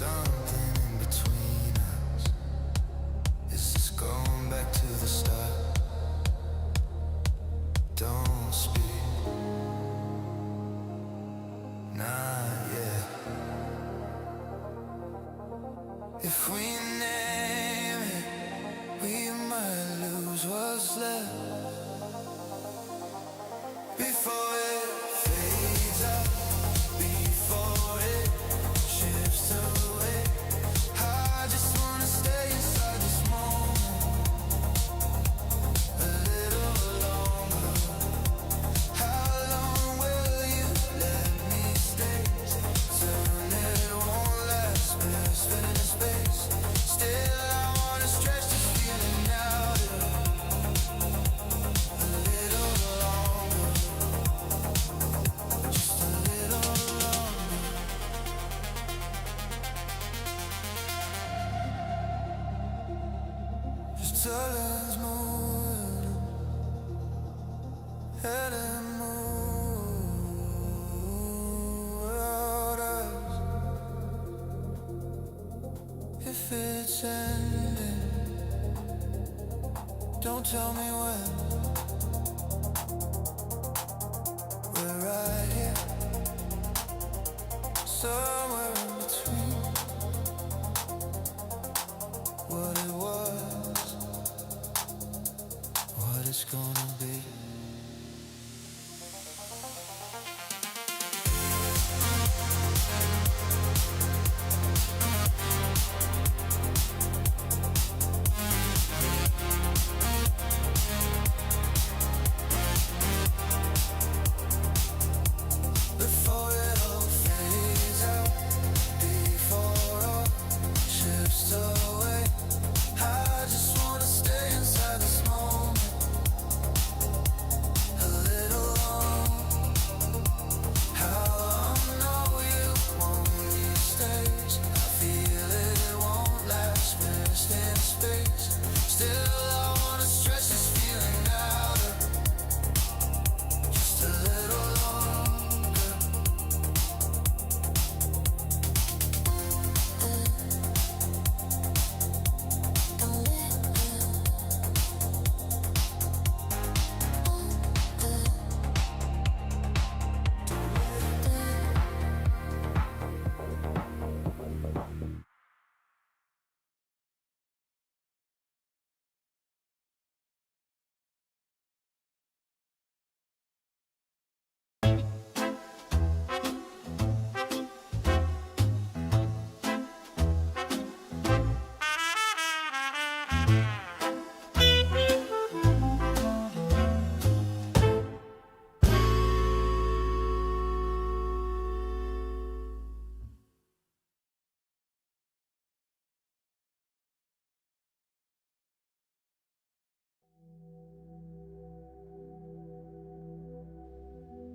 something in between us? Is this going back to the start? Don't speak, not yet. If we name it, we might lose what's left before it fades out, before it shifts away. I just wanna stay inside this moment a little longer. How long will you let me stay? Turn it won't last, best fit in space. Still I wanna stretch this feeling out a little longer, just a little longer. Just tell us more and move out us. If it's ending, don't tell me when. We're right here, somewhere in between what it was, what it's gonna be. Before it all fades out, before all shifts away, I just wanna stay inside this moment a little long. How long know you want these days? I feel it won't last, best in space. Still I wanna stretch this feeling out just a little longer.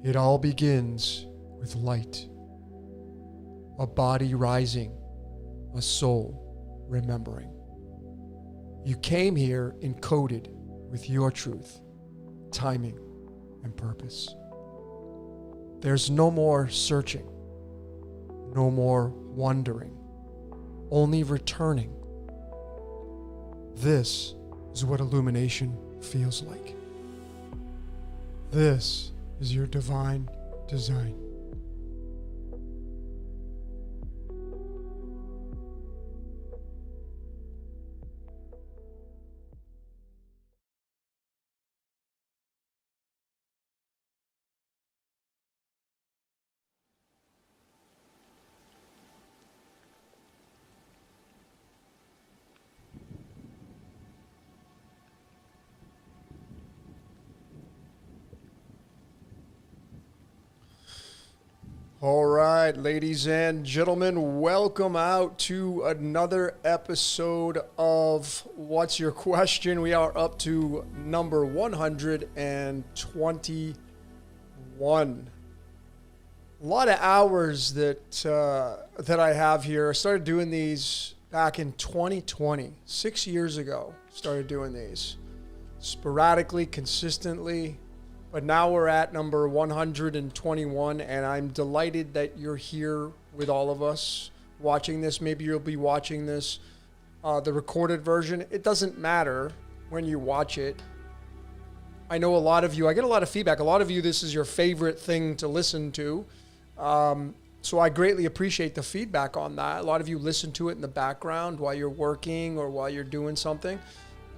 It all begins with light, a body rising, a soul remembering. You came here encoded with your truth, timing, and purpose. There's no more searching, no more wondering, only returning. This is what illumination feels like. This is your divine design. All right, ladies and gentlemen, welcome out to another episode of What's Your Question? We are up to number 121. A lot of hours that I have here. I started doing these back in 2020, 6 years ago. Started doing these sporadically, consistently. But now we're at number 121, and I'm delighted that you're here with all of us. watching this. Maybe you'll be watching this, the recorded version. It doesn't matter when you watch it. I know a lot of you, I get a lot of feedback. A lot of you, this is your favorite thing to listen to. So I greatly appreciate the feedback on that. A lot of you listen to it in the background while you're working or while you're doing something,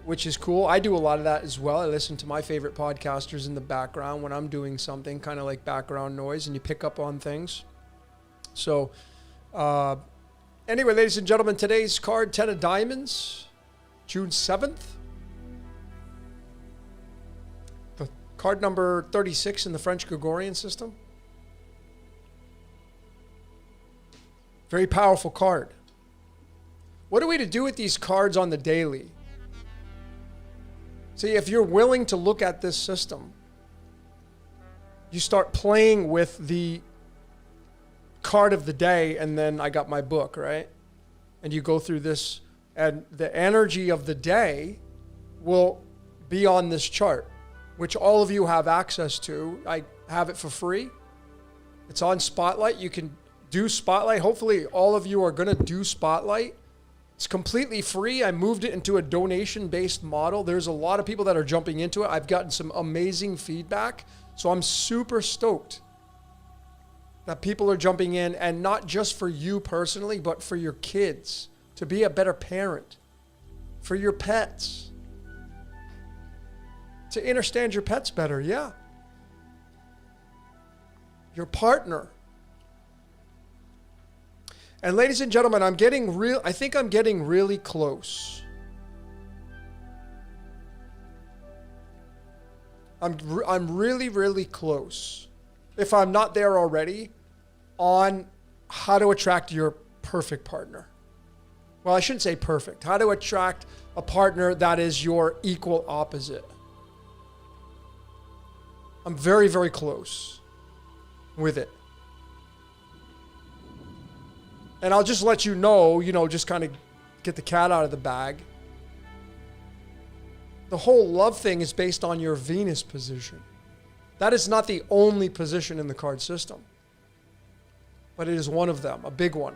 which is cool. I do a lot of that as well. I listen to my favorite podcasters in the background when I'm doing something, kind of like background noise, and you pick up on things. So anyway, ladies and gentlemen, today's card, 10 of Diamonds, June 7th. The card number 36 in the French Gregorian system. Very powerful card. What are we to do with these cards on the daily? See, if you're willing to look at this system, you start playing with the card of the day, and then I got my book, right? And you go through this, and the energy of the day will be on this chart, which all of you have access to. I have it for free. It's on Spotlight. You can do Spotlight. Hopefully all of you are going to do Spotlight. It's completely free. I moved it into a donation-based model. There's a lot of people that are jumping into it. I've gotten some amazing feedback. So I'm super stoked that people are jumping in, and not just for you personally, but for your kids, to be a better parent, for your pets, to understand your pets better. Yeah. Your partner. And ladies and gentlemen, I think I'm getting really close. I'm really, really close, if I'm not there already, on how to attract your perfect partner. Well, I shouldn't say perfect. How to attract a partner that is your equal opposite. I'm very, very close with it. And I'll just let you know, just kind of get the cat out of the bag. The whole love thing is based on your Venus position. That is not the only position in the card system, but it is one of them, a big one.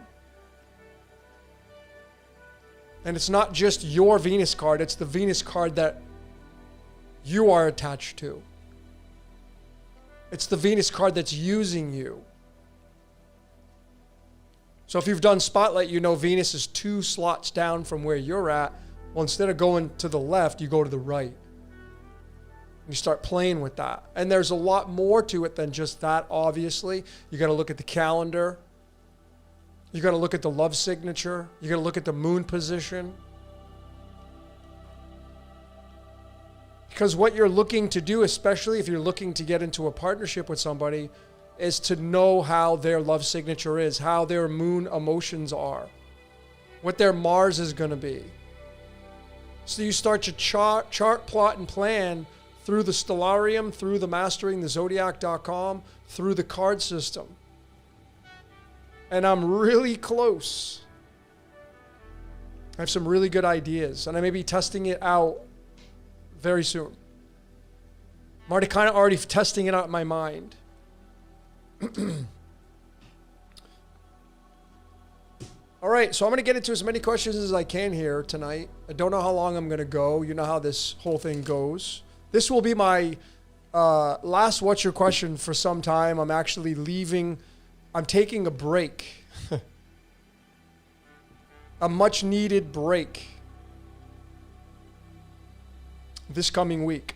And it's not just your Venus card, it's the Venus card that you are attached to. It's the Venus card that's using you. So if you've done Spotlight, you know Venus is 2 slots down from where you're at. Well, instead of going to the left, you go to the right. You start playing with that. And there's a lot more to it than just that, obviously. You got to look at the calendar. You got to look at the love signature. You got to look at the moon position. Because what you're looking to do, especially if you're looking to get into a partnership with somebody, is to know how their love signature is, how their moon emotions are, what their Mars is going to be. So you start to chart, plot, and plan through the Stellarium, through the MasteringTheZodiac.com, through the card system. And I'm really close. I have some really good ideas, and I may be testing it out very soon. I'm already testing it out in my mind. All right, so I'm going to get into as many questions as I can here tonight. I don't know how long I'm going to go. You know how this whole thing goes. This will be my last What's Your Question for some time. I'm actually leaving. I'm taking a break. A much needed break this coming week.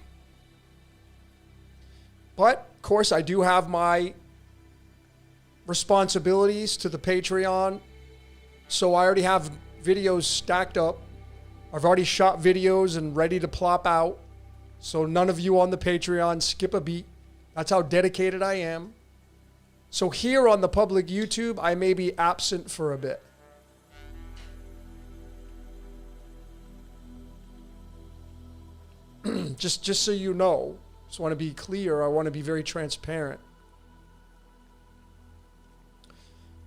But, of course, I do have my responsibilities to the Patreon. So I already have videos stacked up. I've already shot videos and ready to plop out. So none of you on the Patreon skip a beat. That's how dedicated I am. So here on the public YouTube, I may be absent for a bit. just so you know. Just want to be clear. I want to be very transparent.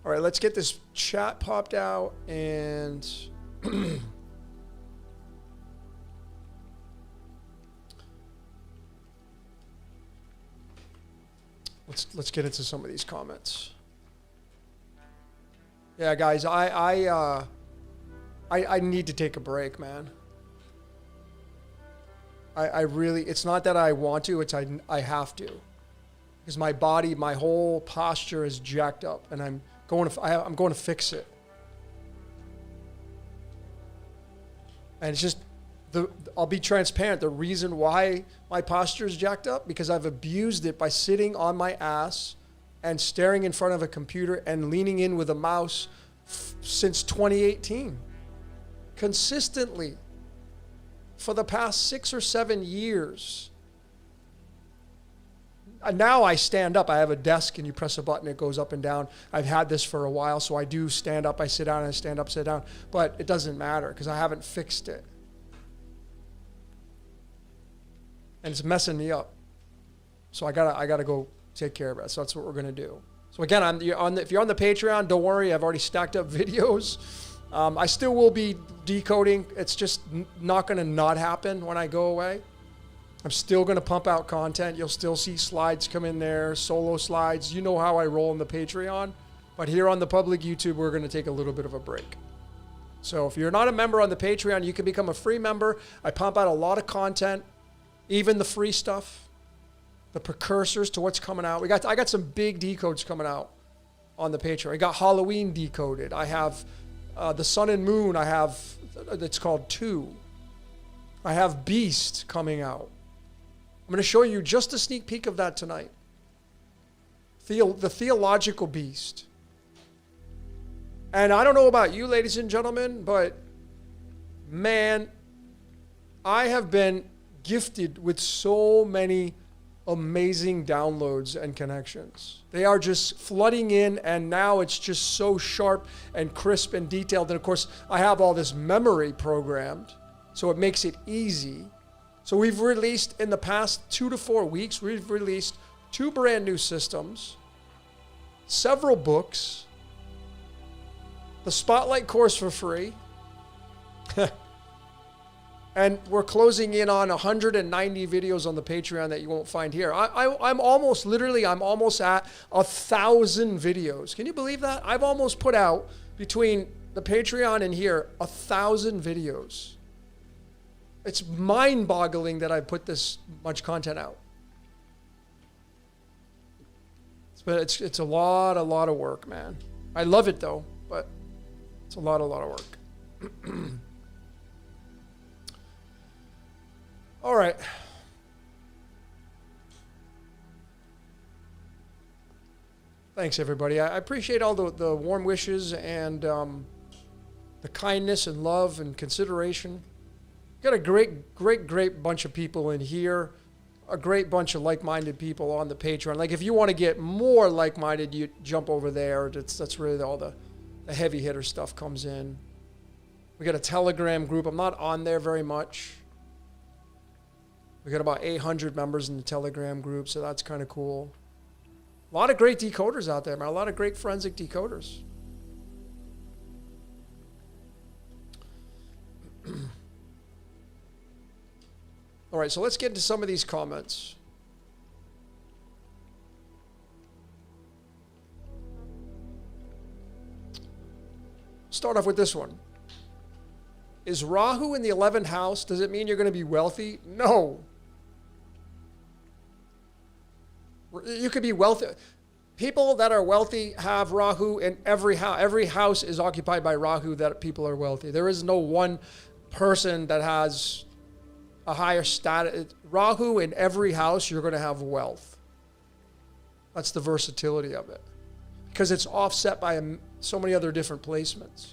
All right, let's get this chat popped out and let's get into some of these comments. Yeah, guys, I need to take a break, man. I really, it's not that I want to, it's I have to. Because my body, my whole posture is jacked up, and I'm going to fix it. And it's just, I'll be transparent. The reason why my posture is jacked up, because I've abused it by sitting on my ass and staring in front of a computer and leaning in with a mouse since 2018. Consistently. For the past 6 or 7 years. Now I stand up. I have a desk and you press a button, it goes up and down. I've had this for a while, so I do stand up, I sit down, and I stand up, sit down. But it doesn't matter because I haven't fixed it. And it's messing me up. So I gotta go take care of it. So that's what we're gonna do. So again, if you're on the Patreon, don't worry, I've already stacked up videos. I still will be decoding. It's just not going to not happen when I go away. I'm still going to pump out content. You'll still see slides come in there, solo slides. You know how I roll in the Patreon. But here on the public YouTube, we're going to take a little bit of a break. So if you're not a member on the Patreon, you can become a free member. I pump out a lot of content, even the free stuff, the precursors to what's coming out. I got some big decodes coming out on the Patreon. I got Halloween decoded. I have the Sun and Moon. I have, it's called 2. I have Beast coming out. I'm going to show you just a sneak peek of that tonight. The theological beast. And I don't know about you, ladies and gentlemen, but man, I have been gifted with so many amazing downloads and connections. They are just flooding in, and now it's just so sharp and crisp and detailed. And of course, I have all this memory programmed, so it makes it easy. So we've released, in the past 2 to 4 weeks, we've released 2 brand new systems, several books, the Spotlight course for free, and we're closing in on 190 videos on the Patreon that you won't find here. I'm almost at 1,000 videos. Can you believe that? I've almost put out, between the Patreon and here, 1,000 videos. It's mind-boggling that I put this much content out. But it's a lot of work, man. I love it though, but it's a lot of work. All right. Thanks, everybody. I appreciate all the warm wishes and the kindness and love and consideration. Got a great bunch of people in here. A great bunch of like-minded people on the Patreon. Like, if you want to get more like-minded, you jump over there. That's really all the heavy hitter stuff comes in. We got a Telegram group. I'm not on there very much. We got about 800 members in the Telegram group, so that's kind of cool. A lot of great decoders out there, man. A lot of great forensic decoders. All right, so let's get into some of these comments. Start off with this one. Is Rahu in the 11th house? Does it mean you're going to be wealthy? No. You could be wealthy. People that are wealthy have Rahu in every house. Every house is occupied by Rahu that people are wealthy. There is no one person that has a higher status. Rahu in every house, you're going to have wealth. That's the versatility of it. Because it's offset by so many other different placements.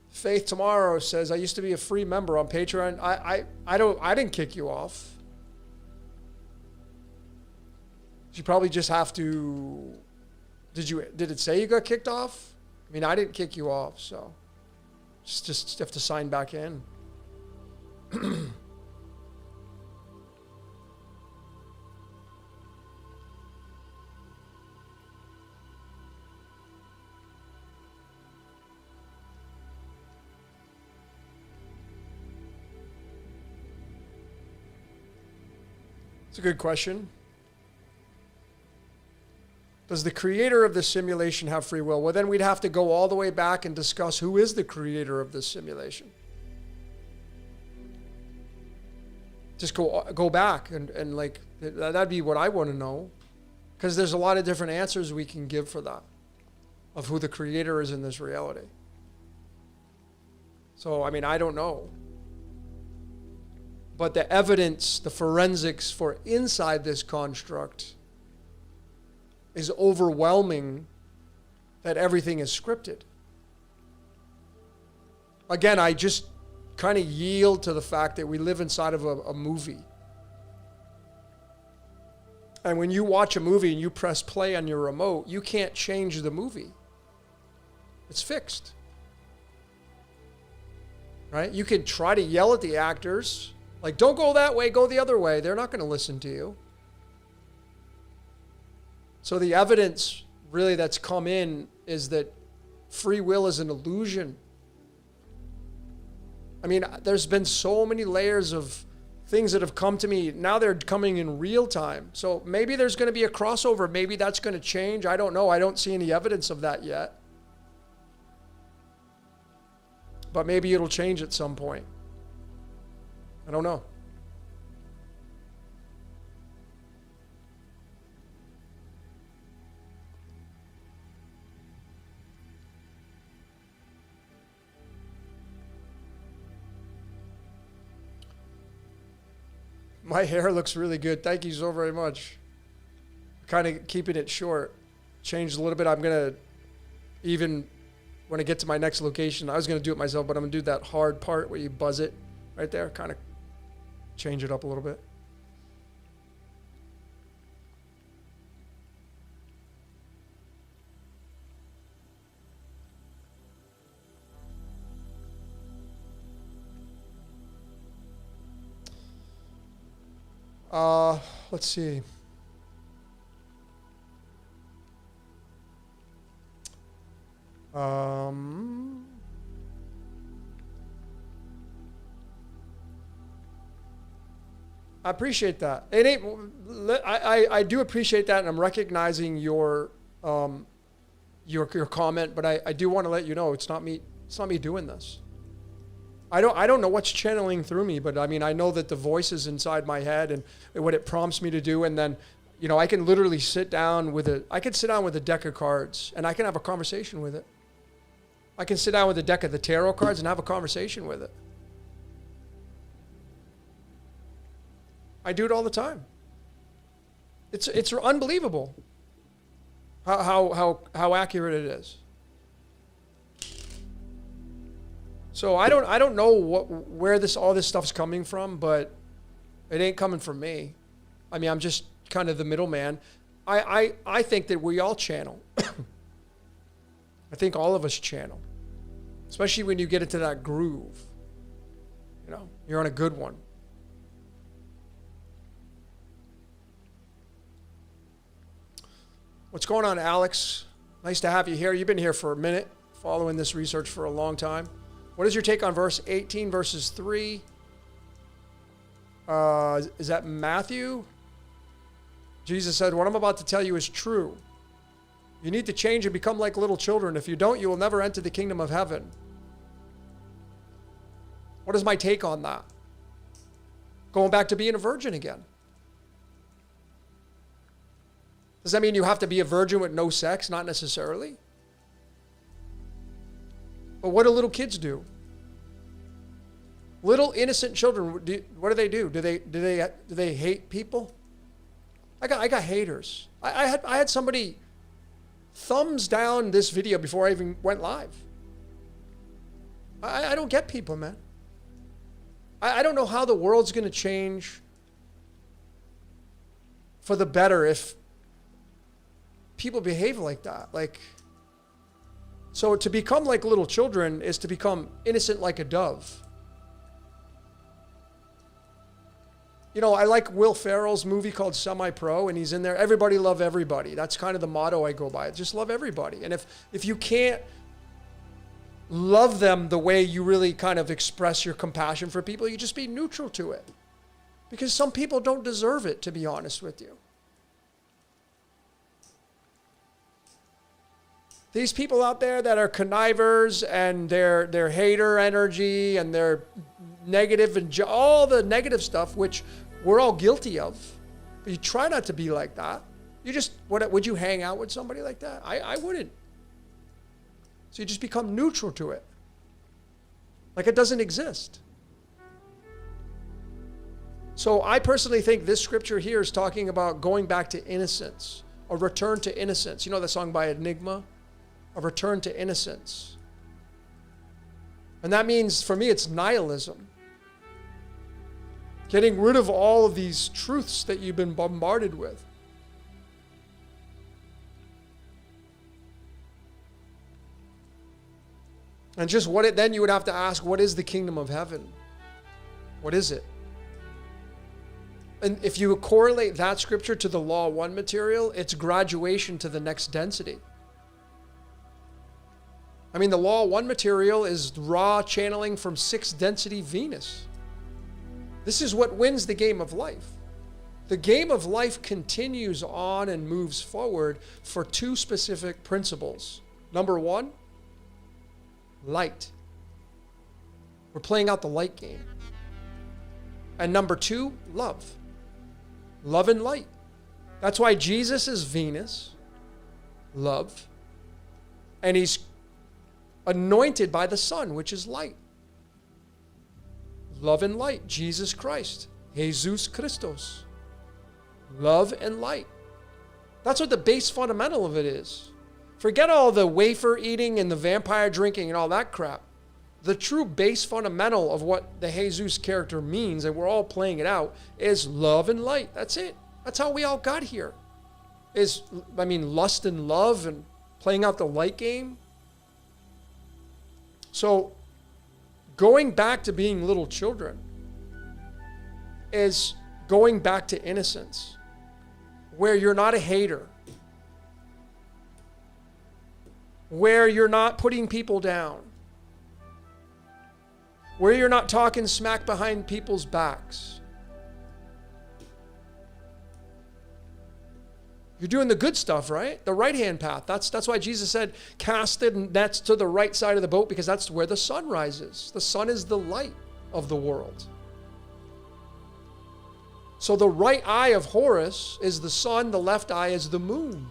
Faith Tomorrow says, I used to be a free member on Patreon. I didn't kick you off. You probably just have to, did it say you got kicked off? I mean, I didn't kick you off, so just have to sign back in. It's a good question. Does the creator of the simulation have free will? Well, then we'd have to go all the way back and discuss who is the creator of this simulation. Just go back and like, that'd be what I want to know. Because there's a lot of different answers we can give for that, of who the creator is in this reality. So, I mean, I don't know. But the evidence, the forensics for inside this construct is overwhelming that everything is scripted. Again, I just kind of yield to the fact that we live inside of a movie. And when you watch a movie and you press play on your remote, you can't change the movie. It's fixed. Right? You can try to yell at the actors, like, don't go that way, go the other way. They're not going to listen to you. So the evidence really that's come in is that free will is an illusion. I mean, there's been so many layers of things that have come to me. Now they're coming in real time. So maybe there's going to be a crossover. Maybe that's going to change. I don't know. I don't see any evidence of that yet. But maybe it'll change at some point. I don't know. My hair looks really good. Thank you so very much. Kind of keeping it short. Changed a little bit. I'm going to, even when I get to my next location, I was going to do it myself, but I'm going to do that hard part where you buzz it right there. Kind of change it up a little bit. Let's see. I appreciate that. It ain't. I do appreciate that, and I'm recognizing your comment. But I do want to let you know it's not me. It's not me doing this. I don't know what's channeling through me, but I mean, I know that the voice is inside my head and what it prompts me to do. And then, you know, I can literally sit down with a deck of cards and I can have a conversation with it. I can sit down with a deck of the tarot cards and have a conversation with it. I do it all the time. It's unbelievable how accurate it is. So I don't know where all this stuff's coming from, but it ain't coming from me. I mean, I'm just kind of the middleman. I think that we all channel. I think all of us channel, especially when you get into that groove. You know, you're on a good one. What's going on, Alex? Nice to have you here. You've been here for a minute, following this research for a long time. What is your take on verse 18, verses 3? Is that Matthew? Jesus said, what I'm about to tell you is true. You need to change and become like little children. If you don't, you will never enter the kingdom of heaven. What is my take on that? Going back to being a virgin again. Does that mean you have to be a virgin with no sex? Not necessarily. But what do little kids do? Little innocent children, what do they do? Do they hate people? I got haters. I had somebody thumbs down this video before I even went live. I don't get people, man. I don't know how the world's going to change for the better if people behave like that. Like, so to become like little children is to become innocent like a dove. You know, I like Will Ferrell's movie called Semi-Pro, and he's in there. Everybody love everybody. That's kind of the motto I go by. Just love everybody. And if you can't love them the way you really kind of express your compassion for people, you just be neutral to it. Because some people don't deserve it, to be honest with you. These people out there that are connivers and they're hater energy and they're negative and all the negative stuff, which we're all guilty of. But you try not to be like that. You just, would you hang out with somebody like that? I wouldn't. So you just become neutral to it. Like it doesn't exist. So I personally think this scripture here is talking about going back to innocence, a return to innocence. You know the song by Enigma? A return to innocence. And that means, for me, it's nihilism. Getting rid of all of these truths that you've been bombarded with. And just then you would have to ask, what is the kingdom of heaven? What is it? And if you correlate that scripture to the Law 1 material, it's graduation to the next density. I mean, the Law 1 material is raw channeling from 6th density Venus. This is what wins the game of life. The game of life continues on and moves forward for 2 specific principles. Number 1, light. We're playing out the light game. And number 2, love. Love and light. That's why Jesus is Venus, love, and he's anointed by the sun, which is light. Love and light, Jesus Christ, Jesus Christos. Love and light. That's what the base fundamental of it is. Forget all the wafer eating and the vampire drinking and all that crap. The true base fundamental of what the Jesus character means, and we're all playing it out, is love and light. That's it. That's how we all got here. Lust and love and playing out the light game. So, going back to being little children is going back to innocence, where you're not a hater, where you're not putting people down, where you're not talking smack behind people's backs. You're doing the good stuff, right? The right-hand path. That's why Jesus said, cast the nets to the right side of the boat, because that's where the sun rises. The sun is the light of the world. So the right eye of Horus is the sun, the left eye is the moon.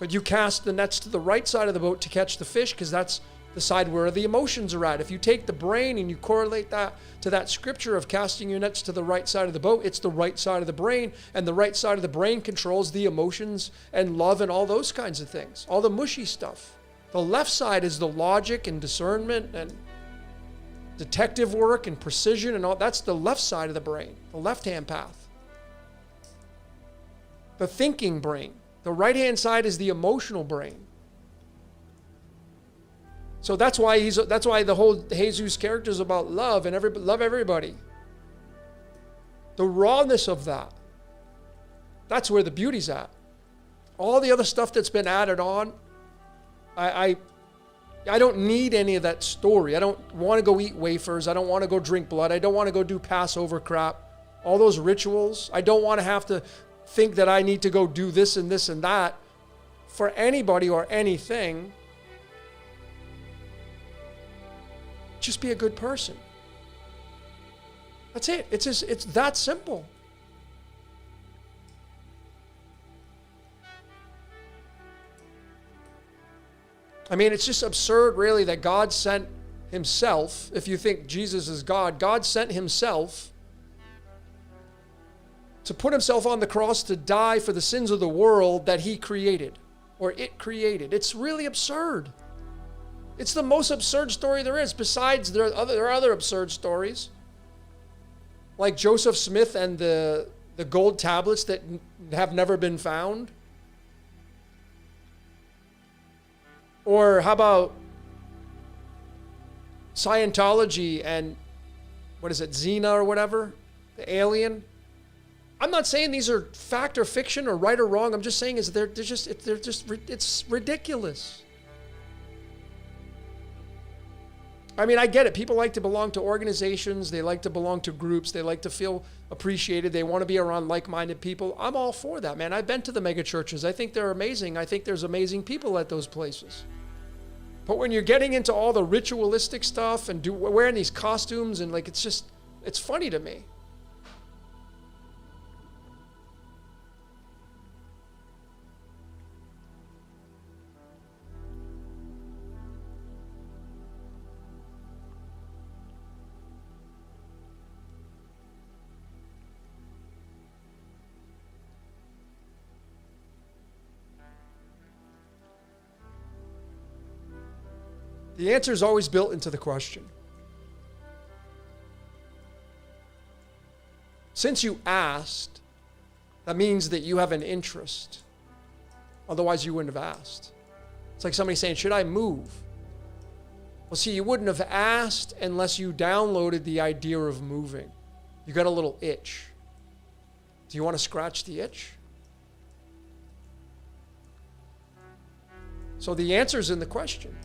But you cast the nets to the right side of the boat to catch the fish, because that's the side where the emotions are at. If you take the brain and you correlate that to that scripture of casting your nets to the right side of the boat, it's the right side of the brain, and the right side of the brain controls the emotions and love and all those kinds of things, all the mushy stuff. The left side is the logic and discernment and detective work and precision and all. That's the left side of the brain, the left-hand path. The thinking brain. The right-hand side is the emotional brain. So that's why the whole Jesus character is about love and love everybody. The rawness of that. That's where the beauty's at. All the other stuff that's been added on, I don't need any of that story. I don't want to go eat wafers. I don't want to go drink blood. I don't want to go do Passover crap. All those rituals. I don't want to have to think that I need to go do this and this and that for anybody or anything. Just be a good person. That's it. It's that simple. I mean, it's just absurd, really, that God sent himself. If you think Jesus is God, God sent himself to put himself on the cross to die for the sins of the world that he created, or it created. It's really absurd. It's the most absurd story there is. Besides, there are other absurd stories, like Joseph Smith and the gold tablets that have never been found. Or how about Scientology and, Xena or whatever, the alien? I'm not saying these are fact or fiction or right or wrong. I'm just saying it's ridiculous. I mean, I get it. People like to belong to organizations. They like to belong to groups. They like to feel appreciated. They want to be around like-minded people. I'm all for that, man. I've been to the mega churches. I think they're amazing. I think there's amazing people at those places. But when you're getting into all the ritualistic stuff and wearing these costumes and like, it's funny to me. The answer is always built into the question. Since you asked, that means that you have an interest. Otherwise, you wouldn't have asked. It's like somebody saying, should I move? Well, see, you wouldn't have asked unless you downloaded the idea of moving. You got a little itch. Do you want to scratch the itch? So the answer is in the question.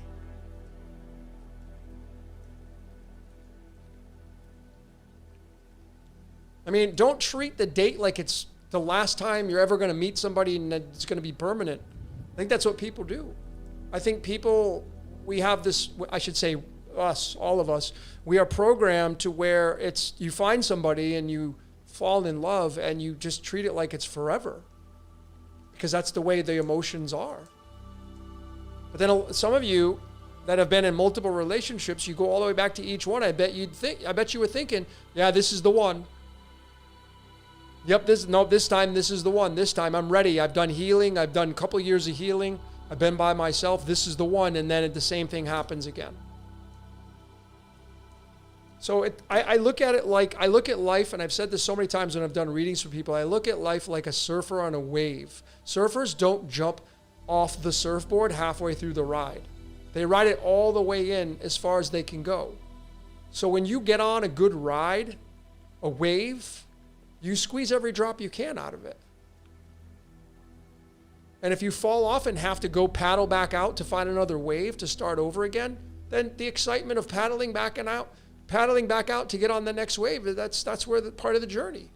I mean, don't treat the date like it's the last time you're ever going to meet somebody and it's going to be permanent. I think that's what people do. I think people, we have this, I should say us, all of us, we are programmed to where it's, you find somebody and you fall in love and you just treat it like it's forever. Because that's the way the emotions are. But then some of you that have been in multiple relationships, you go all the way back to each one. I bet you were thinking, yeah, this is the one. Yep, this time this is the one. This time I'm ready. I've done healing. I've done a couple of years of healing. I've been by myself. This is the one. And then the same thing happens again. So I look at it like, I look at life, and I've said this so many times when I've done readings for people, I look at life like a surfer on a wave. Surfers don't jump off the surfboard halfway through the ride. They ride it all the way in as far as they can go. So when you get on a good ride, a wave, you squeeze every drop you can out of it. And if you fall off and have to go paddle back out to find another wave to start over again, then the excitement of paddling back out to get on the next wave, that's where the part of the journey.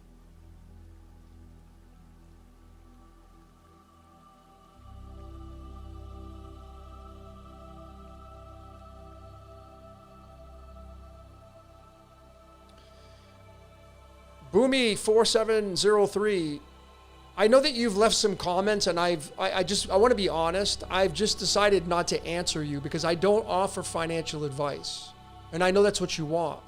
Boomy4703, I know that you've left some comments, and I want to be honest. I've just decided not to answer you because I don't offer financial advice. And I know that's what you want.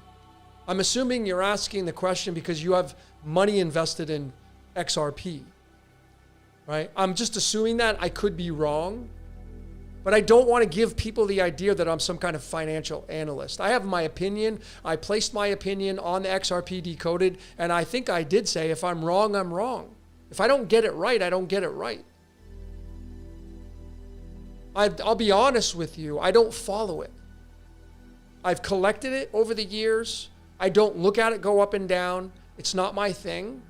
I'm assuming you're asking the question because you have money invested in XRP, right? I'm just assuming that. I could be wrong. But I don't want to give people the idea that I'm some kind of financial analyst. I have my opinion. I placed my opinion on the XRP Decoded, and I think I did say, if I'm wrong, I'm wrong. If I don't get it right, I don't get it right. I'll be honest with you, I don't follow it. I've collected it over the years. I don't look at it go up and down. It's not my thing,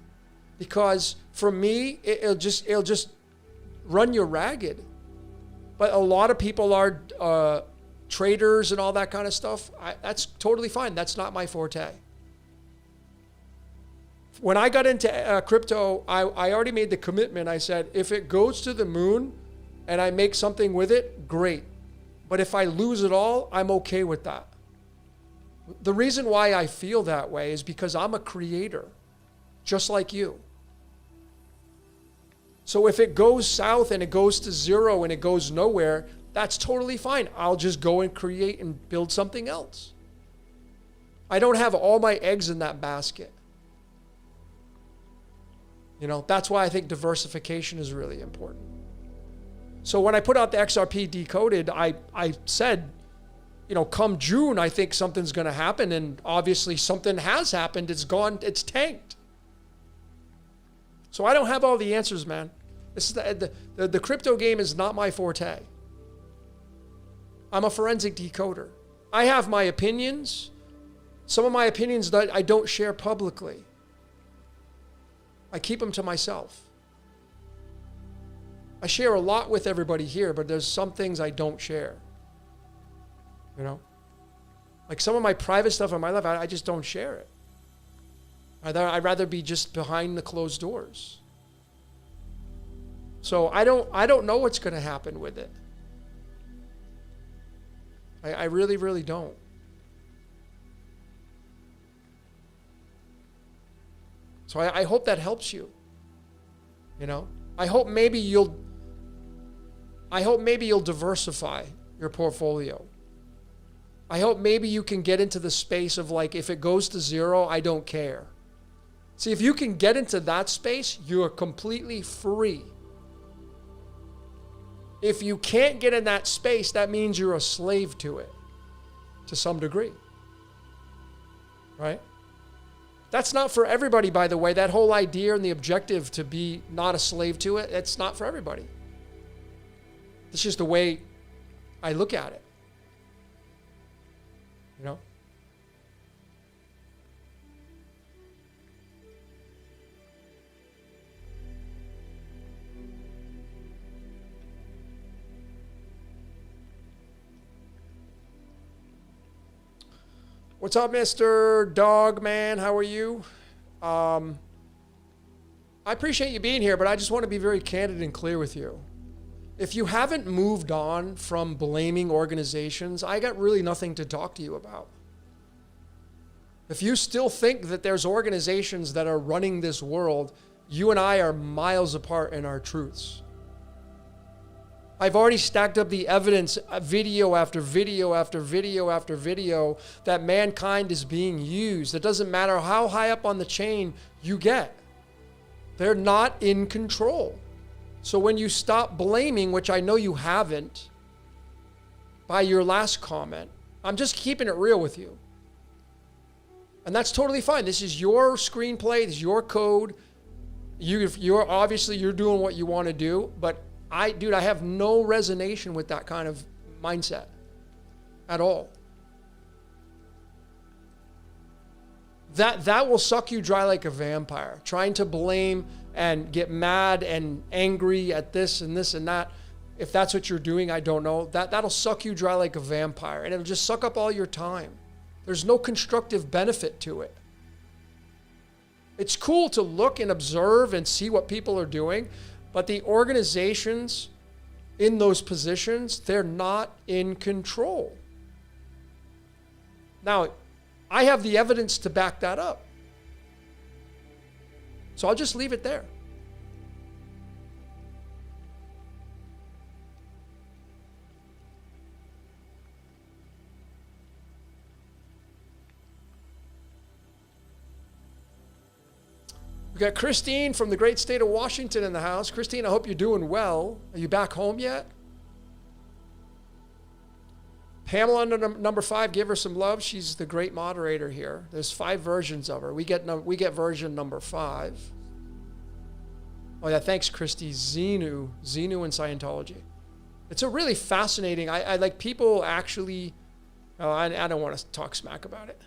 because for me, it'll just run you ragged. But a lot of people are traders and all that kind of stuff. That's totally fine. That's not my forte. When I got into crypto, I already made the commitment. I said, if it goes to the moon and I make something with it, great. But if I lose it all, I'm okay with that. The reason why I feel that way is because I'm a creator, just like you. So if it goes south and it goes to zero and it goes nowhere, that's totally fine. I'll just go and create and build something else. I don't have all my eggs in that basket. You know, that's why I think diversification is really important. So when I put out the XRP Decoded, I said, you know, come June, I think something's going to happen. And obviously something has happened. It's gone, it's tanked. So I don't have all the answers, man. This is the crypto game is not my forte. I'm a forensic decoder. I have my opinions. Some of my opinions that I don't share publicly. I keep them to myself. I share a lot with everybody here, but there's some things I don't share. You know? Like some of my private stuff in my life, I just don't share it. I'd rather be just behind the closed doors. So I don't know what's going to happen with it. I really, really don't. So I hope that helps you. You know, I hope maybe you'll diversify your portfolio. I hope maybe you can get into the space of like, if it goes to zero, I don't care. See, if you can get into that space, you're completely free. If you can't get in that space, that means you're a slave to it to some degree. Right? That's not for everybody, by the way. That whole idea and the objective to be not a slave to it, it's not for everybody. It's just the way I look at it. You know? What's up, Mr. Dogman? How are you? I appreciate you being here, but I just want to be very candid and clear with you. If you haven't moved on from blaming organizations, I got really nothing to talk to you about. If you still think that there's organizations that are running this world, you and I are miles apart in our truths. I've already stacked up the evidence, video after video after video after video, that mankind is being used. It doesn't matter how high up on the chain you get. They're not in control. So when you stop blaming, which I know you haven't, by your last comment, I'm just keeping it real with you. And that's totally fine. This is your screenplay. This is your code. You're obviously doing what you want to do, but I have no resonation with that kind of mindset at all. That will suck you dry like a vampire. Trying to blame and get mad and angry at this and this and that. If that's what you're doing, I don't know. That'll suck you dry like a vampire, and it'll just suck up all your time. There's no constructive benefit to it. It's cool to look and observe and see what people are doing, but the organizations in those positions, they're not in control. Now, I have the evidence to back that up. So I'll just leave it there. We got Christine from the great state of Washington in the house. Christine, I hope you're doing well. Are you back home yet? Pamela, number 5, give her some love. She's the great moderator here. There's 5 versions of her. We get version number 5. Oh yeah, thanks, Christy. Xenu in Scientology. It's a really fascinating. I like people actually. Oh, I don't want to talk smack about it.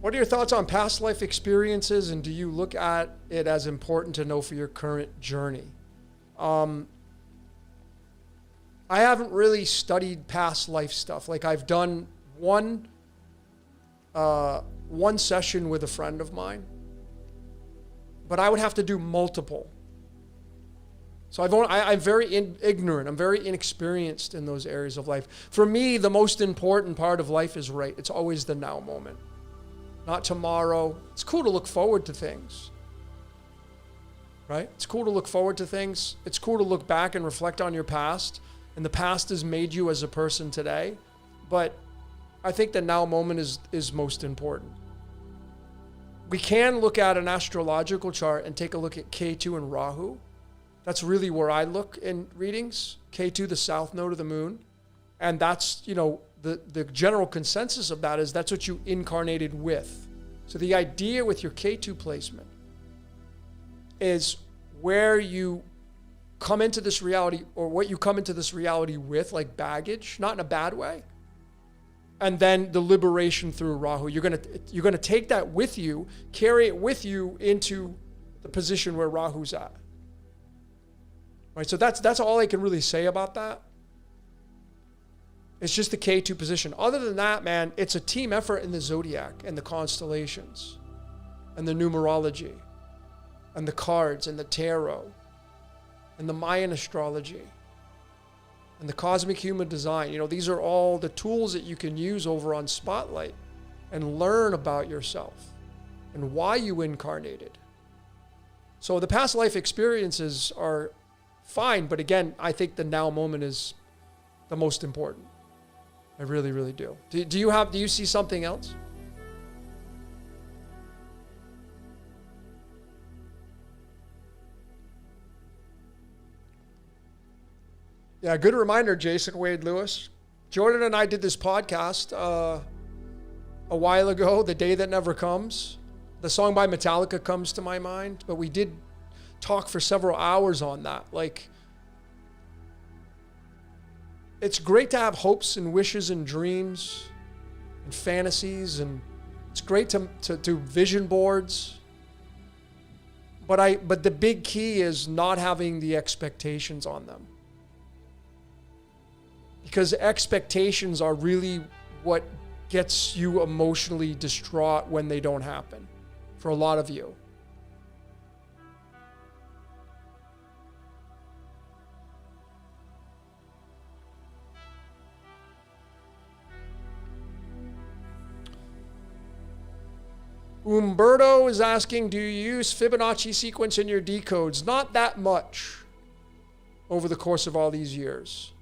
What are your thoughts on past life experiences, and do you look at it as important to know for your current journey? I haven't really studied past life stuff. Like I've done one session with a friend of mine, but I would have to do multiple. So I'm very ignorant. I'm very inexperienced in those areas of life. For me, the most important part of life is right. It's always the now moment. Not tomorrow. It's cool to look forward to things, right? It's cool to look forward to things. It's cool to look back and reflect on your past, and the past has made you as a person today. But I think the now moment is most important. We can look at an astrological chart and take a look at K2 and Rahu. That's really where I look in readings. K2, the south node of the moon, And that's, the general consensus of that is that's what you incarnated with. So the idea with your K2 placement is where you come into this reality, or what you come into this reality with, like baggage, not in a bad way. And then the liberation through Rahu. You're gonna take that with you, carry it with you into the position where Rahu's at. Right? So that's all I can really say about that. It's just the K2 position. Other than that, man, it's a team effort in the zodiac and the constellations and the numerology and the cards and the tarot and the Mayan astrology and the cosmic human design. These are all the tools that you can use over on Spotlight and learn about yourself and why you incarnated. So the past life experiences are fine, but again, I think the now moment is the most important. I really, really do. Do you see something else? Yeah, good reminder, Jason Wade Lewis. Jordan and I did this podcast a while ago, The Day That Never Comes. The song by Metallica comes to my mind, but we did talk for several hours on that. Like, it's great to have hopes and wishes and dreams and fantasies, and it's great to do vision boards. But the big key is not having the expectations on them. Because expectations are really what gets you emotionally distraught when they don't happen, for a lot of you. Umberto is asking, do you use Fibonacci sequence in your decodes? Not that much over the course of all these years.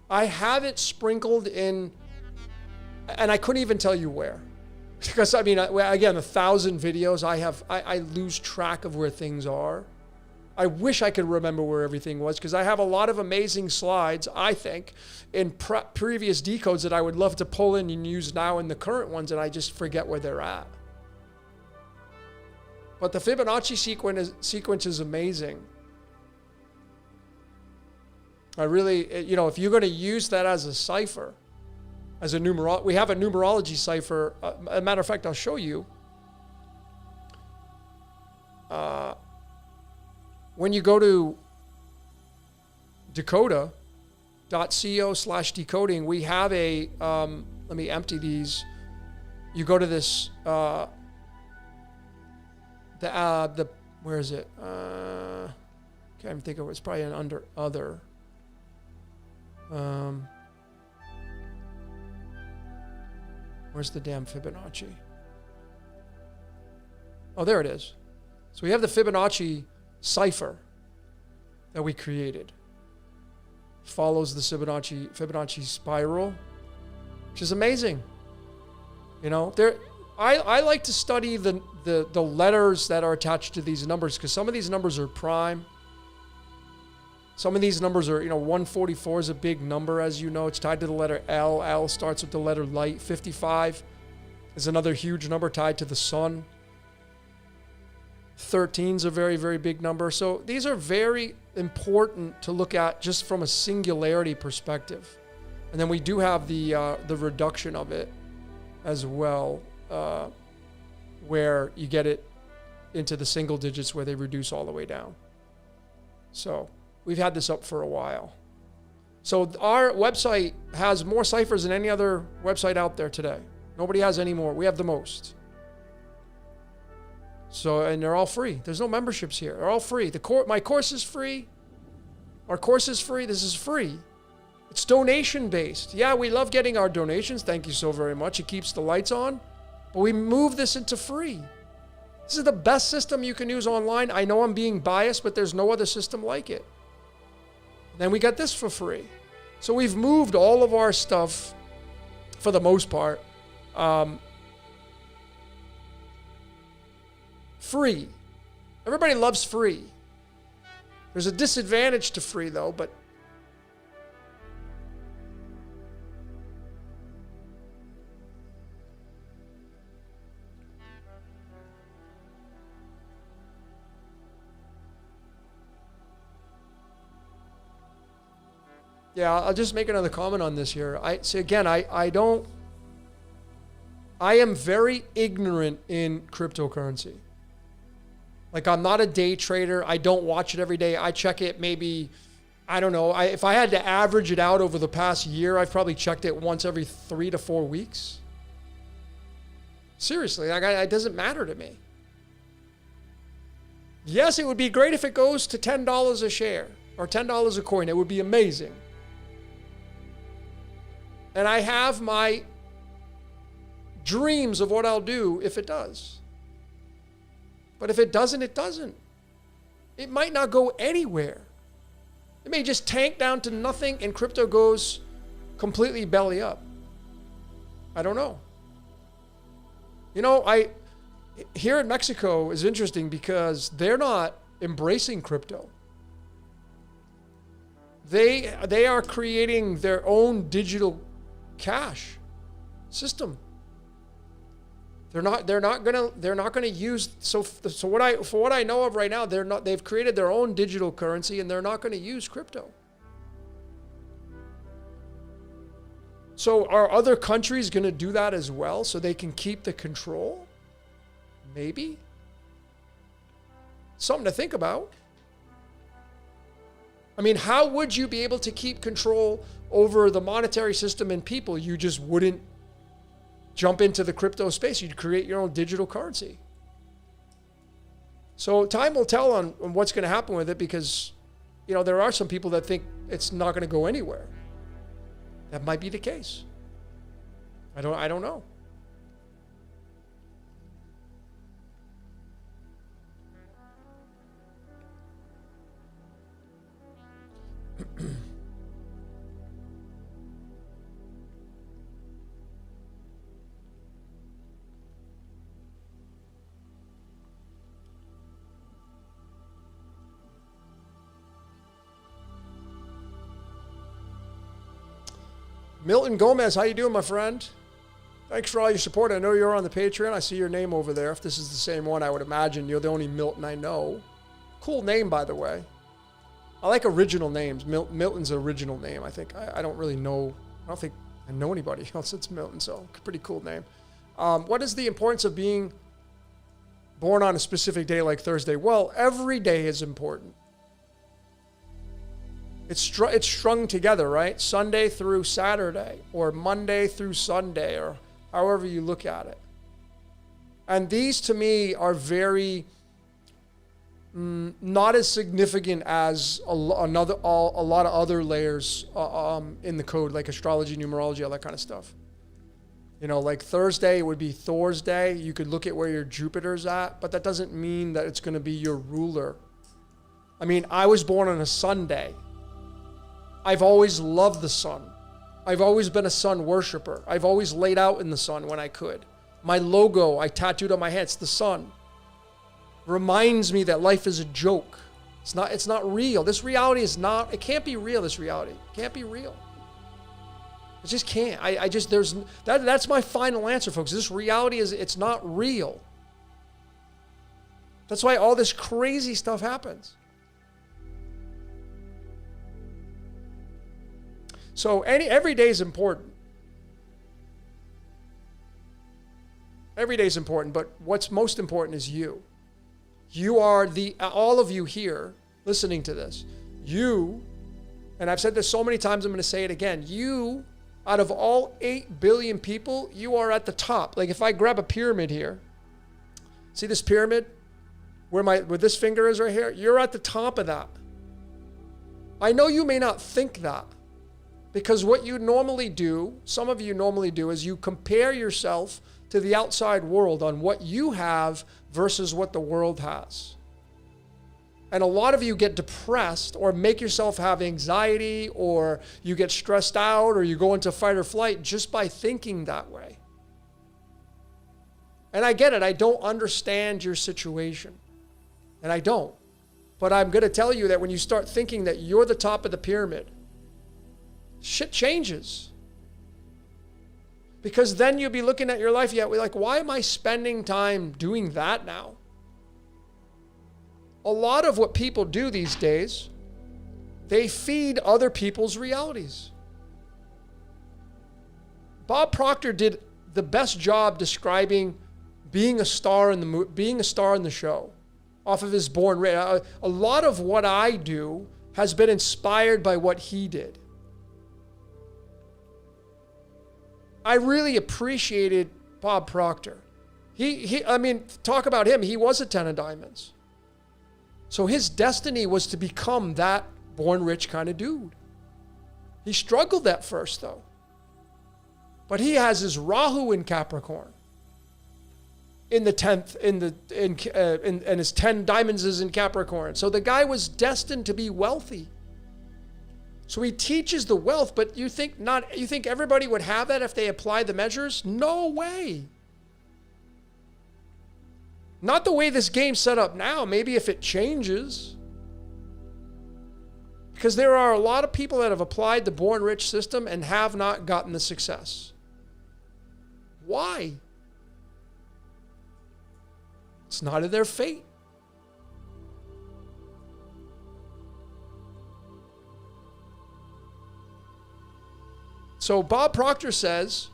I have it sprinkled in, and I couldn't even tell you where. Because, again, 1,000 videos, I lose track of where things are. I wish I could remember where everything was, because I have a lot of amazing slides, I think, in previous decodes that I would love to pull in and use now in the current ones, and I just forget where they're at. But the Fibonacci sequence is amazing. I really, if you're going to use that as a cipher, we have a numerology cipher. As a matter of fact, I'll show you. When you go to Dakota.co/decoding, we have a, let me empty these. You go to this, where is it? Can't even think of it. It's probably under other. Where's the damn Fibonacci? Oh, there it is. So we have the Fibonacci cipher that we created. Follows the Fibonacci spiral, which is amazing. I like to study the letters that are attached to these numbers, because some of these numbers are prime. Some of these numbers are, 144 is a big number, as you know. It's tied to the letter L. L starts with the letter light. 55 is another huge number tied to the sun. 13 is a very, very big number. So these are very important to look at just from a singularity perspective. And then we do have the reduction of it as well, where you get it into the single digits where they reduce all the way down. So we've had this up for a while. So our website has more ciphers than any other website out there today. Nobody has any more. We have the most. So, and they're all free. There's no memberships here. They're all free. My course is free. Our course is free. This is free. It's donation based. Yeah, we love getting our donations. Thank you so very much. It keeps the lights on. But we move this into free. This is the best system you can use online. I know I'm being biased, but there's no other system like it. Then we got this for free. So we've moved all of our stuff, for the most part, free. Everybody loves free. There's a disadvantage to free, though, but Yeah, I'll just make another comment on this here. I am very ignorant in cryptocurrency. Like, I'm not a day trader. I don't watch it every day. I check it maybe, I don't know. If I had to average it out over the past year, I've probably checked it once every 3 to 4 weeks. Seriously, like, it doesn't matter to me. Yes, it would be great if it goes to $10 a share or $10 a coin. It would be amazing. And I have my dreams of what I'll do if it does. But if it doesn't, it doesn't. It might not go anywhere. It may just tank down to nothing and crypto goes completely belly up. I don't know. You know, here in Mexico is interesting because they're not embracing crypto. They are creating their own digital cash system. They're not gonna use for what I know of right now, they've created their own digital currency and they're not gonna use crypto. So are other countries gonna do that as well so they can keep the control? Maybe. Something to think about. I mean, how would you be able to keep control over the monetary system and people? You just wouldn't jump into the crypto space. You'd create your own digital currency. So time will tell on what's going to happen with it because, you know, there are some people that think it's not going to go anywhere. That might be the case. I don't know. Milton Gomez, how you doing, my friend? Thanks for all your support. I know you're on the Patreon. I see your name over there. If this is the same one, I would imagine you're the only Milton I know. Cool name, by the way. I like original names. Milton's an original name, I think. I don't really know. I don't think I know anybody else that's Milton, so pretty cool name. What is the importance of being born on a specific day like Thursday? Well, every day is important. It's strung together, right? Sunday through Saturday, or Monday through Sunday, or however you look at it. And these, to me, are very not as significant as a lot of other layers in the code, like astrology, numerology, all that kind of stuff. You know, like Thursday would be Thor's day. You could look at where your Jupiter's at, but that doesn't mean that it's going to be your ruler. I mean, I was born on a Sunday. I've always loved the sun. I've always been a sun worshiper. I've always laid out in the sun when I could. My logo, I tattooed on my head, it's the sun. Reminds me that life is a joke. It's not real. This reality is not, it can't be real, this reality. It can't be real. It just can't. That's my final answer, folks. This reality it's not real. That's why all this crazy stuff happens. So every day is important. Every day is important, but what's most important is you. You are all of you here listening to this. You, and I've said this so many times, I'm going to say it again. You, out of all 8 billion people, you are at the top. Like if I grab a pyramid here, see this pyramid? Where this finger is right here? You're at the top of that. I know you may not think that. Because what you normally do, some of you normally do, is you compare yourself to the outside world on what you have versus what the world has. And a lot of you get depressed or make yourself have anxiety or you get stressed out or you go into fight or flight just by thinking that way. And I get it. I don't understand your situation. And I don't. But I'm going to tell you that when you start thinking that you're the top of the pyramid, shit changes. Because then you'll be looking at your life, like, why am I spending time doing that now? A lot of what people do these days They feed other people's realities. Bob Proctor did the best job describing being a star in the show off of his Born Rich. A lot of what I do has been inspired by what he did. I really appreciated Bob Proctor. I mean, talk about him. He was a 10 of diamonds. So his destiny was to become that born rich kind of dude. He struggled at first, though. But he has his Rahu in Capricorn. In the 10th, and his 10 diamonds is in Capricorn. So the guy was destined to be wealthy. So he teaches the wealth, but you think everybody would have that if they applied the measures? No way. Not the way this game's set up now. Maybe if it changes. Because there are a lot of people that have applied the Born Rich system and have not gotten the success. Why? It's not in their fate. So Bob Proctor says,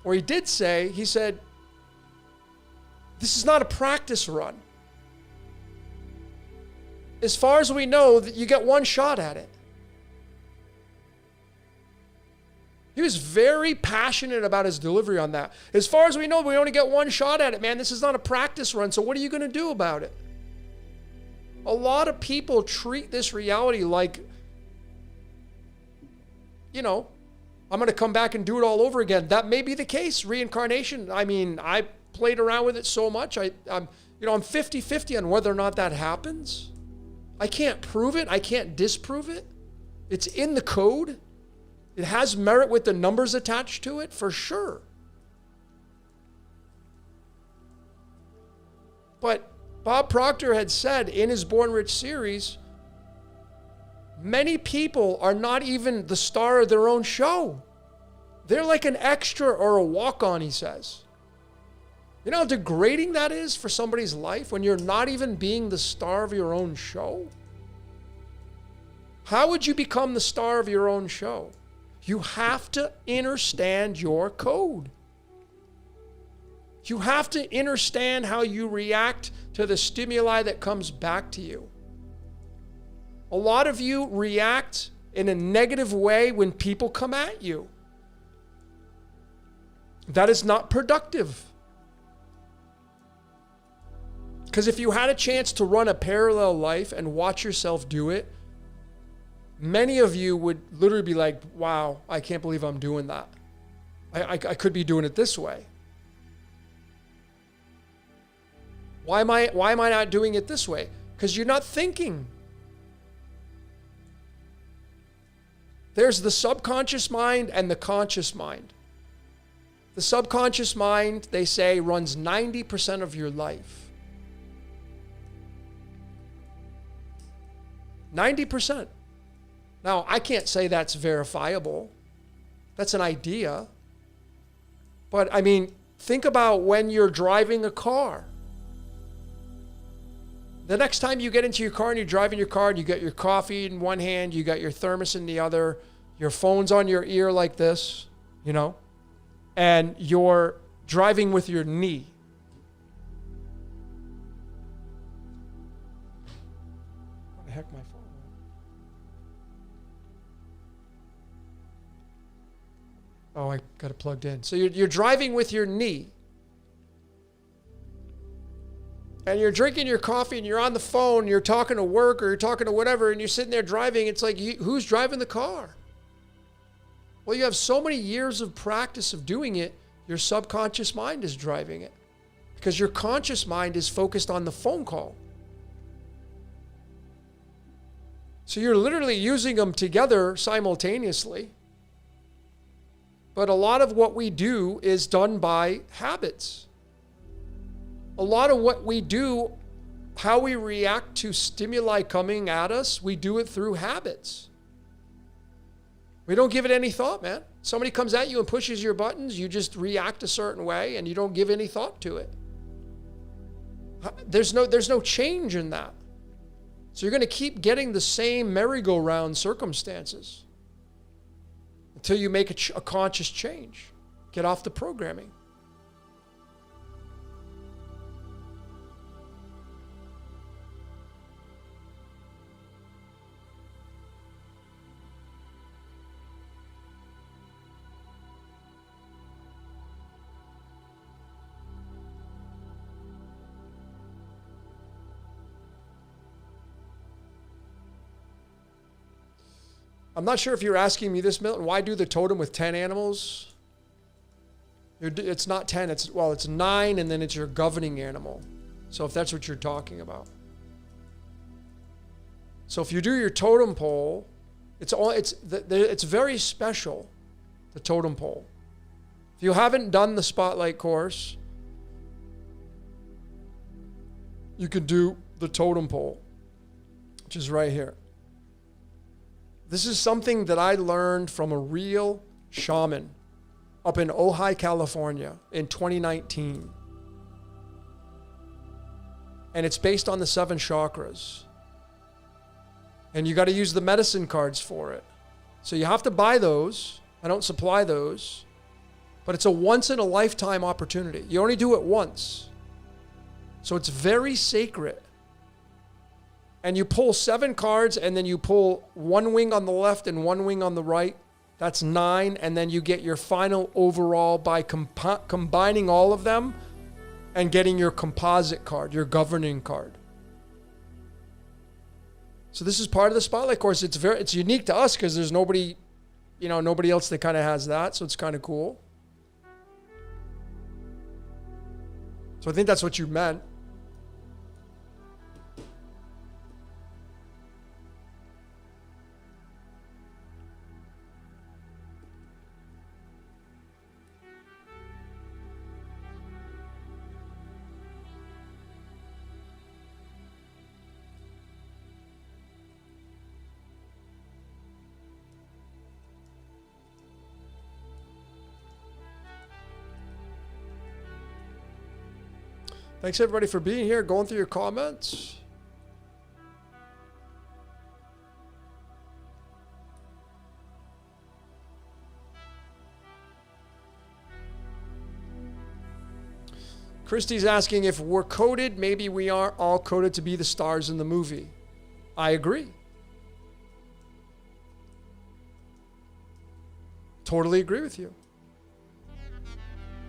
or he did say, he said, this is not a practice run. As far as we know, that you get one shot at it. He was very passionate about his delivery on that. As far as we know, we only get one shot at it, man. This is not a practice run, so what are you going to do about it? A lot of people treat this reality like, I'm going to come back and do it all over again. That may be the case. Reincarnation. I mean, I played around with it so much. I'm 50-50 on whether or not that happens. I can't prove it. I can't disprove it. It's in the code. It has merit with the numbers attached to it, for sure. But Bob Proctor had said in his Born Rich series, many people are not even the star of their own show. They're like an extra or a walk-on, he says. You know how degrading that is for somebody's life when you're not even being the star of your own show? How would you become the star of your own show? You have to understand your code. You have to understand how you react to the stimuli that comes back to you. A lot of you react in a negative way when people come at you. That is not productive. Because if you had a chance to run a parallel life and watch yourself do it, many of you would literally be like, wow, I can't believe I'm doing that. I could be doing it this way. Why am I not doing it this way? Because you're not thinking. There's the subconscious mind and the conscious mind. The subconscious mind, they say, runs 90% of your life. 90%. Now, I can't say that's verifiable. That's an idea. But, I mean, think about when you're driving a car. The next time you get into your car and you're driving your car and you got your coffee in one hand, you got your thermos in the other, your phone's on your ear like this, and you're driving with your knee. What the heck, my phone? Oh, I got it plugged in. So you're driving with your knee. And you're drinking your coffee and you're on the phone, you're talking to work or you're talking to whatever, and you're sitting there driving. It's like, who's driving the car? Well, you have so many years of practice of doing it, your subconscious mind is driving it. Because your conscious mind is focused on the phone call. So you're literally using them together simultaneously. But a lot of what we do is done by habits. A lot of what we do, how we react to stimuli coming at us, we do it through habits. We don't give it any thought, man. Somebody comes at you and pushes your buttons, you just react a certain way and you don't give any thought to it. There's no change in that. So you're going to keep getting the same merry-go-round circumstances until you make a conscious change. Get off the programming. I'm not sure if you're asking me this, Milton. Why do the totem with 10 animals? It's not 10. It's 9, and then it's your governing animal. So if that's what you're talking about. So if you do your totem pole, it's very special, the totem pole. If you haven't done the Spotlight course, you can do the totem pole, which is right here. This is something that I learned from a real shaman up in Ojai, California in 2019. And it's based on the 7 chakras. And you got to use the medicine cards for it. So you have to buy those. I don't supply those. But it's a once in a lifetime opportunity. You only do it once. So it's very sacred. And you pull 7 cards, and then you pull 1 wing on the left and 1 wing on the right. That's 9. And then you get your final overall by combining all of them and getting your composite card, your governing card. So this is part of the Spotlight course. It's unique to us because there's nobody else that kind of has that. So it's kind of cool. So I think that's what you meant. Thanks everybody for being here, going through your comments. Christy's asking if we're coded, maybe we are all coded to be the stars in the movie. I agree. Totally agree with you.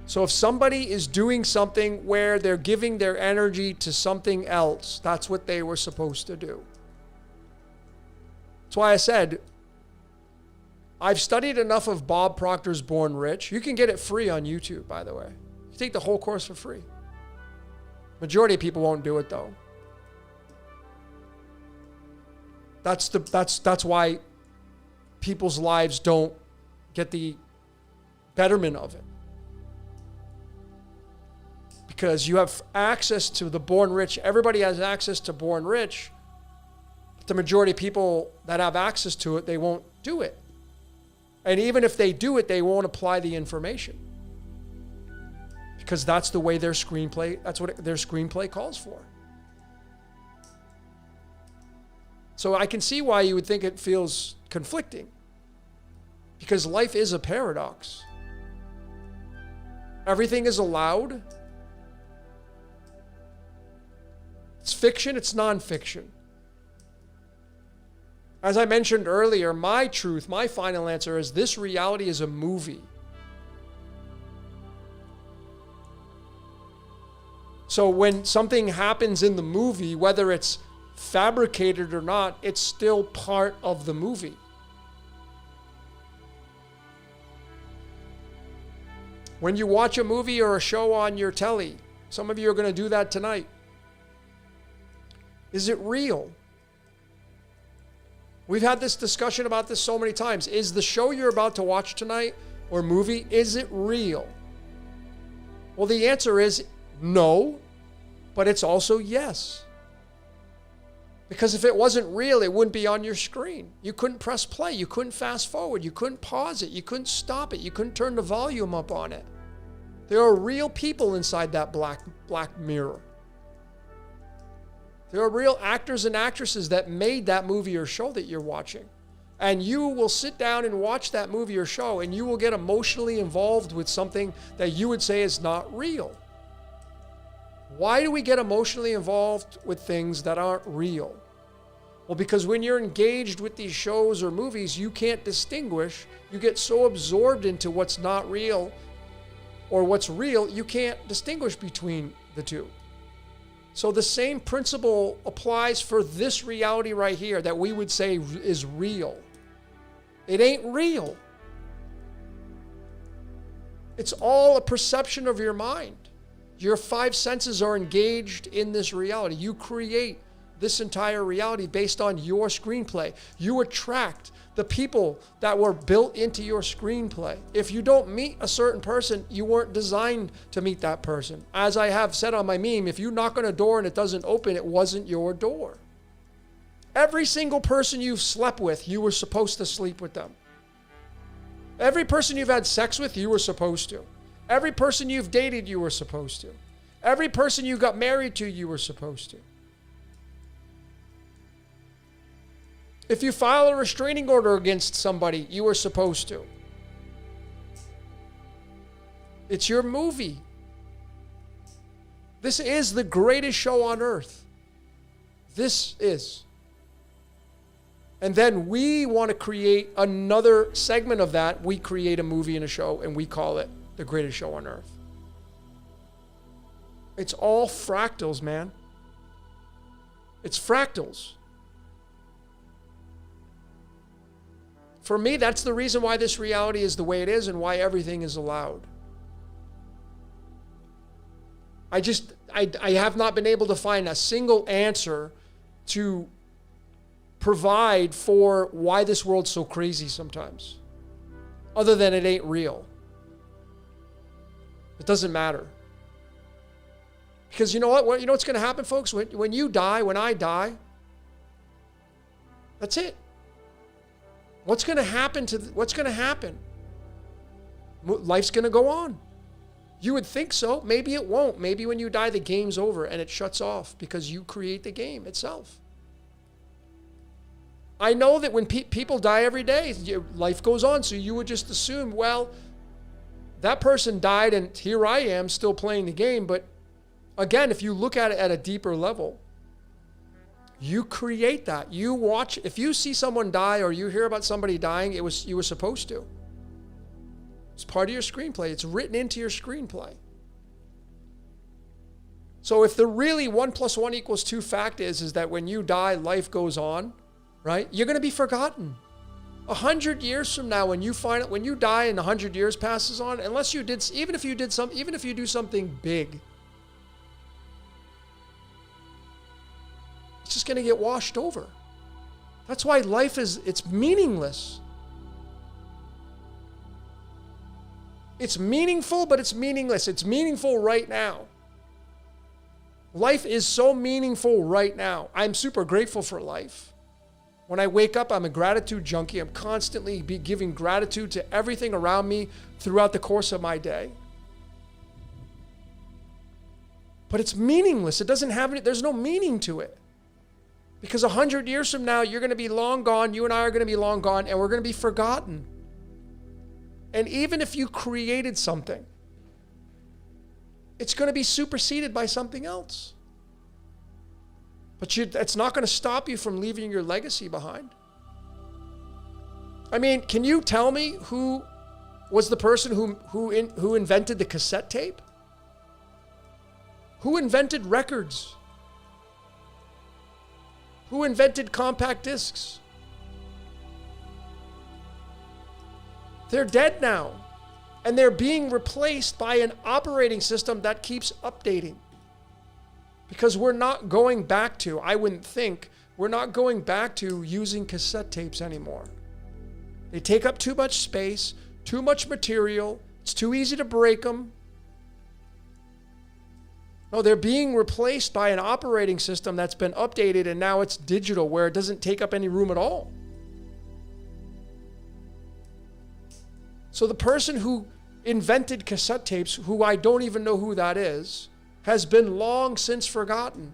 So if somebody is doing something where they're giving their energy to something else, that's what they were supposed to do. That's why I said, I've studied enough of Bob Proctor's Born Rich. You can get it free on YouTube, by the way. You take the whole course for free. Majority of people won't do it though. That's why people's lives don't get the betterment of it. Because you have access to the Born Rich. Everybody has access to Born Rich. But the majority of people that have access to it, they won't do it. And even if they do it, they won't apply the information. Because that's the way that's what their screenplay calls for. So I can see why you would think it feels conflicting. Because life is a paradox. Everything is allowed. It's fiction, it's nonfiction. As I mentioned earlier, my truth, my final answer is this reality is a movie. So when something happens in the movie, whether it's fabricated or not, it's still part of the movie. When you watch a movie or a show on your telly, some of you are going to do that tonight. Is it real? We've had this discussion about this so many times. Is the show you're about to watch tonight or movie, is it real? Well, the answer is no, but it's also yes. Because if it wasn't real, it wouldn't be on your screen. You couldn't press play. You couldn't fast forward. You couldn't pause it. You couldn't stop it. You couldn't turn the volume up on it. There are real people inside that black mirror. There are real actors and actresses that made that movie or show that you're watching. And you will sit down and watch that movie or show, and you will get emotionally involved with something that you would say is not real. Why do we get emotionally involved with things that aren't real? Well, because when you're engaged with these shows or movies, you can't distinguish. You get so absorbed into what's not real or what's real, you can't distinguish between the two. So the same principle applies for this reality right here that we would say is real. It ain't real. It's all a perception of your mind. Your five senses are engaged in this reality. You create this entire reality based on your screenplay. You attract the people that were built into your screenplay. If you don't meet a certain person, you weren't designed to meet that person. As I have said on my meme, if you knock on a door and it doesn't open, it wasn't your door. Every single person you've slept with, you were supposed to sleep with them. Every person you've had sex with, you were supposed to. Every person you've dated, you were supposed to. Every person you got married to, you were supposed to. If you file a restraining order against somebody, you were supposed to. It's your movie. This is the greatest show on earth. This is. And then we want to create another segment of that. We create a movie and a show, and we call it the greatest show on earth. It's all fractals, man. It's fractals. For me, that's the reason why this reality is the way it is and why everything is allowed. I have not been able to find a single answer to provide for why this world's so crazy sometimes, other than it ain't real. It doesn't matter. Because you know what? You know what's going to happen, folks? When you die, when I die, that's it. What's going to happen what's going to happen? Life's going to go on. You would think so. Maybe it won't. Maybe when you die, the game's over and it shuts off because you create the game itself. I know that when people die every day, life goes on. So you would just assume, well, that person died and here I am still playing the game. But again, if you look at it at a deeper level, you create that. You watch. If you see someone die or you hear about somebody dying, you were supposed to. It's part of your screenplay. It's written into your screenplay. So if the really 1 + 1 = 2 fact is that when you die, life goes on, right? You're going to be forgotten. 100 years from now, when you die and 100 years passes on, even if you do something big, it's just going to get washed over. That's why life it's meaningless. It's meaningful, but it's meaningless. It's meaningful right now. Life is so meaningful right now. I'm super grateful for life. When I wake up, I'm a gratitude junkie. I'm constantly giving gratitude to everything around me throughout the course of my day. But it's meaningless. There's no meaning to it. Because 100 years from now, you're going to be long gone. You and I are going to be long gone, and we're going to be forgotten. And even if you created something, it's going to be superseded by something else. But it's not going to stop you from leaving your legacy behind. I mean, can you tell me who was the person who invented the cassette tape? Who invented records? Who invented compact discs? They're dead now. And they're being replaced by an operating system that keeps updating. Because we're not going back to, I wouldn't think, we're not going back to using cassette tapes anymore. They take up too much space, too much material. It's too easy to break them. No, they're being replaced by an operating system that's been updated, and now it's digital where it doesn't take up any room at all. So the person who invented cassette tapes, who I don't even know who that is, has been long since forgotten.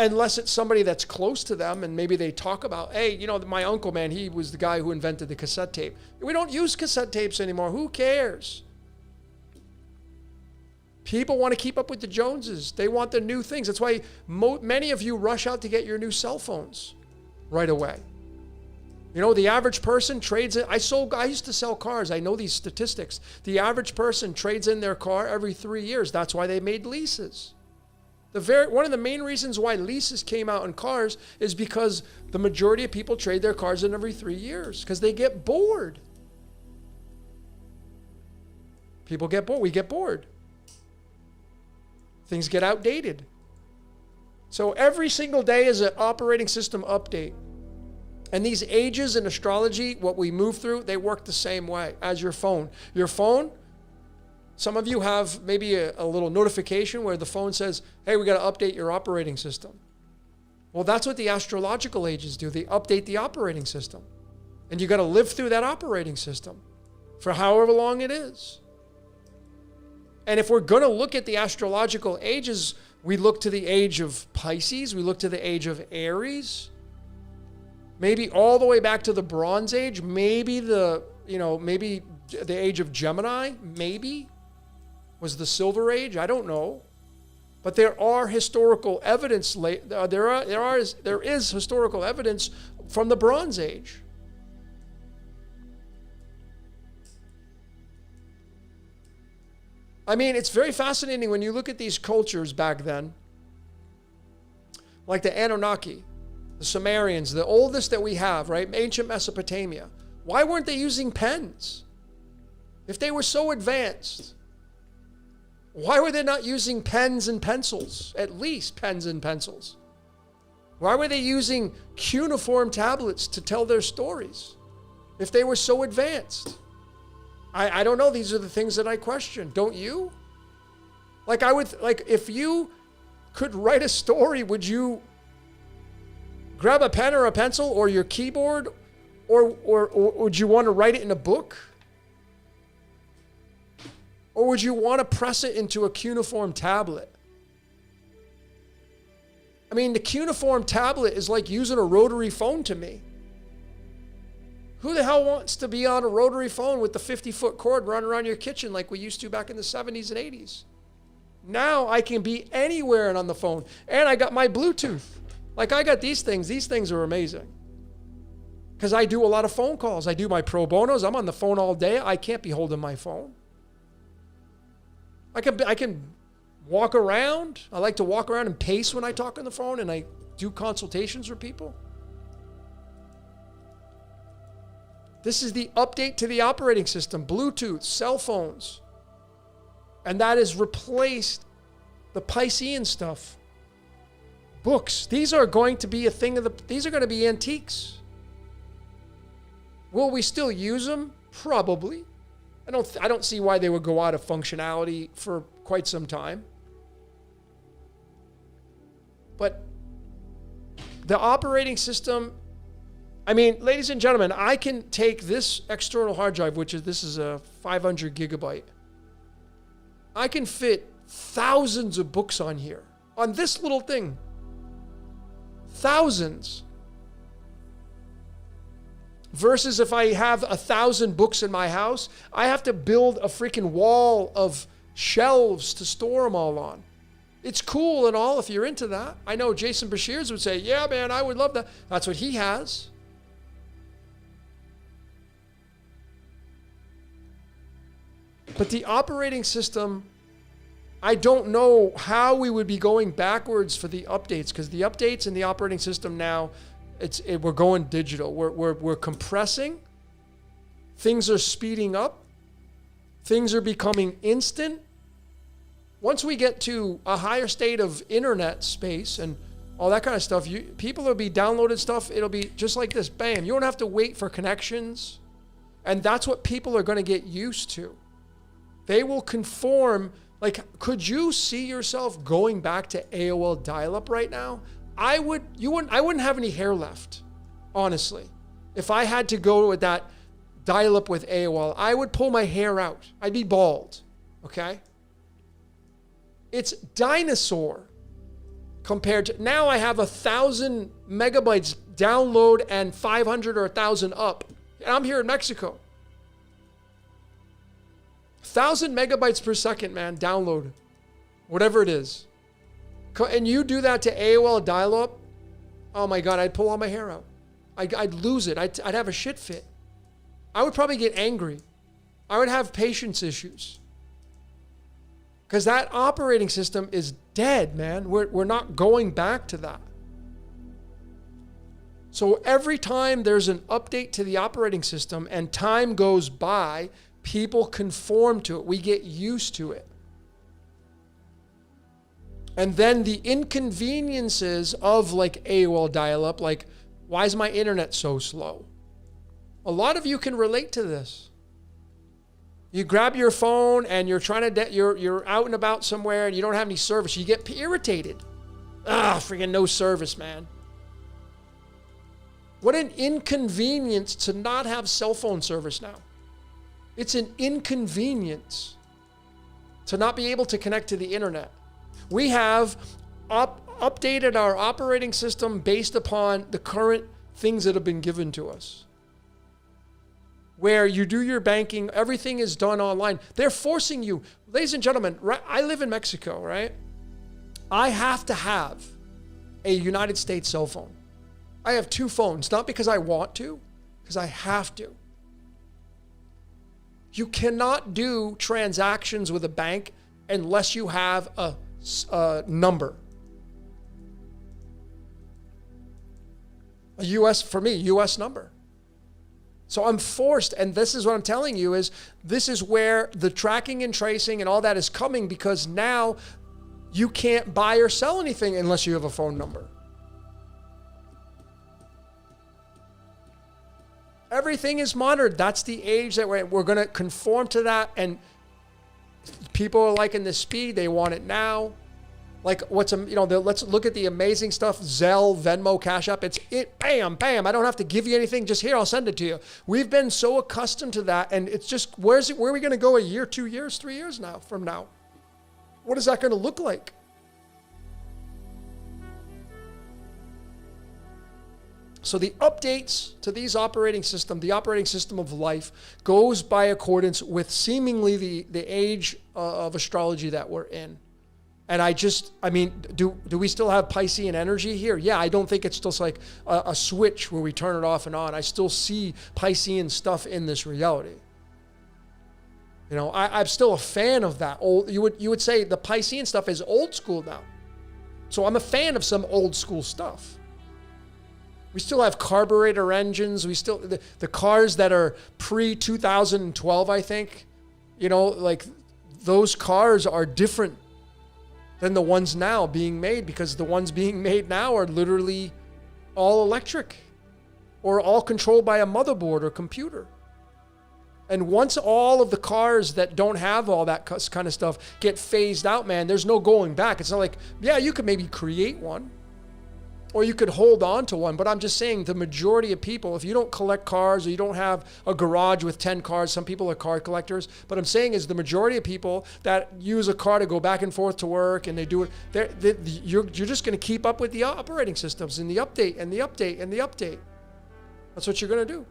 unless it's somebody that's close to them and maybe they talk about, hey, my uncle, man, he was the guy who invented the cassette tape. We don't use cassette tapes anymore. Who cares? People want to keep up with the Joneses. They want the new things. That's why many of you rush out to get your new cell phones right away. The average person trades in. I used to sell cars. I know these statistics. The average person trades in their car every 3 years. That's why they made leases. One of the main reasons why leases came out in cars is because the majority of people trade their cars in every 3 years because they get bored. People get bored. We get bored. Things get outdated. So every single day is an operating system update. And these ages in astrology, what we move through, they work the same way as your phone. Your phone, some of you have maybe a little notification where the phone says, hey, we got to update your operating system. Well, that's what the astrological ages do. They update the operating system. And you got to live through that operating system for however long it is. And if we're going to look at the astrological ages, we look to the age of Pisces, we look to the age of Aries, maybe all the way back to the Bronze Age, maybe the age of Gemini, maybe was the Silver Age, I don't know. But there are historical evidence, there is historical evidence from the Bronze Age. I mean, it's very fascinating when you look at these cultures back then, like the Anunnaki, the Sumerians, the oldest that we have, right? Ancient Mesopotamia. Why weren't they using pens? If they were so advanced, why were they not using pens and pencils? At least pens and pencils. Why were they using cuneiform tablets to tell their stories if they were so advanced? I don't know. These are the things that I question. Don't you? If you could write a story, would you grab a pen or a pencil or your keyboard, or would you want to write it in a book? Or would you want to press it into a cuneiform tablet? I mean, the cuneiform tablet is like using a rotary phone to me. Who the hell wants to be on a rotary phone with the 50-foot cord running around your kitchen like we used to back in the 70s and 80s? Now I can be anywhere and on the phone. And I got my Bluetooth. Like I got these things. These things are amazing. Because I do a lot of phone calls. I do my pro bonos. I'm on the phone all day. I can't be holding my phone. I can walk around. I like to walk around and pace when I talk on the phone and I do consultations for people. This is the update to the operating system, Bluetooth, cell phones. And that has replaced the Piscean stuff. Books. These are going to be these are going to be antiques. Will we still use them? Probably. I don't see why they would go out of functionality for quite some time. But the operating system, I mean, ladies and gentlemen, I can take this external hard drive, this is a 500 gigabyte. I can fit thousands of books on here, on this little thing. Thousands. Versus if I have 1,000 books in my house, I have to build a freaking wall of shelves to store them all on. It's cool and all if you're into that. I know Jason Bashirs would say, yeah, man, I would love that. That's what he has. But the operating system, I don't know how we would be going backwards for the updates, because the updates in the operating system now, we're going digital. We're compressing. Things are speeding up. Things are becoming instant. Once we get to a higher state of internet space and all that kind of stuff, people will be downloaded stuff. It'll be just like this, bam. You don't have to wait for connections. And that's what people are going to get used to. They will conform. Like, could you see yourself going back to AOL dial-up right now? I wouldn't have any hair left, honestly. If I had to go with that dial-up with AOL, I would pull my hair out. I'd be bald, okay? It's dinosaur. compared to now I have 1,000 megabytes download and 500 or 1,000 up. And I'm here in Mexico. 1,000 megabytes per second, man, download. Whatever it is. And you do that to AOL dial-up, oh my God, I'd pull all my hair out. I'd lose it. I'd have a shit fit. I would probably get angry. I would have patience issues. Because that operating system is dead, man. We're not going back to that. So every time there's an update to the operating system and time goes by, people conform to it. We get used to it. And then the inconveniences of like AOL dial-up, like, why is my internet so slow? A lot of you can relate to this. You grab your phone and you're trying to, you're out and about somewhere and you don't have any service. You get irritated. Freaking no service, man. What an inconvenience to not have cell phone service now. It's an inconvenience to not be able to connect to the internet. We have updated our operating system based upon the current things that have been given to us. Where you do your banking, everything is done online. They're forcing you. Ladies and gentlemen, right, I live in Mexico, right? I have to have a United States cell phone. I have 2 phones, not because I want to, because I have to. You cannot do transactions with a bank unless you have a number. A US number. So I'm forced, and this is what I'm telling you, is this is where the tracking and tracing and all that is coming, because now you can't buy or sell anything unless you have a phone number. Everything is monitored. That's the age that we're going to conform to that. And people are liking the speed. They want it now. Like let's look at the amazing stuff. Zelle, Venmo, Cash App. Bam, bam. I don't have to give you anything. Just here, I'll send it to you. We've been so accustomed to that. And it's just, where are we going to go a year, 2 years, 3 years from now? What is that going to look like? So the updates to these operating system, the operating system of life, goes by accordance with seemingly the age of astrology that we're in. And do we still have Piscean energy here? Yeah, I don't think it's just like a switch where we turn it off and on. I still see Piscean stuff in this reality. You know, I'm still a fan of that. You would say the Piscean stuff is old school now. So I'm a fan of some old school stuff. We still have carburetor engines. We still, the cars that are pre-2012, I think, you know, like those cars are different than the ones now being made, because the ones being made now are literally all electric or all controlled by a motherboard or computer. And once all of the cars that don't have all that kind of stuff get phased out, man, there's no going back. It's not like, yeah, you could maybe create one, or you could hold on to one. But I'm just saying, the majority of people, if you don't collect cars or you don't have a garage with 10 cars, some people are car collectors. But I'm saying is the majority of people that use a car to go back and forth to work and they do it, you're just going to keep up with the operating systems and the update and the update and the update. That's what you're going to do.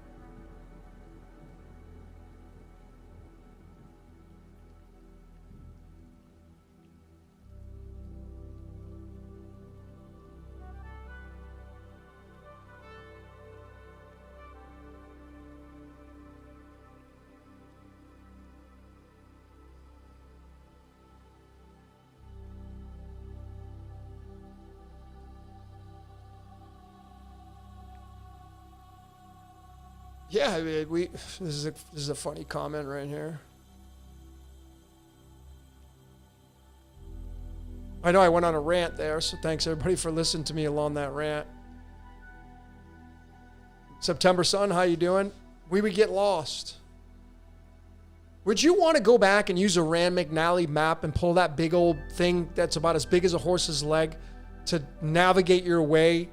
Yeah, this is a funny comment right here. I know I went on a rant there, so thanks everybody for listening to me along that rant. September Sun, how you doing? We would get lost. Would you want to go back and use a Rand McNally map and pull that big old thing that's about as big as a horse's leg to navigate your way,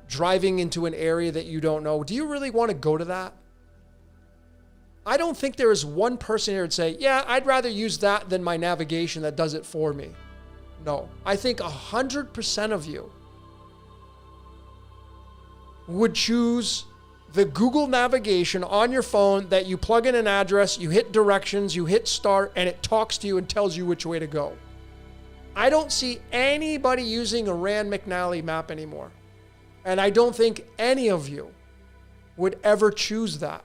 driving into an area that you don't know? Do you really want to go to that? I don't think there is one person here who'd say, yeah, I'd rather use that than my navigation that does it for me. No. I think 100% of you would choose the Google navigation on your phone that you plug in an address, you hit directions, you hit start, and it talks to you and tells you which way to go. I don't see anybody using a Rand McNally map anymore. And I don't think any of you would ever choose that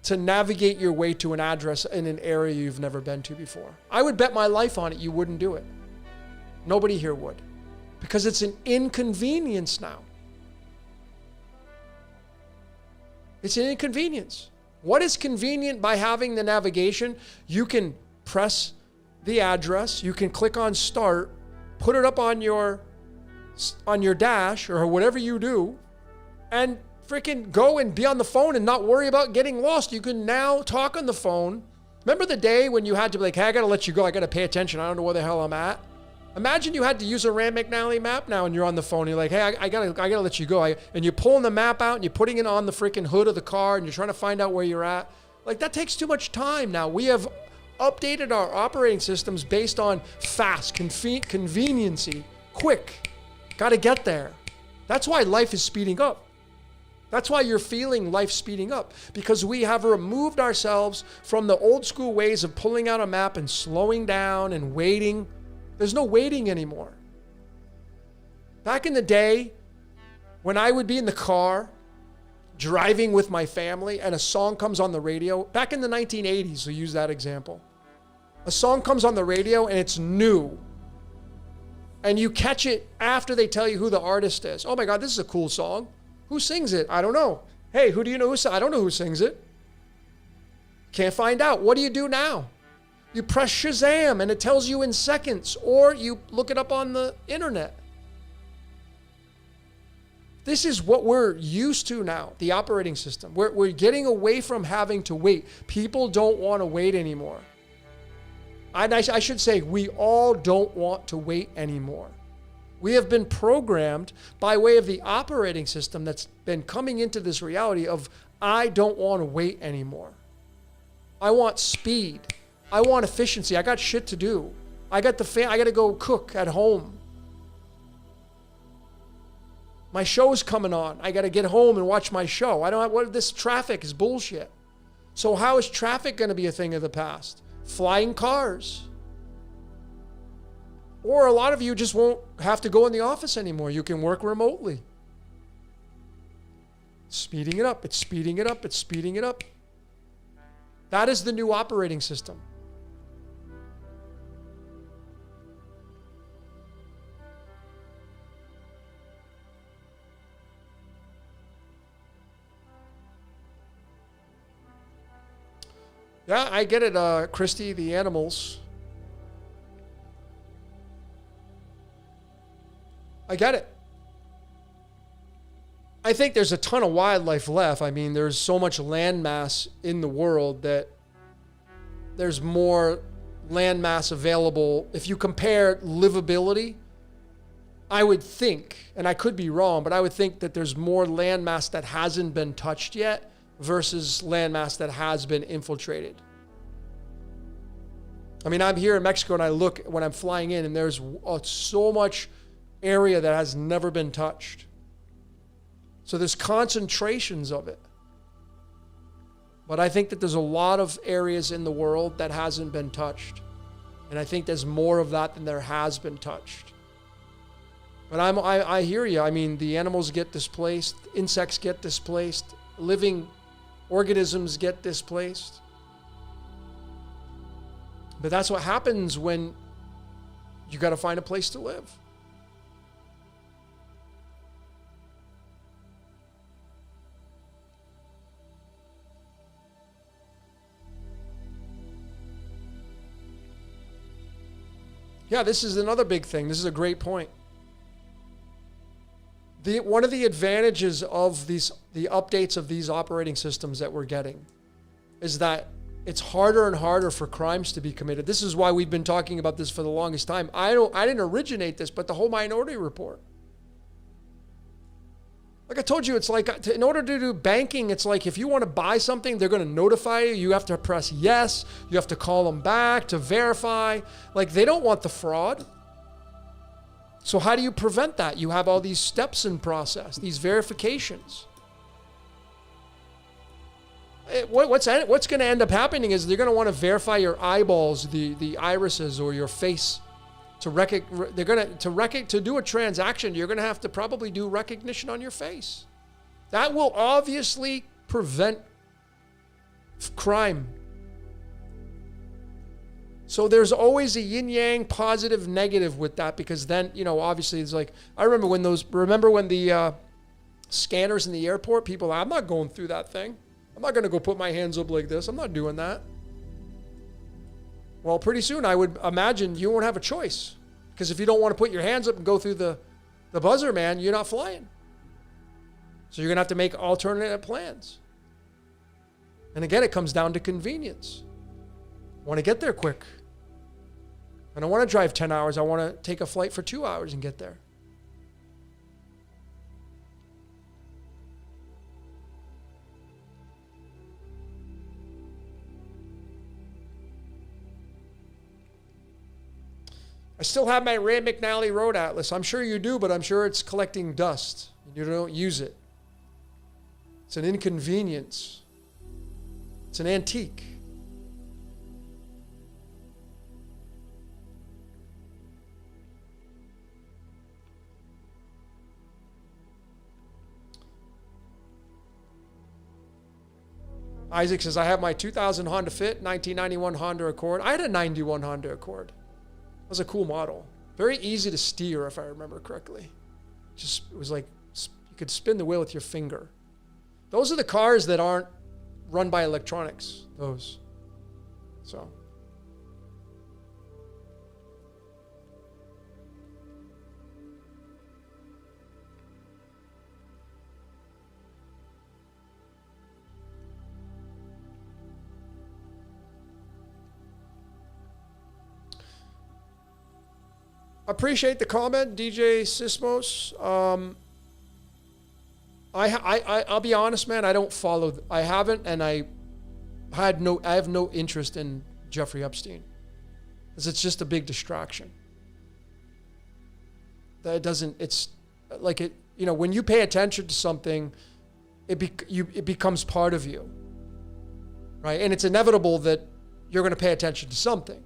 to navigate your way to an address in an area you've never been to before. I would bet my life on it you wouldn't do it. Nobody here would. Because it's an inconvenience now. It's an inconvenience. What is convenient by having the navigation? You can press the address, you can click on start, put it up on your dash or whatever you do, and freaking go and be on the phone and not worry about getting lost. You can now talk on the phone. Remember the day when you had to be like, hey, I gotta let you go, I gotta pay attention, I don't know where the hell I'm at? Imagine you had to use a Rand McNally map now and you're on the phone. You're like, hey, I gotta let you go. And you're pulling the map out and you're putting it on the freaking hood of the car and you're trying to find out where you're at. Like, that takes too much time now. We have updated our operating systems based on fast, conveniency, quick. Gotta get there. That's why life is speeding up. That's why you're feeling life speeding up, because we have removed ourselves from the old school ways of pulling out a map and slowing down and waiting. There's no waiting anymore. Back in the day, when I would be in the car driving with my family and a song comes on the radio, back in the 1980s, we'll use that example. A song comes on the radio and it's new. And you catch it after they tell you who the artist is. Oh my God, this is a cool song. Who sings it? I don't know. Hey, who do you know who sings it? I don't know who sings it. Can't find out. What do you do now? You press Shazam and it tells you in seconds, or you look it up on the internet. This is what we're used to now, the operating system. We're getting away from having to wait. People don't want to wait anymore. I should say, we all don't want to wait anymore. We have been programmed by way of the operating system that's been coming into this reality of, I don't want to wait anymore. I want speed. I want efficiency. I got shit to do. I got to go cook at home. My show's coming on. I got to get home and watch my show. This traffic is bullshit. So how is traffic going to be a thing of the past? Flying cars. Or a lot of you just won't have to go in the office anymore. You can work remotely. Speeding it up. It's speeding it up. It's speeding it up. That is the new operating system. Yeah, I get it, Christy, the animals. I get it. I think there's a ton of wildlife left. I mean, there's so much land mass in the world that there's more land mass available. If you compare livability, I would think, and I could be wrong, but I would think that there's more land mass that hasn't been touched yet versus landmass that has been infiltrated. I mean, I'm here in Mexico and I look when I'm flying in and there's so much area that has never been touched. So there's concentrations of it. But I think that there's a lot of areas in the world that hasn't been touched. And I think there's more of that than there has been touched. But I hear you. I mean, the animals get displaced, insects get displaced, living organisms get displaced. But that's what happens when you got to find a place to live. Yeah, this is another big thing. This is a great point. One of the advantages of the updates of these operating systems that we're getting is that it's harder and harder for crimes to be committed. This is why we've been talking about this for the longest time. I didn't originate this, but the whole Minority Report. Like I told you, it's like in order to do banking, it's like if you want to buy something, they're going to notify you. You have to press yes. You have to call them back to verify. Like they don't want the fraud. So how do you prevent that? You have all these steps in process, these verifications. What's going to end up happening is they're going to want to verify your eyeballs, the irises, or your face. To do a transaction, you're going to have to probably do recognition on your face. That will obviously prevent crime. So there's always a yin-yang, positive, negative with that, because then, obviously it's like, I remember when the scanners in the airport, people, I'm not going through that thing. I'm not going to go put my hands up like this. I'm not doing that. Well, pretty soon I would imagine you won't have a choice, because if you don't want to put your hands up and go through the buzzer, man, you're not flying. So you're going to have to make alternative plans. And again, it comes down to convenience. I want to get there quick. I don't want to drive 10 hours. I want to take a flight for 2 hours and get there. I still have my Rand McNally Road Atlas. I'm sure you do, but I'm sure it's collecting dust. You don't use it. It's an inconvenience. It's an antique. Isaac says, I have my 2000 Honda Fit, 1991 Honda Accord. I had a 91 Honda Accord. It was a cool model. Very easy to steer, if I remember correctly. It was like you could spin the wheel with your finger. Those are the cars that aren't run by electronics. Those. So. Appreciate the comment, DJ Sismos. I'll be honest, man. I don't follow. I haven't, and I have no interest in Jeffrey Epstein, because it's just a big distraction. That doesn't. It's like it. When you pay attention to something, it becomes part of you, right? And it's inevitable that you're going to pay attention to something.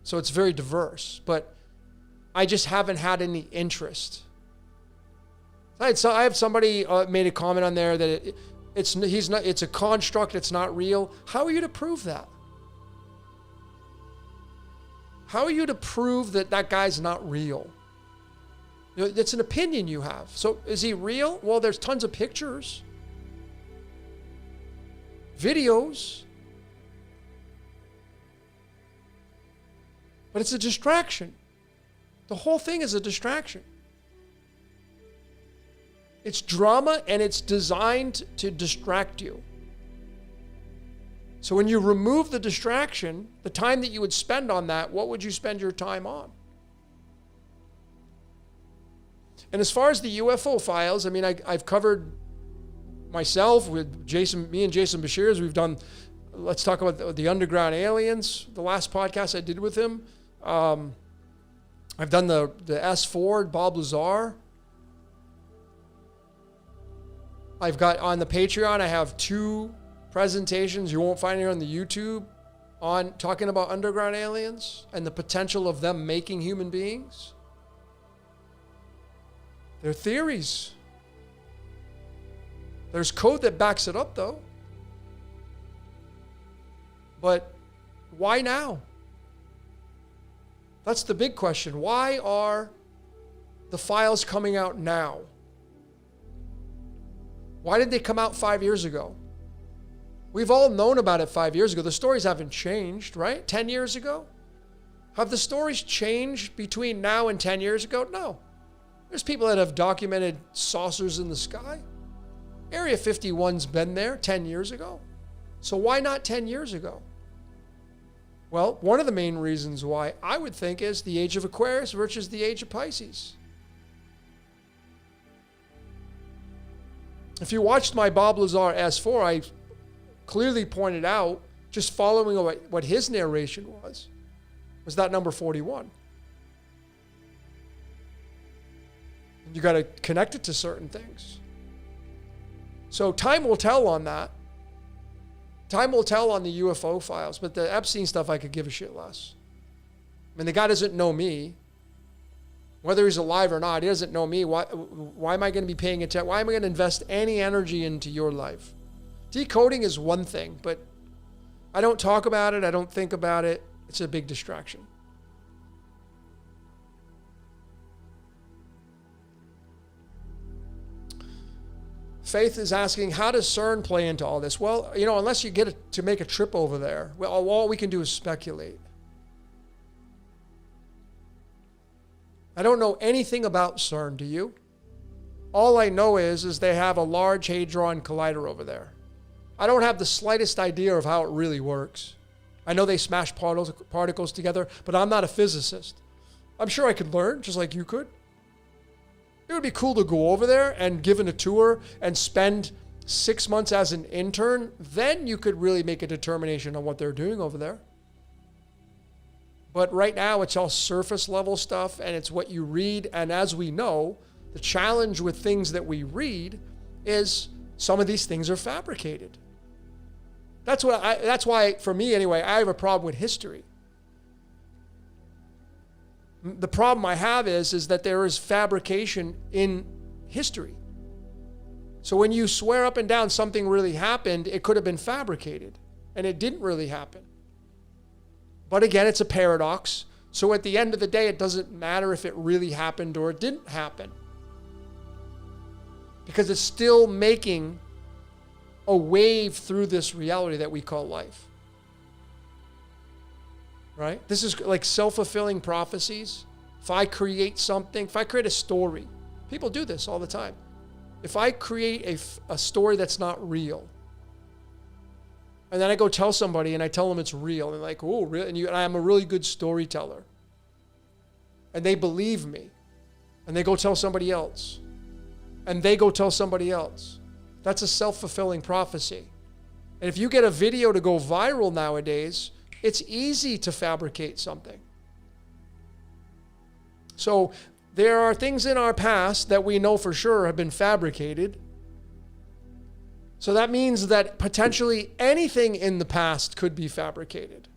So it's very diverse, but I just haven't had any interest. I have somebody made a comment on there that it's a construct, it's not real. How are you to prove that? How are you to prove that guy's not real? It's an opinion you have. So is he real? Well, there's tons of pictures, videos. But it's a distraction. The whole thing is a distraction. It's drama, and it's designed to distract you. So when you remove the distraction, the time that you would spend on that, what would you spend your time on? And as far as the UFO files, I mean, I've covered myself with me and Jason Bashir, we've done, let's talk about the underground aliens, the last podcast I did with him. I've done the S4, Bob Lazar. I've got on the Patreon, I have 2 presentations you won't find here on the YouTube on talking about underground aliens and the potential of them making human beings. They're theories. There's code that backs it up, though. But why now? That's the big question. Why are the files coming out now? Why did they come out 5 years ago? We've all known about it 5 years ago. The stories haven't changed, right? 10 years ago? Have the stories changed between now and 10 years ago? No. There's people that have documented saucers in the sky. Area 51's been there 10 years ago. So why not 10 years ago? Well, one of the main reasons why I would think is the age of Aquarius versus the age of Pisces. If you watched my Bob Lazar S4, I clearly pointed out, just following what his narration was that number 41. You got to connect it to certain things. So time will tell on that. Time will tell on the UFO files, but the Epstein stuff I could give a shit less. I mean, the guy doesn't know me. Whether he's alive or not, he doesn't know me. Why am I going to be paying attention? Why am I going to invest any energy into your life? Decoding is one thing, but I don't talk about it. I don't think about it. It's a big distraction. Faith is asking, how does CERN play into all this? Well, unless you get to make a trip over there, well, all we can do is speculate. I don't know anything about CERN, do you? All I know is they have a large Hadron Collider over there. I don't have the slightest idea of how it really works. I know they smash particles together, but I'm not a physicist. I'm sure I could learn, just like you could. It would be cool to go over there and given a tour and spend 6 months as an intern. Then you could really make a determination on what they're doing over there. But right now, it's all surface level stuff, and it's what you read. And as we know, the challenge with things that we read is some of these things are fabricated. That's why, for me anyway, I have a problem with history. The problem I have is that there is fabrication in history. So when you swear up and down something really happened, it could have been fabricated, and it didn't really happen. But again, it's a paradox. So at the end of the day, it doesn't matter if it really happened or it didn't happen, because it's still making a wave through this reality that we call life. Right? This is like self-fulfilling prophecies. If I create something, if I create a story, people do this all the time. If I create a story that's not real, and then I go tell somebody and I tell them it's real, and they're like, oh, really? And I'm a really good storyteller. And they believe me. And they go tell somebody else. And they go tell somebody else. That's a self-fulfilling prophecy. And if you get a video to go viral nowadays, it's easy to fabricate something. So there are things in our past that we know for sure have been fabricated. So that means that potentially anything in the past could be fabricated.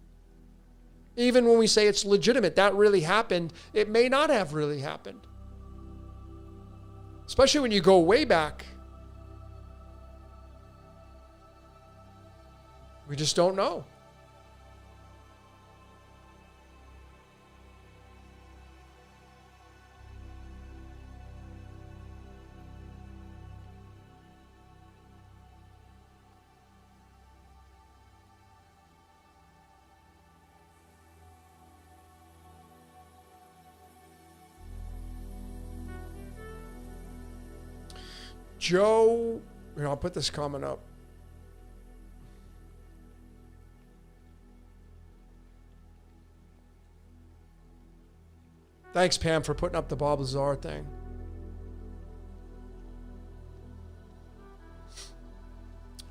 Even when we say it's legitimate, that really happened, it may not have really happened. Especially when you go way back. We just don't know. Joe, I'll put this comment up. Thanks, Pam, for putting up the Bob Lazar thing.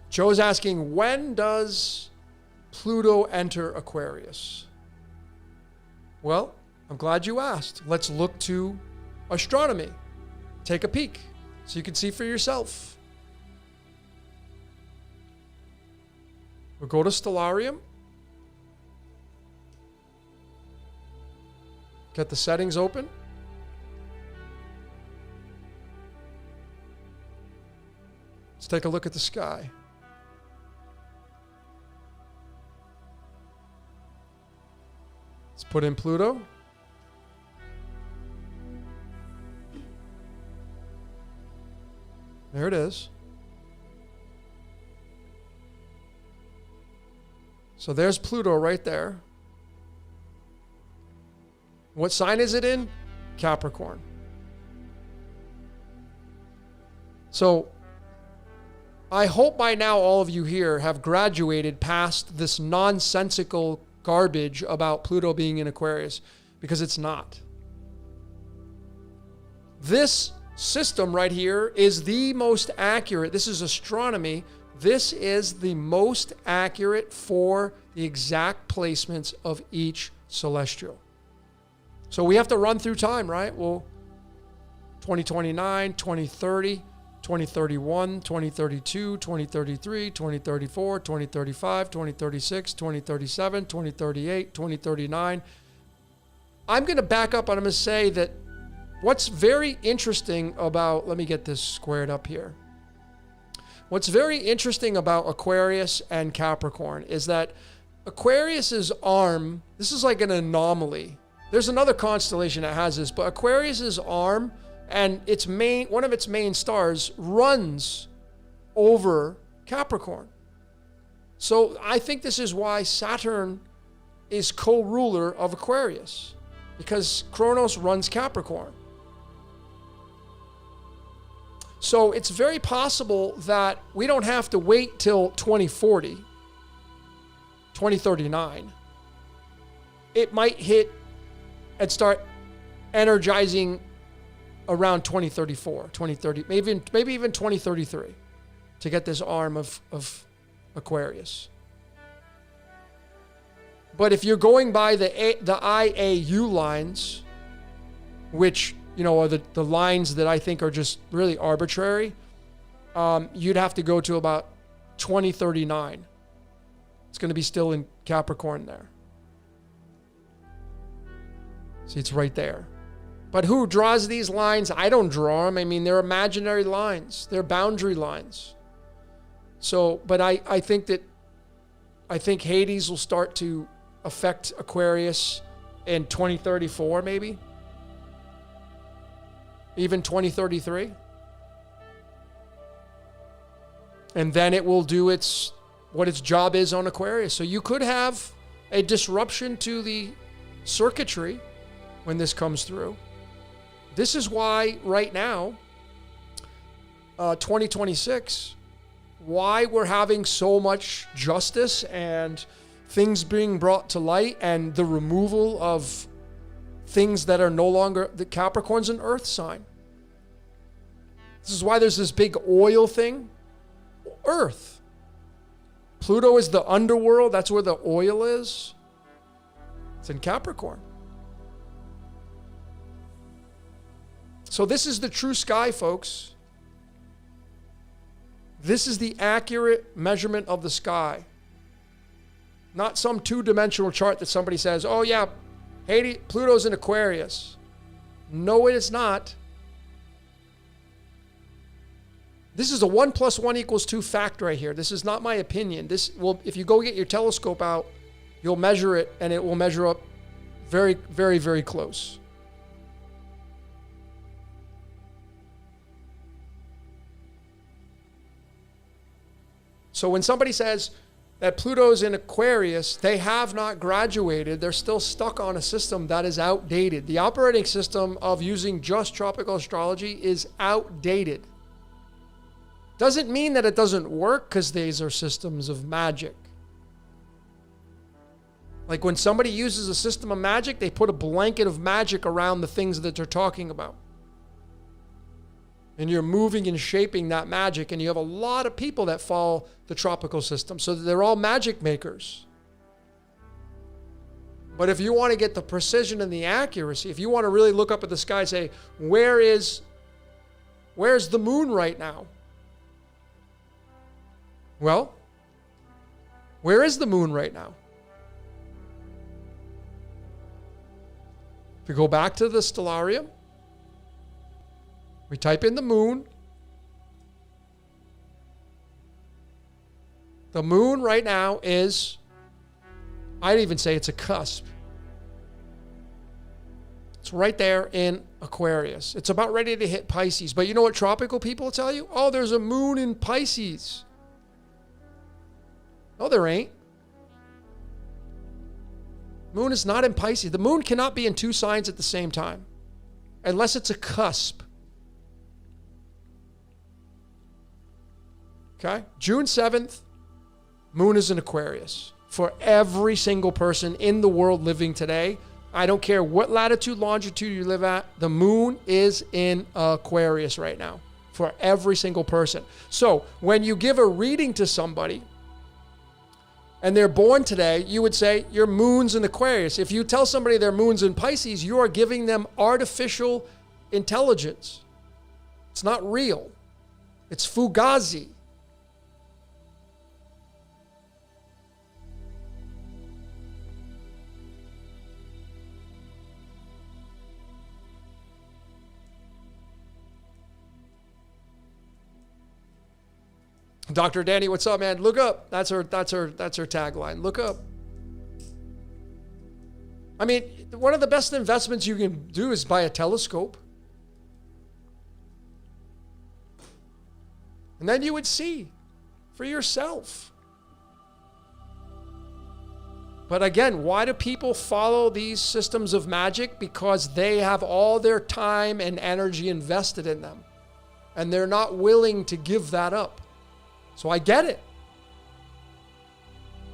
Joe's asking, when does Pluto enter Aquarius? Well, I'm glad you asked. Let's look to astronomy. Take a peek so you can see for yourself. We'll go to Stellarium. Get the settings open. Let's take a look at the sky. Let's put in Pluto. There it is. So there's Pluto right there. What sign is it in? Capricorn. So I hope by now all of you here have graduated past this nonsensical garbage about Pluto being in Aquarius, because it's not. This system right here is the most accurate. This is astronomy. This is the most accurate for the exact placements of each celestial. So we have to run through time, right? Well, 2029, 2030, 2031, 2032, 2033, 2034, 2035, 2036, 2037, 2038, 2039. I'm going to back up and I'm going to say that what's very interesting about, let me get this squared up here. What's very interesting about Aquarius and Capricorn is that Aquarius's arm, this is like an anomaly. There's another constellation that has this, but Aquarius's arm and one of its main stars runs over Capricorn. So I think this is why Saturn is co-ruler of Aquarius, because Kronos runs Capricorn. So it's very possible that we don't have to wait till 2040, 2039. It might hit and start energizing around 2034, 2030, maybe even 2033 to get this arm of Aquarius. But if you're going by the IAU lines, which are the lines that I think are just really arbitrary, you'd have to go to about 2039. It's going to be still in Capricorn there. See, it's right there. But who draws these lines? I don't draw them. I mean, they're imaginary lines. They're boundary lines. So, but I think Hades will start to affect Aquarius in 2034, maybe. Even 2033. And then it will do what its job is on Aquarius. So you could have a disruption to the circuitry when this comes through. This is why right now, 2026, why we're having so much justice and things being brought to light and the removal of things that are no longer, the Capricorn's an earth sign. This is why there's this big oil thing. Earth. Pluto is the underworld. That's where the oil is. It's in Capricorn. So this is the true sky, folks. This is the accurate measurement of the sky. Not some two-dimensional chart that somebody says, oh yeah, Pluto's in Aquarius. No, it is not. This is a 1 + 1 = 2 fact right here. This is not my opinion. If you go get your telescope out, you'll measure it and it will measure up very, very, very close. So when somebody says that Pluto's in Aquarius, they have not graduated. They're still stuck on a system that is outdated. The operating system of using just tropical astrology is outdated. Doesn't mean that it doesn't work, because these are systems of magic. Like when somebody uses a system of magic, they put a blanket of magic around the things that they're talking about. And you're moving and shaping that magic, and you have a lot of people that follow the tropical system, so they're all magic makers. But if you want to get the precision and the accuracy, if you want to really look up at the sky and say, where's the moon right now? Well, where is the moon right now? If we go back to the stellarium, we type in the moon. The moon right now is, I'd even say it's a cusp. It's right there in Aquarius. It's about ready to hit Pisces. But you know what tropical people tell you? Oh, there's a moon in Pisces. No, there ain't. Moon is not in Pisces. The moon cannot be in two signs at the same time, unless it's a cusp. Okay? June 7th, moon is in Aquarius. For every single person in the world living today, I don't care what latitude, longitude you live at, the moon is in Aquarius right now. For every single person. So when you give a reading to somebody and they're born today, you would say, your moon's in Aquarius. If you tell somebody their moon's in Pisces, you are giving them artificial intelligence. It's not real. It's fugazi. Dr. Danny, what's up, man? Look up. That's her tagline. Look up. I mean, one of the best investments you can do is buy a telescope. And then you would see for yourself. But again, why do people follow these systems of magic? Because they have all their time and energy invested in them. And they're not willing to give that up. So I get it.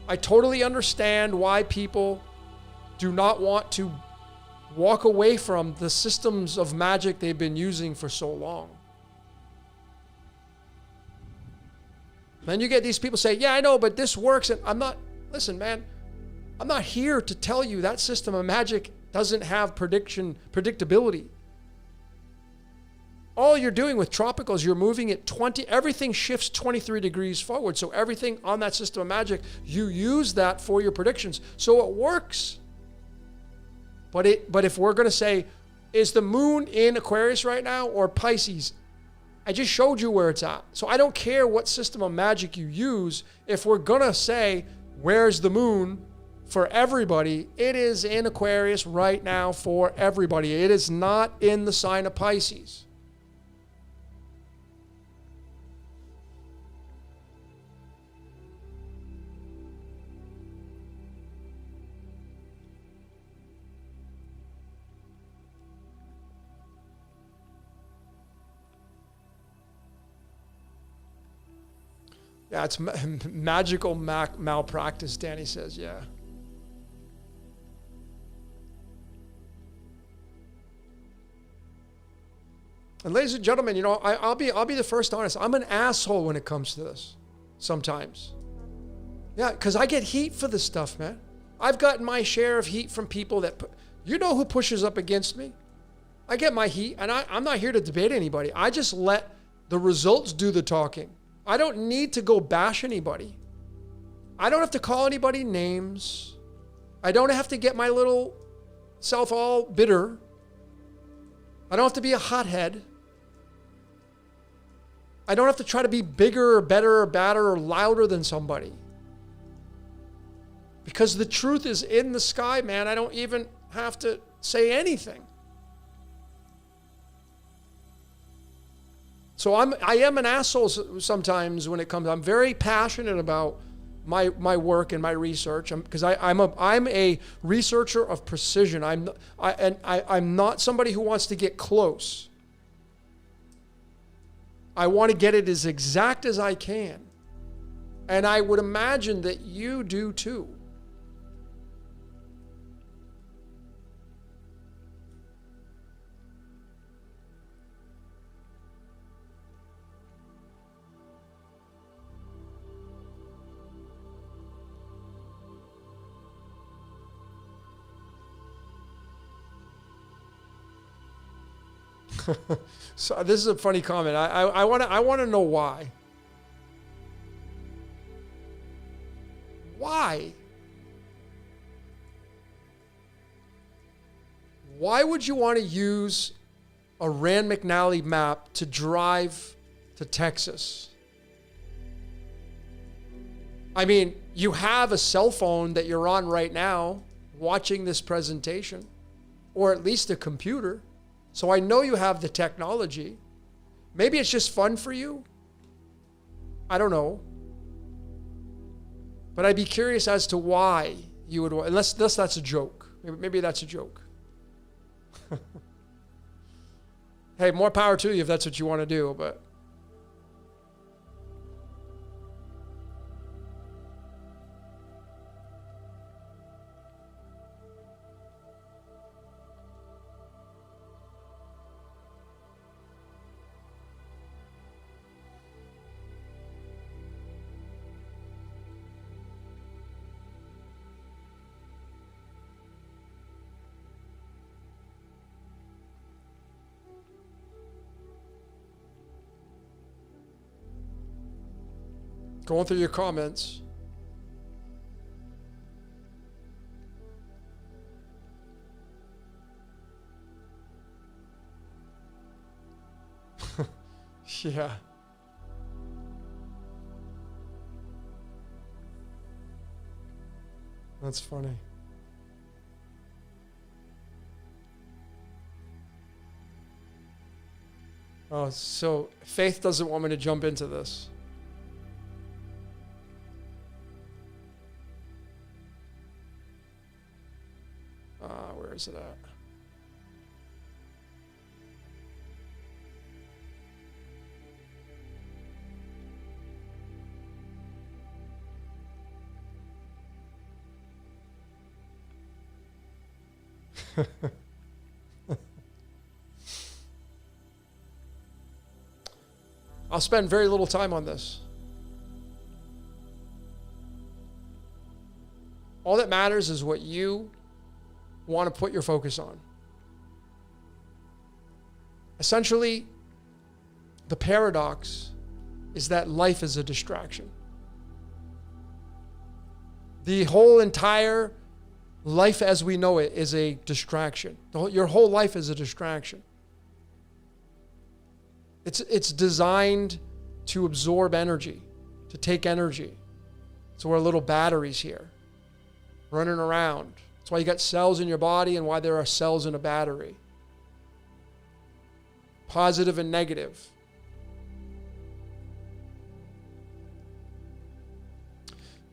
I totally understand why people do not want to walk away from the systems of magic they've been using for so long. Then you get these people say, yeah, I know, but this works. And listen, man, I'm not here to tell you that system of magic doesn't have predictability. All you're doing with tropicals, you're moving it everything shifts 23 degrees forward. So everything on that system of magic, you use that for your predictions. So it works. But if we're going to say, is the moon in Aquarius right now or Pisces? I just showed you where it's at. So I don't care what system of magic you use. If we're going to say, where's the moon for everybody, it is in Aquarius right now for everybody. It is not in the sign of Pisces. Yeah, it's magical malpractice, Danny says, yeah. And ladies and gentlemen, I'll be the first honest. I'm an asshole when it comes to this sometimes. Yeah, because I get heat for this stuff, man. I've gotten my share of heat from people you know who pushes up against me? I get my heat, and I'm not here to debate anybody. I just let the results do the talking. I don't need to go bash anybody. I don't have to call anybody names. I don't have to get my little self all bitter. I don't have to be a hothead. I don't have to try to be bigger or better or badder or louder than somebody. Because the truth is in the sky, man. I don't even have to say anything. So I am an asshole sometimes when it comes. I'm very passionate about my work and my research because I'm a researcher of precision. I'm not somebody who wants to get close. I want to get it as exact as I can, and I would imagine that you do too. So this is a funny comment. I want to know why. Why? Why would you want to use a Rand McNally map to drive to Texas? I mean, you have a cell phone that you're on right now watching this presentation, or at least a computer. So I know you have the technology. Maybe it's just fun for you. I don't know. But I'd be curious as to why you would, unless that's a joke. Maybe that's a joke. Hey, more power to you if that's what you want to do, but Going through your comments. Yeah. That's funny. Oh, so Faith doesn't want me to jump into this. Where is it at? I'll spend very little time on this. All that matters is what you want to put your focus on. Essentially, the paradox is that life is a distraction. The whole entire life as we know it is a distraction. Your whole life is a distraction. It's designed to absorb energy, to take energy. So we're little batteries here, running around. That's why you got cells in your body and why there are cells in a battery. Positive and negative.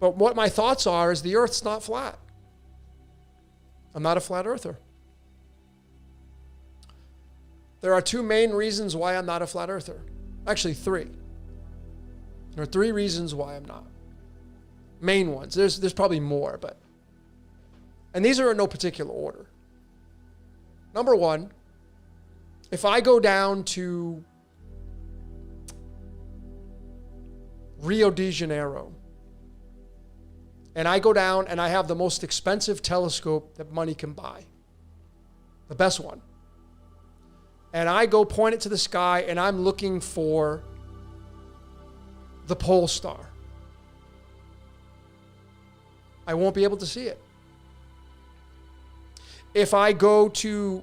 But what my thoughts are is the earth's not flat. I'm not a flat earther. There are two main reasons why I'm not a flat earther. Actually, three. There are three reasons why I'm not. Main ones. There's probably more, but. And these are in no particular order. Number one, if I go down to Rio de Janeiro, and I go down and I have the most expensive telescope that money can buy, the best one, and I go point it to the sky and I'm looking for the pole star, I won't be able to see it. If I go to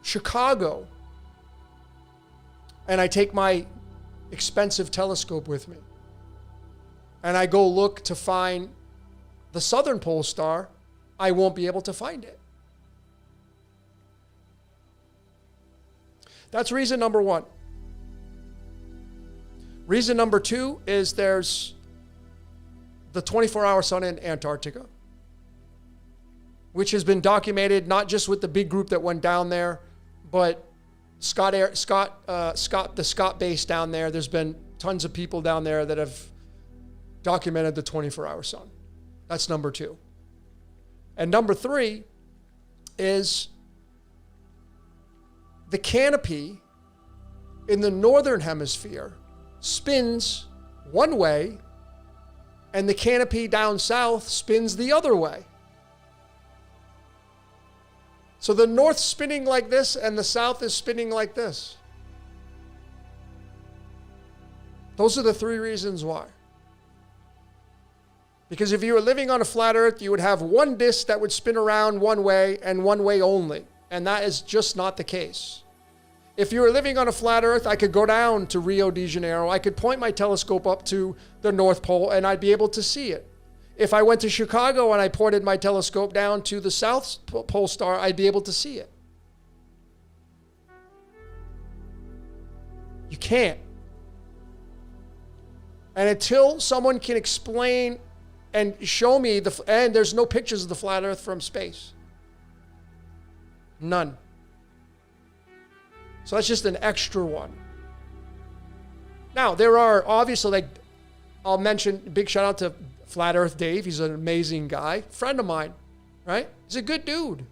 Chicago and I take my expensive telescope with me and I go look to find the southern pole star, I won't be able to find it. That's reason number one. Reason number two is there's the 24-hour sun in Antarctica, which has been documented not just with the big group that went down there, but the Scott base down there. There's been tons of people down there that have documented the 24-hour sun. That's number two. And number three is the canopy in the northern hemisphere spins one way and the canopy down south spins the other way. So the north's spinning like this and the south is spinning like this. Those are the three reasons why. Because if you were living on a flat earth, you would have one disk that would spin around one way and one way only. And that is just not the case. If you were living on a flat earth, I could go down to Rio de Janeiro. I could point my telescope up to the North Pole and I'd be able to see it. If I went to Chicago and I pointed my telescope down to the South Pole Star, I'd be able to see it. You can't. And until someone can explain and show me, and there's no pictures of the flat earth from space. None. So that's just an extra one. Now, there are obviously, like, I'll mention, big shout out to Flat Earth Dave. He's an amazing guy, friend of mine, right? He's a good dude.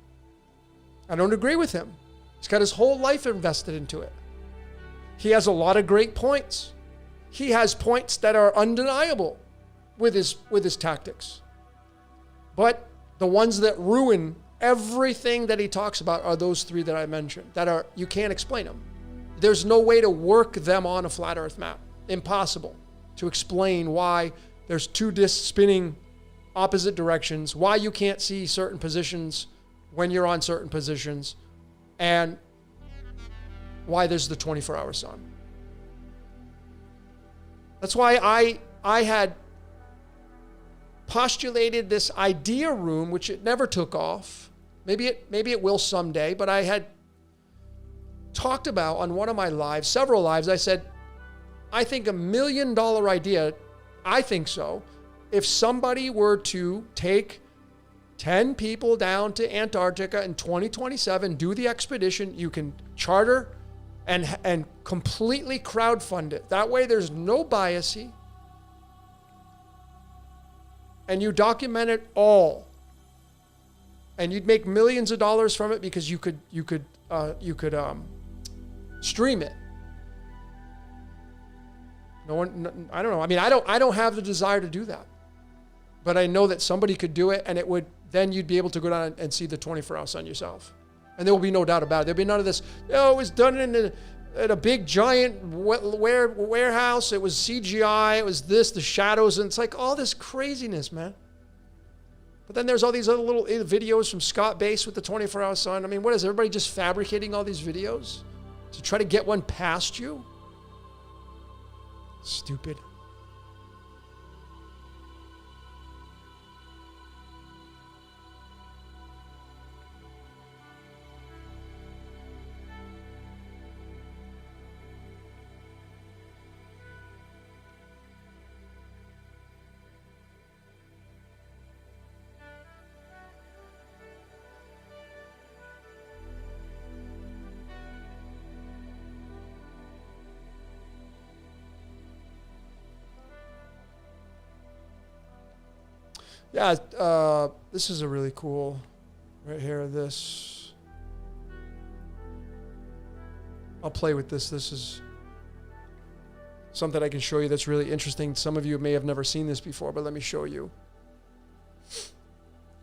I don't agree with him. He's got his whole life invested into it. He has a lot of great points. He has points that are undeniable with his tactics. But the ones that ruin everything that he talks about are those three that I mentioned, that are, you can't explain them. There's no way to work them on a flat earth map. Impossible to explain why there's two discs spinning opposite directions, why you can't see certain positions when you're on certain positions, and why there's the 24-hour sun. That's why I had postulated this idea room, which it never took off. Maybe it will someday, but I had talked about on one of my lives, several lives, I said, I think $1 million idea, I think so, if somebody were to take 10 people down to Antarctica in 2027, do the expedition, you can charter and completely crowdfund it. That way there's no biasy. And you document it all. And you'd make millions of dollars from it because you could stream it. No one, I don't know. I mean, I don't have the desire to do that. But I know that somebody could do it, and it would, then you'd be able to go down and see the 24-hour sun yourself. And there will be no doubt about it. There'll be none of this, it was done in a big giant warehouse. It was CGI. It was this, the shadows. And it's like all this craziness, man. But then there's all these other little videos from Scott Bass with the 24-hour sun. I mean, what is everybody just fabricating all these videos to try to get one past you? Stupid. Yeah, this is a really cool, right here, this. I'll play with this. This is something I can show you that's really interesting. Some of you may have never seen this before, but let me show you.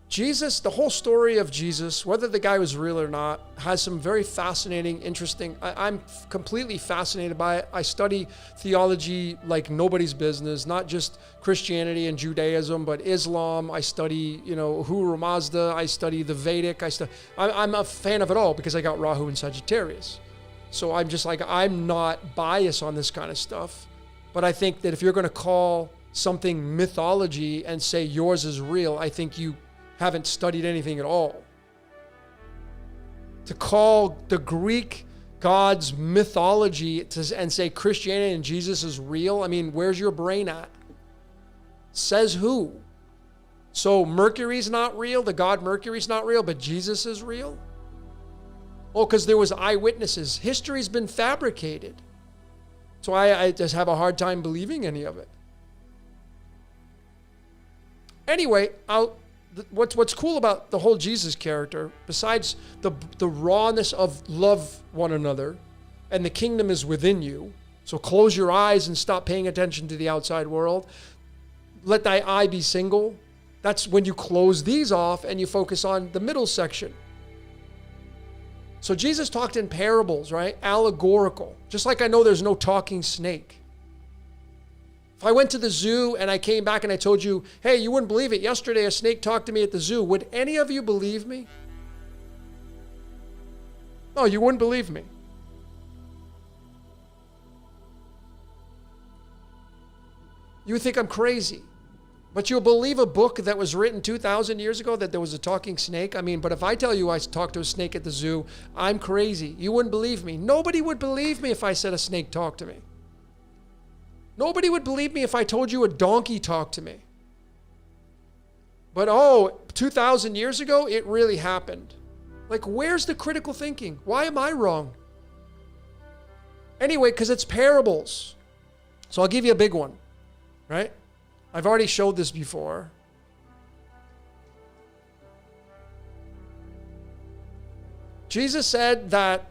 Jesus, the whole story of Jesus, whether the guy was real or not, has some very fascinating, interesting, I'm completely fascinated by it. I study theology like nobody's business, not just Christianity and Judaism, but Islam. I study, Ahura Mazda. I study the Vedic. I'm a fan of it all because I got Rahu and Sagittarius. So I'm just like, I'm not biased on this kind of stuff. But I think that if you're going to call something mythology and say yours is real, I think you haven't studied anything at all. To call the Greek gods mythology and say Christianity and Jesus is real, I mean, where's your brain at? Says who? So Mercury's not real, the god Mercury's not real, but Jesus is real? Oh, because there was eyewitnesses. History's been fabricated. So I just have a hard time believing any of it. Anyway, what's cool about the whole Jesus character, besides the rawness of love one another, and the kingdom is within you, so close your eyes and stop paying attention to the outside world. Let thy eye be single. That's when you close these off and you focus on the middle section. So Jesus talked in parables, right? Allegorical. Just like I know there's no talking snake. If I went to the zoo and I came back and I told you, hey, you wouldn't believe it, yesterday a snake talked to me at the zoo, would any of you believe me? No, you wouldn't believe me. You would think I'm crazy. But you'll believe a book that was written 2,000 years ago that there was a talking snake? I mean, but if I tell you I talked to a snake at the zoo, I'm crazy. You wouldn't believe me. Nobody would believe me if I said a snake talked to me. Nobody would believe me if I told you a donkey talked to me. But 2,000 years ago, it really happened. Like, where's the critical thinking? Why am I wrong? Anyway, because it's parables. So I'll give you a big one, right? I've already showed this before. Jesus said that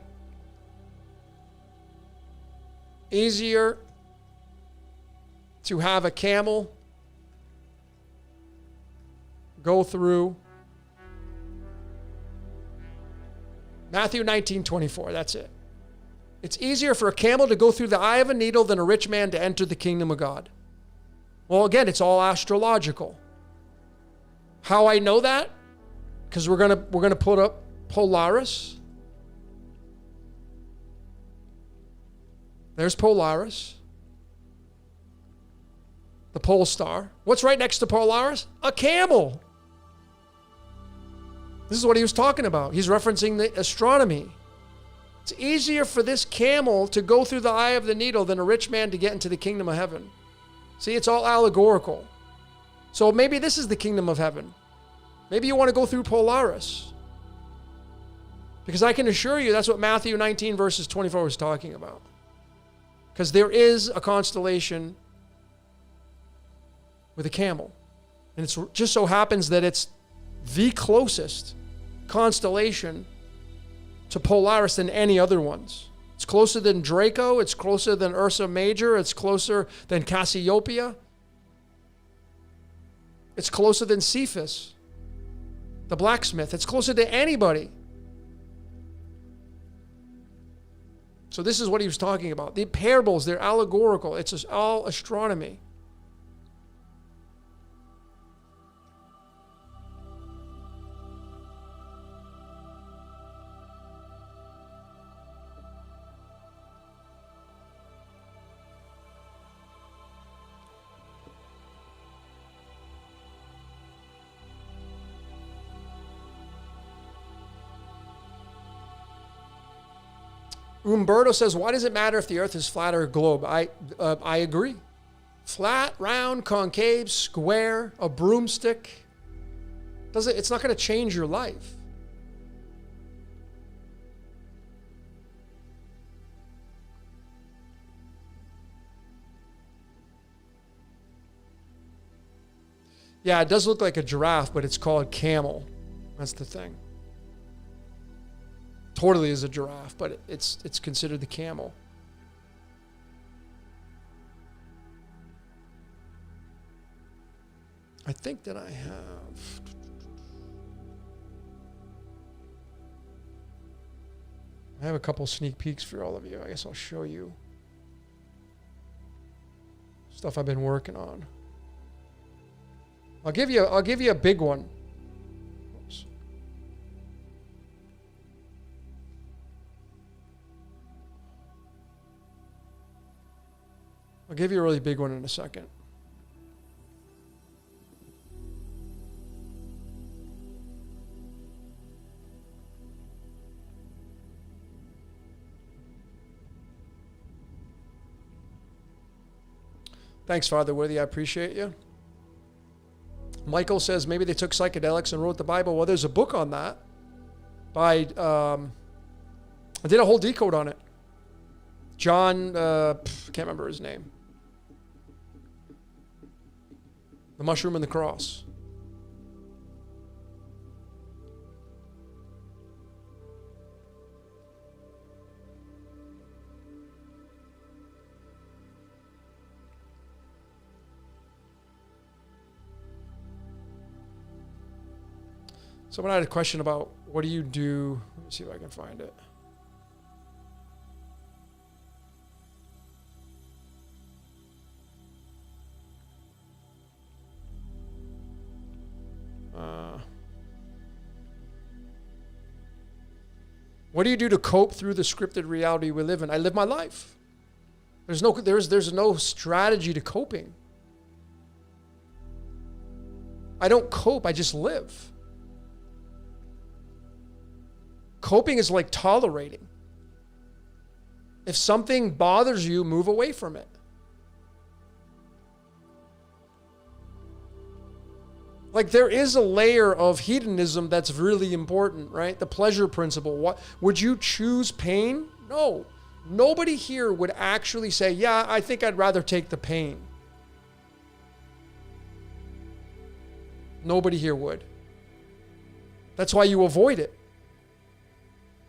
easier to have a camel go through Matthew 19:24. That's it. It's easier for a camel to go through the eye of a needle than a rich man to enter the kingdom of God. Well, again, it's all astrological. How I know that? Because we're gonna put up Polaris. There's Polaris. The pole star. What's right next to Polaris? A camel. This is what he was talking about. He's referencing the astronomy. It's easier for this camel to go through the eye of the needle than a rich man to get into the kingdom of heaven. See, it's all allegorical. So maybe this is the kingdom of heaven. Maybe you want to go through Polaris. Because I can assure you that's what Matthew 19 verses 24 is talking about. Because there is a constellation with a camel. And it just so happens that it's the closest constellation to Polaris than any other ones. It's closer than Draco. It's closer than Ursa Major. It's closer than Cassiopeia. It's closer than Cephas, the blacksmith. It's closer to anybody. So this is what he was talking about. The parables, they're allegorical. It's just all astronomy. Umberto says, why does it matter if the earth is flat or a globe? I agree. Flat, round, concave, square, a broomstick. It's not going to change your life. Yeah, it does look like a giraffe, but it's called camel. That's the thing. Totally is a giraffe, but it's considered the camel. I think that I have a couple sneak peeks for all of you. I guess I'll show you stuff I've been working on. I'll give you a big one. Oops. I'll give you a really big one in a second. Thanks, Father Worthy. I appreciate you. Michael says maybe they took psychedelics and wrote the Bible. Well, there's a book on that by, I did a whole decode on it. John, can't remember his name. The Mushroom and the Cross. Someone had a question about what do you do? Let me see if I can find it. What do you do to cope through the scripted reality we live in? I live my life. There's no strategy to coping. I don't cope, I just live. Coping is like tolerating. If something bothers you, move away from it. Like there is a layer of hedonism that's really important, right? The pleasure principle. What would you choose pain? No. Nobody here would actually say, yeah, I think I'd rather take the pain. Nobody here would. That's why you avoid it.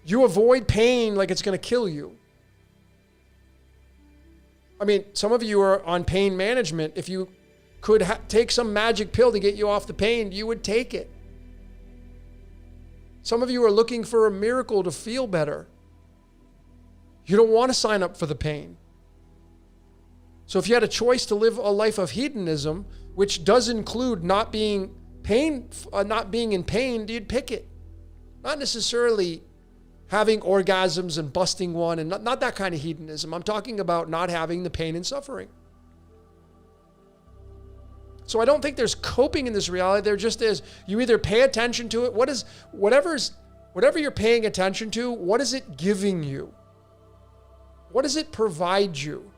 You avoid pain like it's going to kill you. I mean, some of you are on pain management. If you could take some magic pill to get you off the pain, you would take it. Some of you are looking for a miracle to feel better. You don't want to sign up for the pain. So if you had a choice to live a life of hedonism, which does include not being in pain, you'd pick it. Not necessarily having orgasms and busting one, and not that kind of hedonism. I'm talking about not having the pain and suffering. So I don't think there's coping in this reality. There just is. You either pay attention to it. Whatever you're paying attention to, what is it giving you? What does it provide you?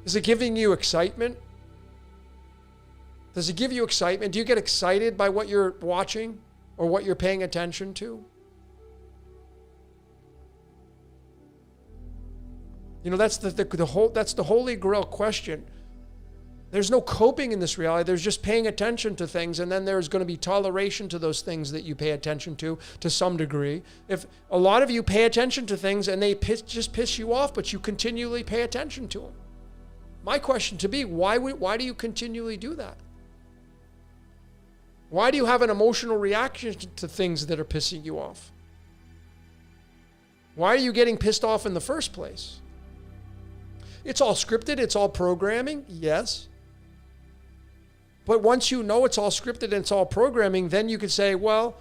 Is it giving you excitement? Does it give you excitement? Do you get excited by what you're watching or what you're paying attention to? You know, that's the holy grail question. There's no coping in this reality. There's just paying attention to things, and then there's going to be toleration to those things that you pay attention to some degree. If a lot of you pay attention to things and they just piss you off, but you continually pay attention to them. My question to be, why do you continually do that? Why do you have an emotional reaction to things that are pissing you off? Why are you getting pissed off in the first place? It's all scripted, it's all programming, yes. But once you know it's all scripted and it's all programming, then you could say, well,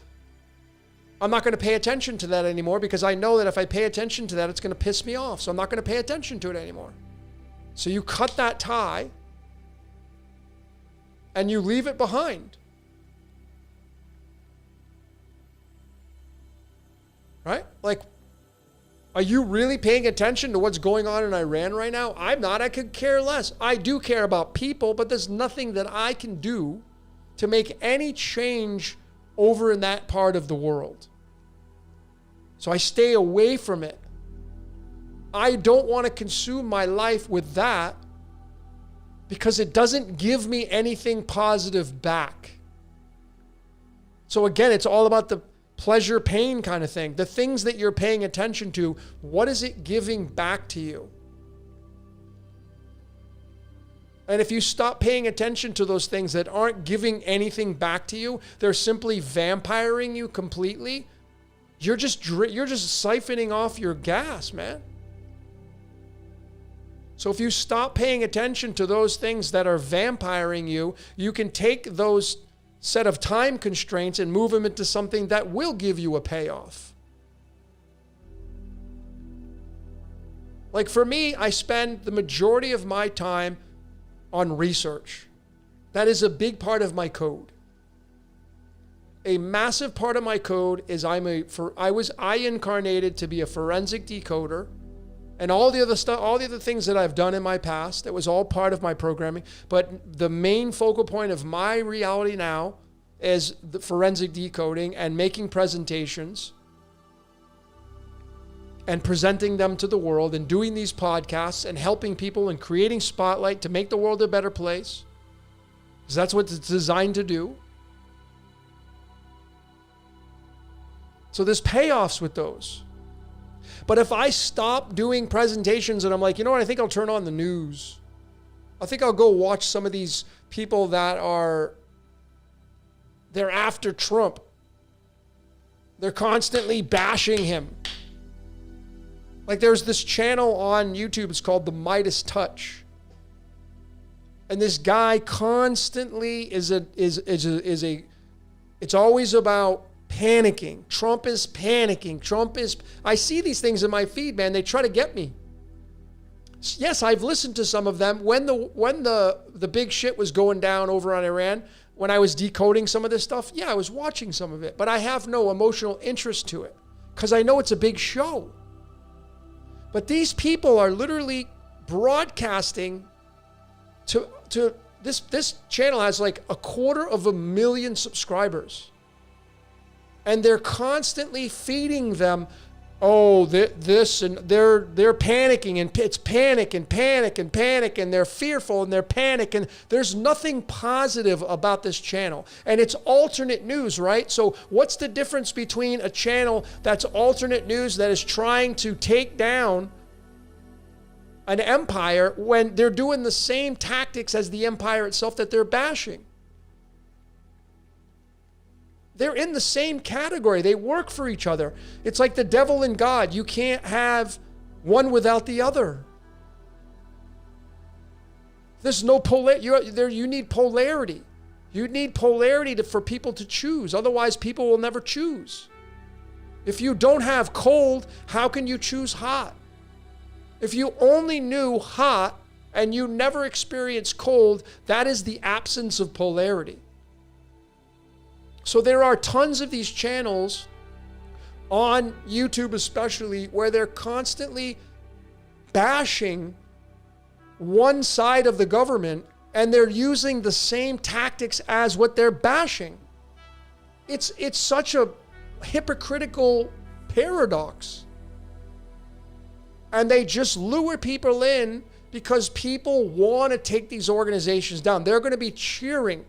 I'm not going to pay attention to that anymore because I know that if I pay attention to that, it's going to piss me off. So I'm not going to pay attention to it anymore. So you cut that tie and you leave it behind. Right? Like, are you really paying attention to what's going on in Iran right now? I'm not. I could care less. I do care about people, but there's nothing that I can do to make any change over in that part of the world. So I stay away from it. I don't want to consume my life with that because it doesn't give me anything positive back. So again, it's all about the pleasure, pain kind of thing. The things that you're paying attention to, what is it giving back to you? And if you stop paying attention to those things that aren't giving anything back to you, they're simply vampiring you completely, you're just siphoning off your gas, man. So if you stop paying attention to those things that are vampiring you, you can take those set of time constraints and move them into something that will give you a payoff. Like for me, I spend the majority of my time on research. That is a big part of my code. A massive part of my code is I incarnated to be a forensic decoder. And all the other stuff, all the other things that I've done in my past, that was all part of my programming. But the main focal point of my reality now is the forensic decoding and making presentations and presenting them to the world and doing these podcasts and helping people and creating Spotlight to make the world a better place. Because that's what it's designed to do. So there's payoffs with those. But if I stop doing presentations and I'm like, you know what, I think I'll turn on the news. I think I'll go watch some of these people they're after Trump. They're constantly bashing him. Like there's this channel on YouTube, it's called The Midas Touch. And this guy constantly it's always about panicking. Trump is panicking. I see these things in my feed, man. They try to get me. Yes, I've listened to some of them when the big shit was going down over on Iran, when I was decoding some of this stuff. Yeah, I was watching some of it, but I have no emotional interest to it because I know it's a big show. But these people are literally broadcasting to this channel has like 250,000 subscribers. And they're constantly feeding them, this, and they're panicking, and it's panic and panic and panic, and they're fearful and they're panic, and there's nothing positive about this channel. And it's alternate news, right? So what's the difference between a channel that's alternate news that is trying to take down an empire when they're doing the same tactics as the empire itself that they're bashing? they're in the same category. They work for each other. It's like the devil and God. You can't have one without the other. There's no you need polarity. You need polarity for people to choose. Otherwise, people will never choose. If you don't have cold, how can you choose hot? If you only knew hot and you never experienced cold, that is the absence of polarity. So there are tons of these channels on YouTube especially where they're constantly bashing one side of the government, and they're using the same tactics as what they're bashing. It's such a hypocritical paradox. And they just lure people in because people want to take these organizations down. They're going to be cheering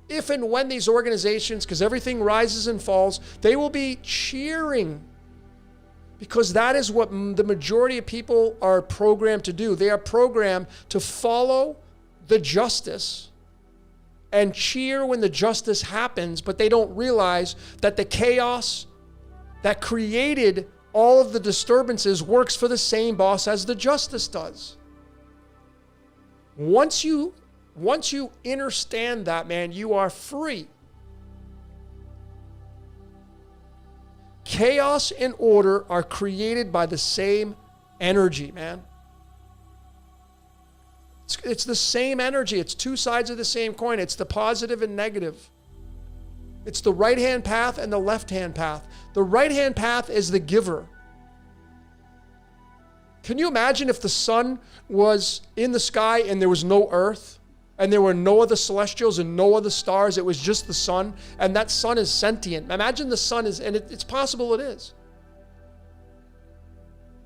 if and when these organizations, because everything rises and falls, they will be cheering because that is what the majority of people are programmed to do. They are programmed to follow the justice and cheer when the justice happens, but they don't realize that the chaos that created all of the disturbances works for the same boss as the justice does. Once you understand that, man, you are free. Chaos and order are created by the same energy, man. It's the same energy. It's two sides of the same coin. It's the positive and negative. It's the right-hand path and the left-hand path. The right-hand path is the giver. Can you imagine if the sun was in the sky and there was no earth and there were no other celestials and no other stars? It was just the sun, and that sun is sentient. Imagine the sun is, and it's possible it is.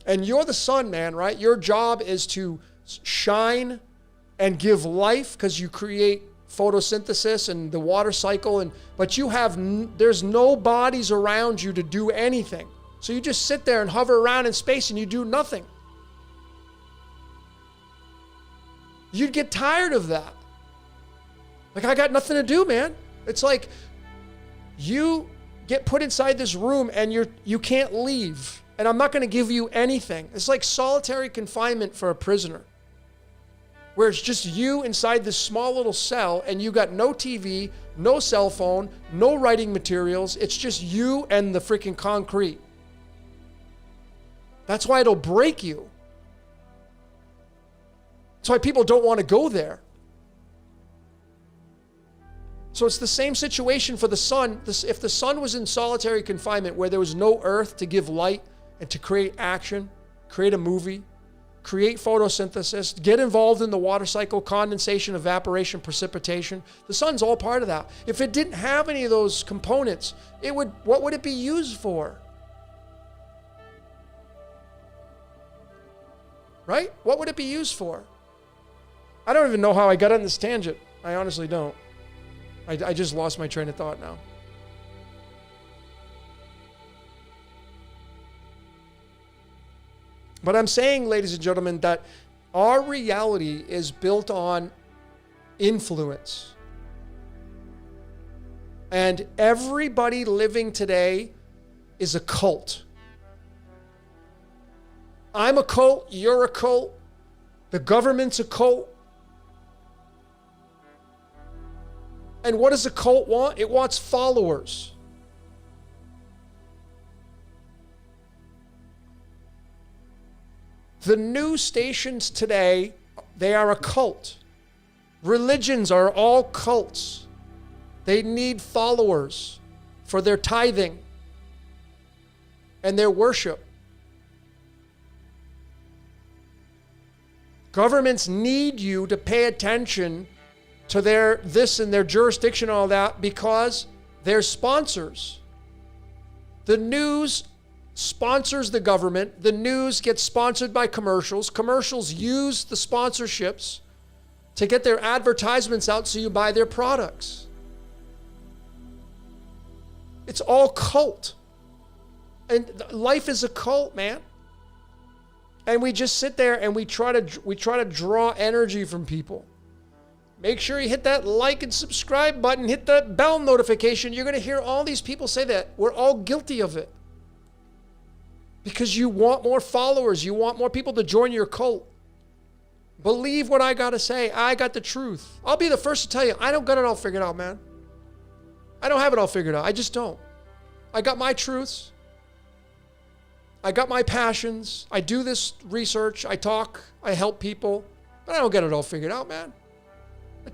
And you're the sun, man, right? Your job is to shine and give life because you create photosynthesis and the water cycle, but there's no bodies around you to do anything. So you just sit there and hover around in space and you do nothing. You'd get tired of that. Like, I got nothing to do, man. It's like you get put inside this room and you can't leave, and I'm not going to give you anything. It's like solitary confinement for a prisoner, where it's just you inside this small little cell and you got no TV, no cell phone, no writing materials. It's just you and the freaking concrete. That's why it'll break you. That's why people don't want to go there. So it's the same situation for the sun. If the sun was in solitary confinement where there was no earth to give light and to create action, create a movie, create photosynthesis, get involved in the water cycle, condensation, evaporation, precipitation, the sun's all part of that. If it didn't have any of those components, what would it be used for? Right? What would it be used for? I don't even know how I got on this tangent. I honestly don't. I just lost my train of thought now. But I'm saying, ladies and gentlemen, that our reality is built on influence. And everybody living today is a cult. I'm a cult, you're a cult, the government's a cult. And what does a cult want? It wants followers. The news stations today, they are a cult. Religions are all cults. They need followers for their tithing and their worship. Governments need you to pay attention to their this and their jurisdiction and all that because they're sponsors. The news sponsors the government. The news gets sponsored by commercials. Commercials use the sponsorships to get their advertisements out so you buy their products. It's all cult. And life is a cult, man. And we just sit there and we try to draw energy from people. Make sure you hit that like and subscribe button. Hit that bell notification. You're going to hear all these people say that. We're all guilty of it. Because you want more followers. You want more people to join your cult. Believe what I got to say. I got the truth. I'll be the first to tell you, I don't got it all figured out, man. I don't have it all figured out. I just don't. I got my truths. I got my passions. I do this research. I talk. I help people. But I don't get it all figured out, man.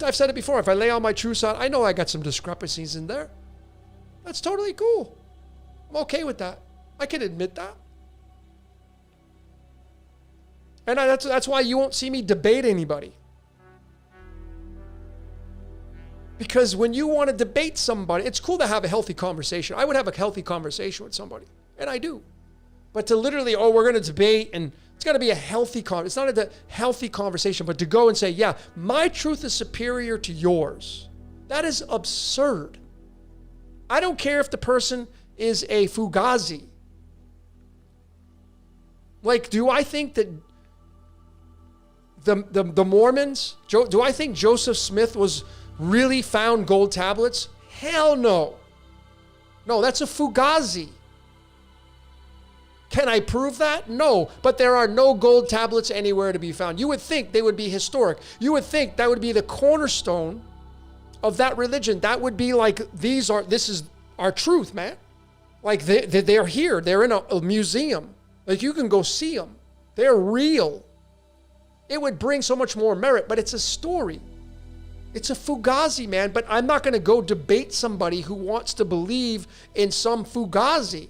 I've said it before. If I lay all my truths out, I know I got some discrepancies in there. That's totally cool. I'm okay with that. I can admit that. And that's why you won't see me debate anybody. Because when you want to debate somebody, it's cool to have a healthy conversation. I would have a healthy conversation with somebody. And I do. But to literally, we're going to debate, and it's got to be a healthy conversation. It's not a healthy conversation, but to go and say, yeah, my truth is superior to yours. That is absurd. I don't care if the person is a Fugazi. Like, do I think that the Mormons, do I think Joseph Smith was really found gold tablets? Hell no. No, that's a Fugazi. Can I prove that? No, but there are no gold tablets anywhere to be found. You would think they would be historic. You would think that would be the cornerstone of that religion. That would be like, this is our truth, man. Like they're here. They're in a museum. Like you can go see them. They're real. It would bring so much more merit, but it's a story. It's a Fugazi, man. But I'm not going to go debate somebody who wants to believe in some Fugazi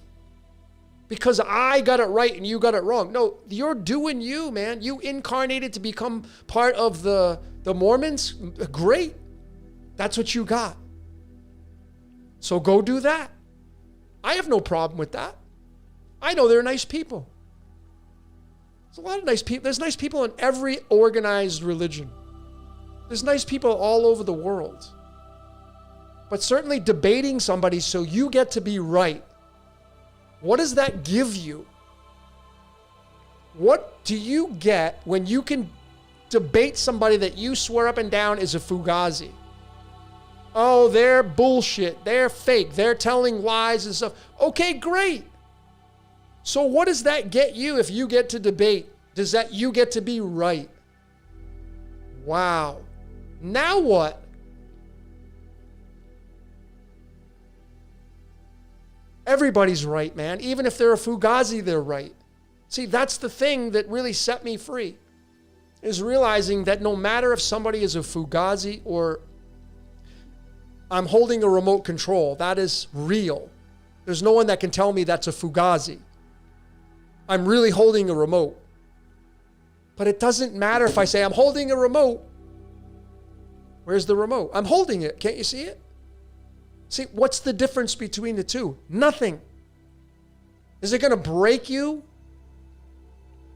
because I got it right and you got it wrong. No, you're doing you, man. You incarnated to become part of the Mormons. Great. That's what you got. So go do that. I have no problem with that. I know they're nice people. There's a lot of nice people. There's nice people in every organized religion. There's nice people all over the world. But certainly debating somebody so you get to be right, what does that give you? What do you get when you can debate somebody that you swear up and down is a Fugazi? Oh, they're bullshit. They're fake. They're telling lies and stuff. Okay, great. So what does that get you if you get to debate? Does that you get to be right? Wow. Now what? Everybody's right, man. Even if they're a Fugazi, they're right. See, that's the thing that really set me free, is realizing that no matter if somebody is a Fugazi or I'm holding a remote control, that is real. There's no one that can tell me that's a Fugazi. I'm really holding a remote. But it doesn't matter if I say I'm holding a remote. Where's the remote? I'm holding it. Can't you see it? See, what's the difference between the two? Nothing. Is it going to break you?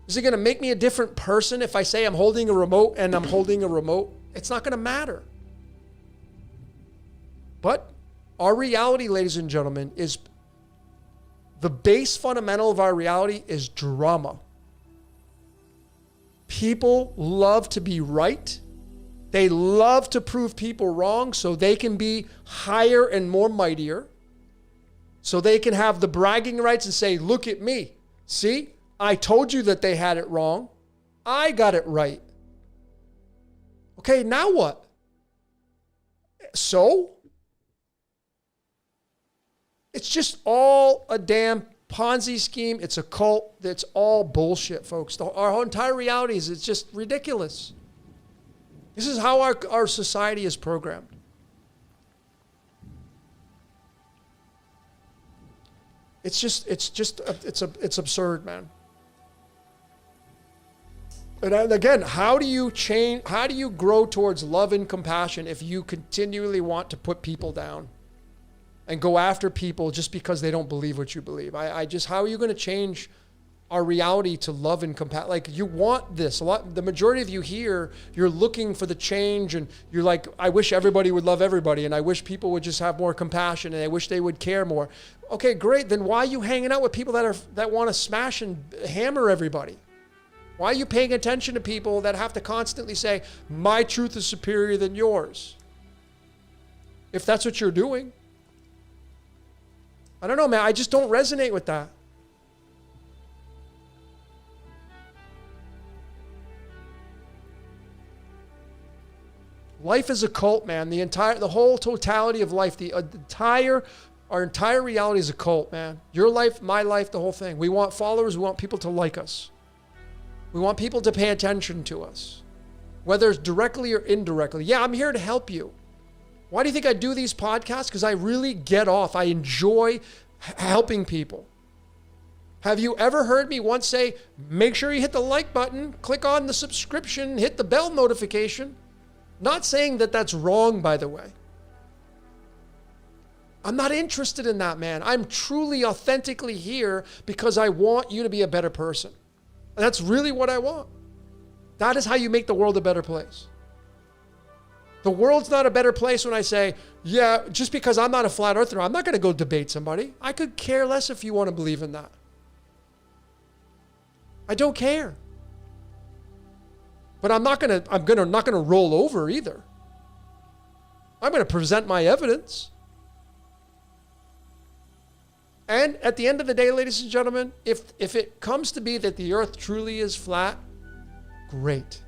Is it going to make me a different person if I say I'm holding a remote and I'm holding a remote? It's not going to matter. But our reality, ladies and gentlemen, is the base fundamental of our reality is drama. People love to be right. They love to prove people wrong so they can be higher and more mightier. So they can have the bragging rights and say, look at me. See, I told you that they had it wrong. I got it right. Okay, now what? So? It's just all a damn Ponzi scheme. It's a cult. That's all bullshit, folks. Our entire reality is it's just ridiculous. This is how our society is programmed. It's absurd, man. And again, how do you change? How do you grow towards love and compassion if you continually want to put people down and go after people just because they don't believe what you believe? How are you going to change our reality to love and compassion? Like, you want this. The majority of you here, you're looking for the change, and you're like, I wish everybody would love everybody, and I wish people would just have more compassion, and I wish they would care more. Okay, great. Then why are you hanging out with people that want to smash and hammer everybody? Why are you paying attention to people that have to constantly say, my truth is superior than yours? If that's what you're doing. I don't know, man. I just don't resonate with that. Life is a cult, man. The whole totality of life, our entire reality is a cult, man. Your life, my life, the whole thing. We want followers. We want people to like us. We want people to pay attention to us, whether it's directly or indirectly. Yeah, I'm here to help you. Why do you think I do these podcasts? Because I really get off. I enjoy helping people. Have you ever heard me once say, make sure you hit the like button, click on the subscription, hit the bell notification? Not saying that that's wrong, by the way. I'm not interested in that, man. I'm truly, authentically here because I want you to be a better person. That's really what I want. That is how you make the world a better place. The world's not a better place when I say, yeah, just because I'm not a flat earther, I'm not going to go debate somebody. I could care less if you want to believe in that. I don't care. But I'm not going to roll over either. I'm going to present my evidence. And at the end of the day, ladies and gentlemen, if it comes to be that the earth truly is flat, great.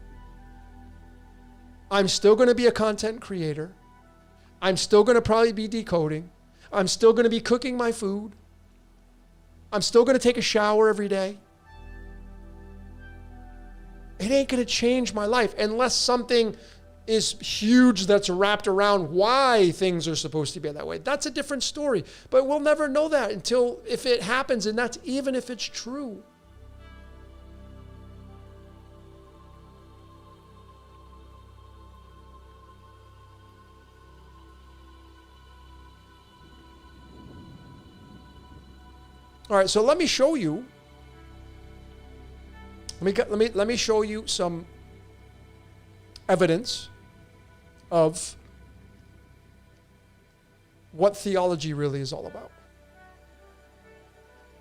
I'm still going to be a content creator. I'm still going to probably be decoding. I'm still going to be cooking my food. I'm still going to take a shower every day. It ain't going to change my life unless something is huge that's wrapped around why things are supposed to be that way. That's a different story. But we'll never know that until if it happens, and that's even if it's true. All right, so let me show you. Let me show you some evidence of what theology really is all about.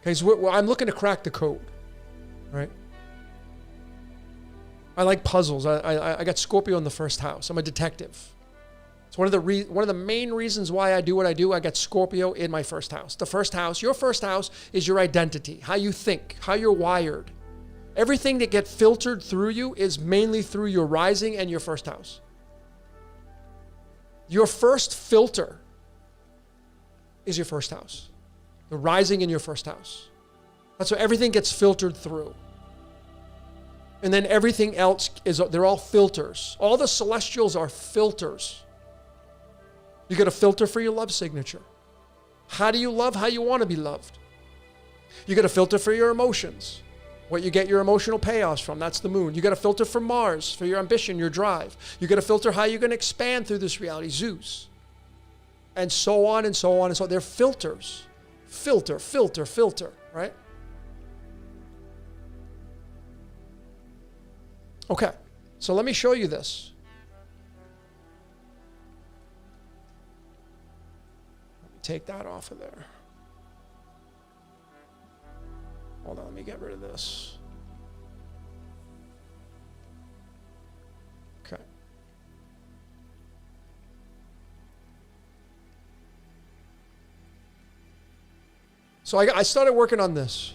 Okay, so I'm looking to crack the code, right? I like puzzles. I got Scorpio in the first house. I'm a detective. It's one of the main reasons why I do what I do. I got Scorpio in my first house. The first house, your first house is your identity, how you think, how you're wired. Everything that gets filtered through you is mainly through your rising and your first house. Your first filter is your first house. The rising in your first house. That's where everything gets filtered through. And then everything else they're all filters. All the celestials are filters. You got a filter for your love signature. How do you love how you want to be loved? You got a filter for your emotions. What you get your emotional payoffs from, that's the moon. You got a filter for Mars, for your ambition, your drive. You got a filter how you're going to expand through this reality, Zeus. And so on and so on and so on. They're filters. Filter, right? Okay, so let me show you this. Let me take that off of there. Hold on, let me get rid of this. Okay. So I started working on this.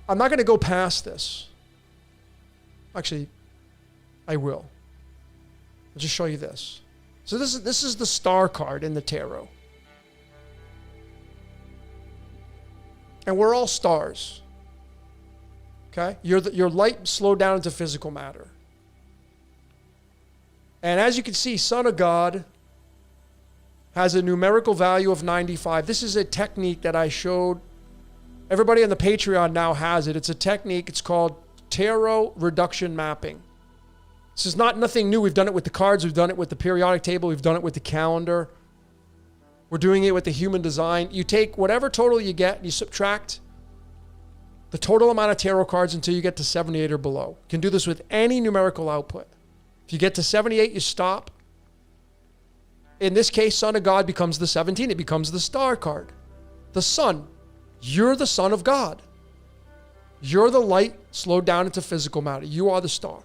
I'm not going to go past this. Actually, I will. I'll just show you this. So this is the star card in the tarot. And we're all stars. Okay? Your light slowed down into physical matter. And as you can see, Son of God has a numerical value of 95. This is a technique that I showed. Everybody on the Patreon now has it. It's a technique. It's called tarot reduction mapping. This is nothing new. We've done it with the cards. We've done it with the periodic table. We've done it with the calendar. We're doing it with the human design. You take whatever total you get, and you subtract the total amount of tarot cards until you get to 78 or below. You can do this with any numerical output. If you get to 78, you stop. In this case, Son of God becomes the 17. It becomes the star card. The sun. You're the Son of God. You're the light slowed down into physical matter. You are the star.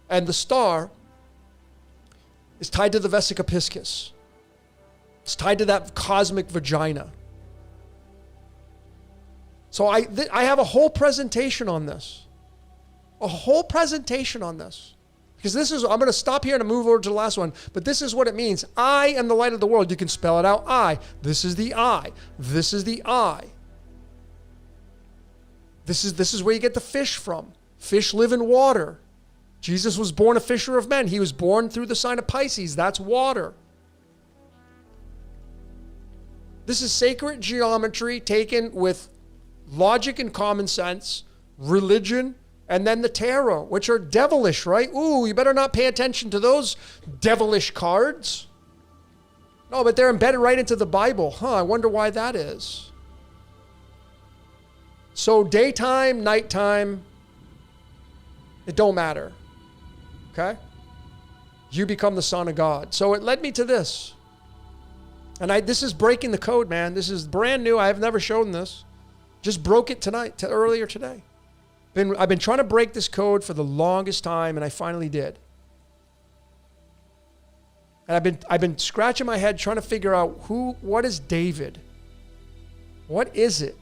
And the star is tied to the Vesica Piscis. It's tied to that cosmic vagina. So I have a whole presentation on this. A whole presentation on this. Because I'm going to stop here and move over to the last one, but this is what it means. I am the light of the world. You can spell it out. I. This is the I. This is the I. This is where you get the fish from. Fish live in water. Jesus was born a fisher of men. He was born through the sign of Pisces. That's water. This is sacred geometry taken with logic and common sense, religion, and then the tarot, which are devilish, right? Ooh, you better not pay attention to those devilish cards. No, but they're embedded right into the Bible. I wonder why that is. So daytime, nighttime, it don't matter. Okay? You become the son of God. So it led me to this. And this is breaking the code, man. This is brand new. I have never shown this. Just broke it tonight, earlier today. I've been trying to break this code for the longest time, and I finally did. And I've been scratching my head trying to figure out what is David? What is it?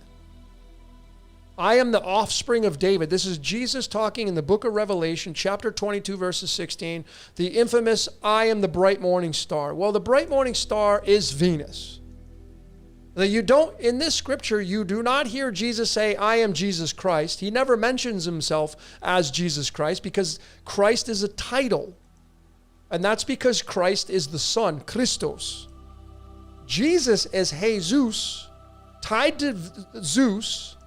I am the offspring of David. This is Jesus talking in the book of Revelation, chapter 22, verses 16. The infamous, I am the bright morning star. Well, the bright morning star is Venus. In this scripture, you do not hear Jesus say, I am Jesus Christ. He never mentions himself as Jesus Christ because Christ is a title. And that's because Christ is the Son, Christos. Jesus is Jesus, tied to Zeus,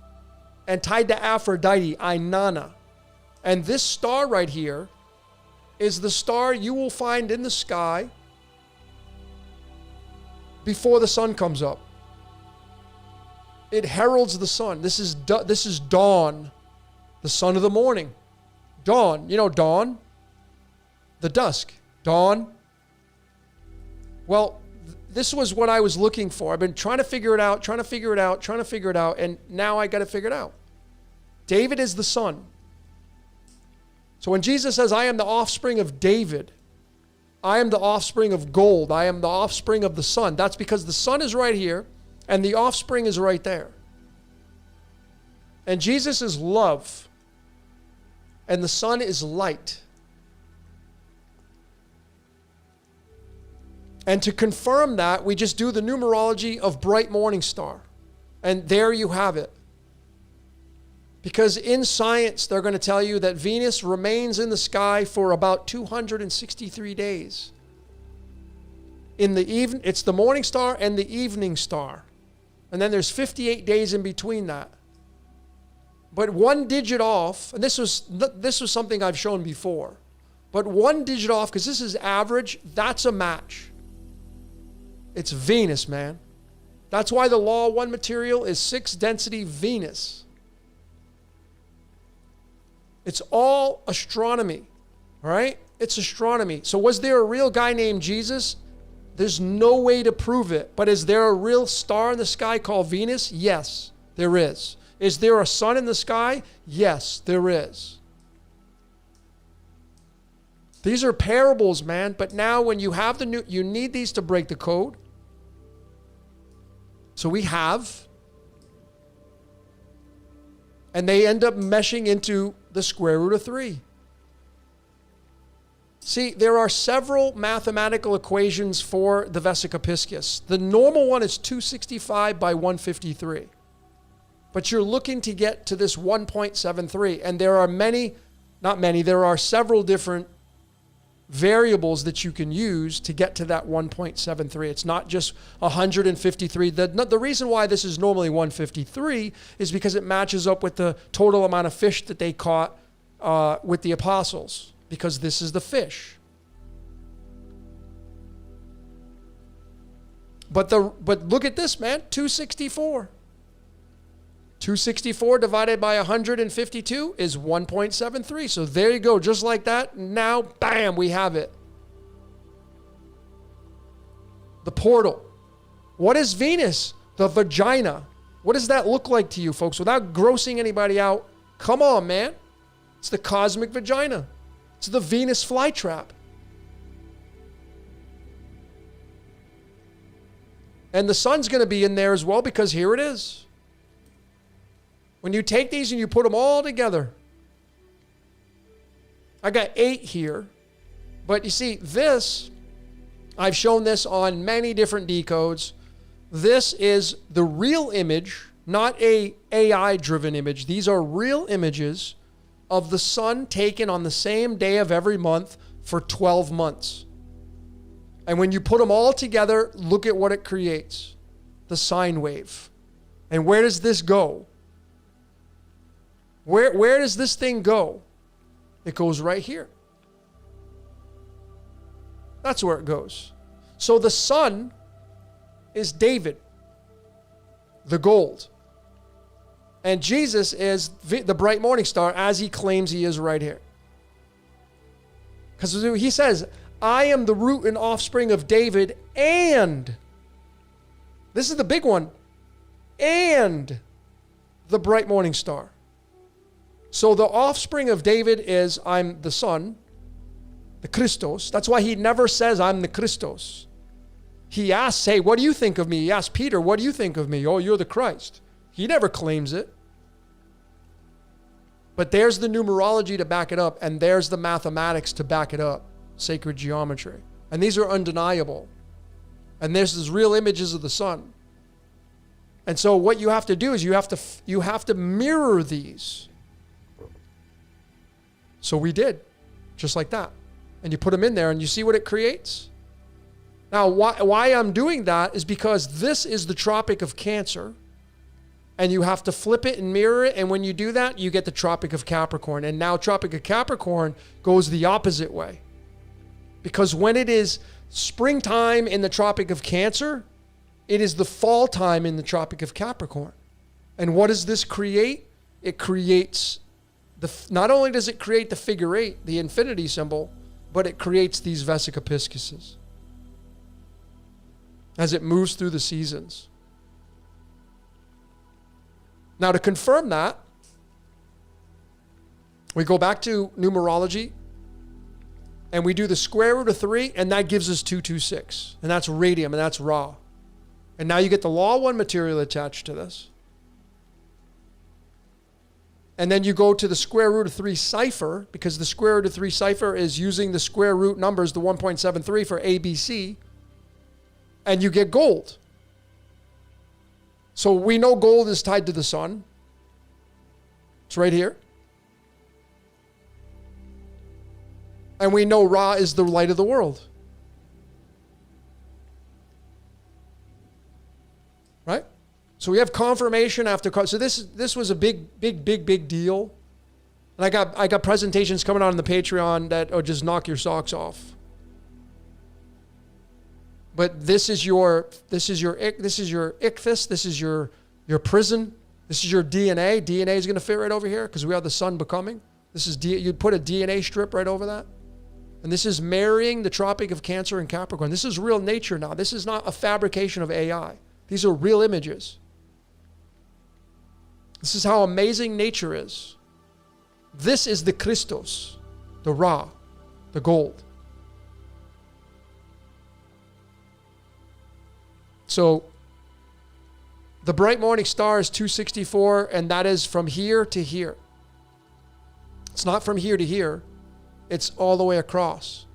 and tied to Aphrodite, Inanna. And this star right here is the star you will find in the sky before the sun comes up. It heralds the sun. This is dawn, the son of the morning. Dawn, dawn, the dusk, dawn. Well, this was what I was looking for. I've been trying to figure it out, and now I got to figure it out. David is the son. So when Jesus says, I am the offspring of David, I am the offspring of gold, I am the offspring of the sun, that's because the sun is right here, and the offspring is right there. And Jesus is love. And the sun is light. And to confirm that, we just do the numerology of bright morning star. And there you have it. Because in science, they're going to tell you that Venus remains in the sky for about 263 days. It's the morning star and the evening star. And then there's 58 days in between that. But one digit off, and this was something I've shown before, but one digit off, because this is average, that's a match. It's Venus, man. That's why the law of one material is 6 density Venus. It's all astronomy, all right? It's astronomy. So was there a real guy named Jesus? There's no way to prove it. But is there a real star in the sky called Venus? Yes, there is. Is there a sun in the sky? Yes, there is. These are parables, man. But now when you have you need these to break the code. So we have. And they end up meshing into the square root of 3. See, there are several mathematical equations for the Vesica Piscis. The normal one is 265 by 153. But you're looking to get to this 1.73. And there are there are several different variables that you can use to get to that 1.73. It's not just 153. The reason why this is normally 153 is because it matches up with the total amount of fish that they caught with the apostles. Because this is the fish. But look at this, man. 264. 264 divided by 152 is 1.73. So there you go. Just like that. Now, bam, we have it. The portal. What is Venus? The vagina. What does that look like to you, folks? Without grossing anybody out, Come on, man. It's the cosmic vagina. It's the Venus flytrap. And the sun's going to be in there as well because here it is. When you take these and you put them all together, I got 8 here. But you see, this, I've shown this on many different decodes. This is the real image, not a AI-driven image. These are real images of the sun taken on the same day of every month for 12 months. And when you put them all together, look at what it creates. The sine wave. And where does this go? Where does this thing go? It goes right here. That's where it goes. So the sun is David, the gold. And Jesus is the bright morning star, as he claims he is right here. Because he says, I am the root and offspring of David, and this is the big one, and the bright morning star. So the offspring of David is, I'm the son, the Christos. That's why he never says, I'm the Christos. He asks, hey, what do you think of me? He asks Peter, what do you think of me? Oh, you're the Christ. He never claims it. But there's the numerology to back it up, and there's the mathematics to back it up, sacred geometry. And these are undeniable. And there's real images of the sun. And so what you have to do is you have to mirror these. So we did, just like that. And you put them in there and you see what it creates. Now, why I'm doing that is because this is the Tropic of Cancer. And you have to flip it and mirror it. And when you do that, you get the Tropic of Capricorn. And now Tropic of Capricorn goes the opposite way. Because when it is springtime in the Tropic of Cancer, it is the fall time in the Tropic of Capricorn. And what does this create? It creates not only does it create the figure 8, the infinity symbol, but it creates these Vesica Piscises as it moves through the seasons. Now, to confirm that, we go back to numerology and we do the square root of 3, and that gives us 226. And that's radium, and that's Ra. And now you get the Law 1 material attached to this. And then you go to the square root of 3 cipher, because the square root of 3 cipher is using the square root numbers, the 1.73 for ABC, and you get gold. So we know gold is tied to the sun. It's right here. And we know Ra is the light of the world. Right? So we have confirmation after. So this was a big deal. And I got presentations coming on the Patreon that just knock your socks off. But this is your ichthys, this is your prison, this is your DNA. DNA is going to fit right over here because we are the sun becoming. This is you'd put a DNA strip right over that. And this is marrying the Tropic of Cancer and Capricorn. This is real nature now. This is not a fabrication of AI. These are real images. This is how amazing nature is. This is the Christos, the Ra, the gold. So the bright morning star is 264, and that is from here to here. It's not from here to here. It's all the way across.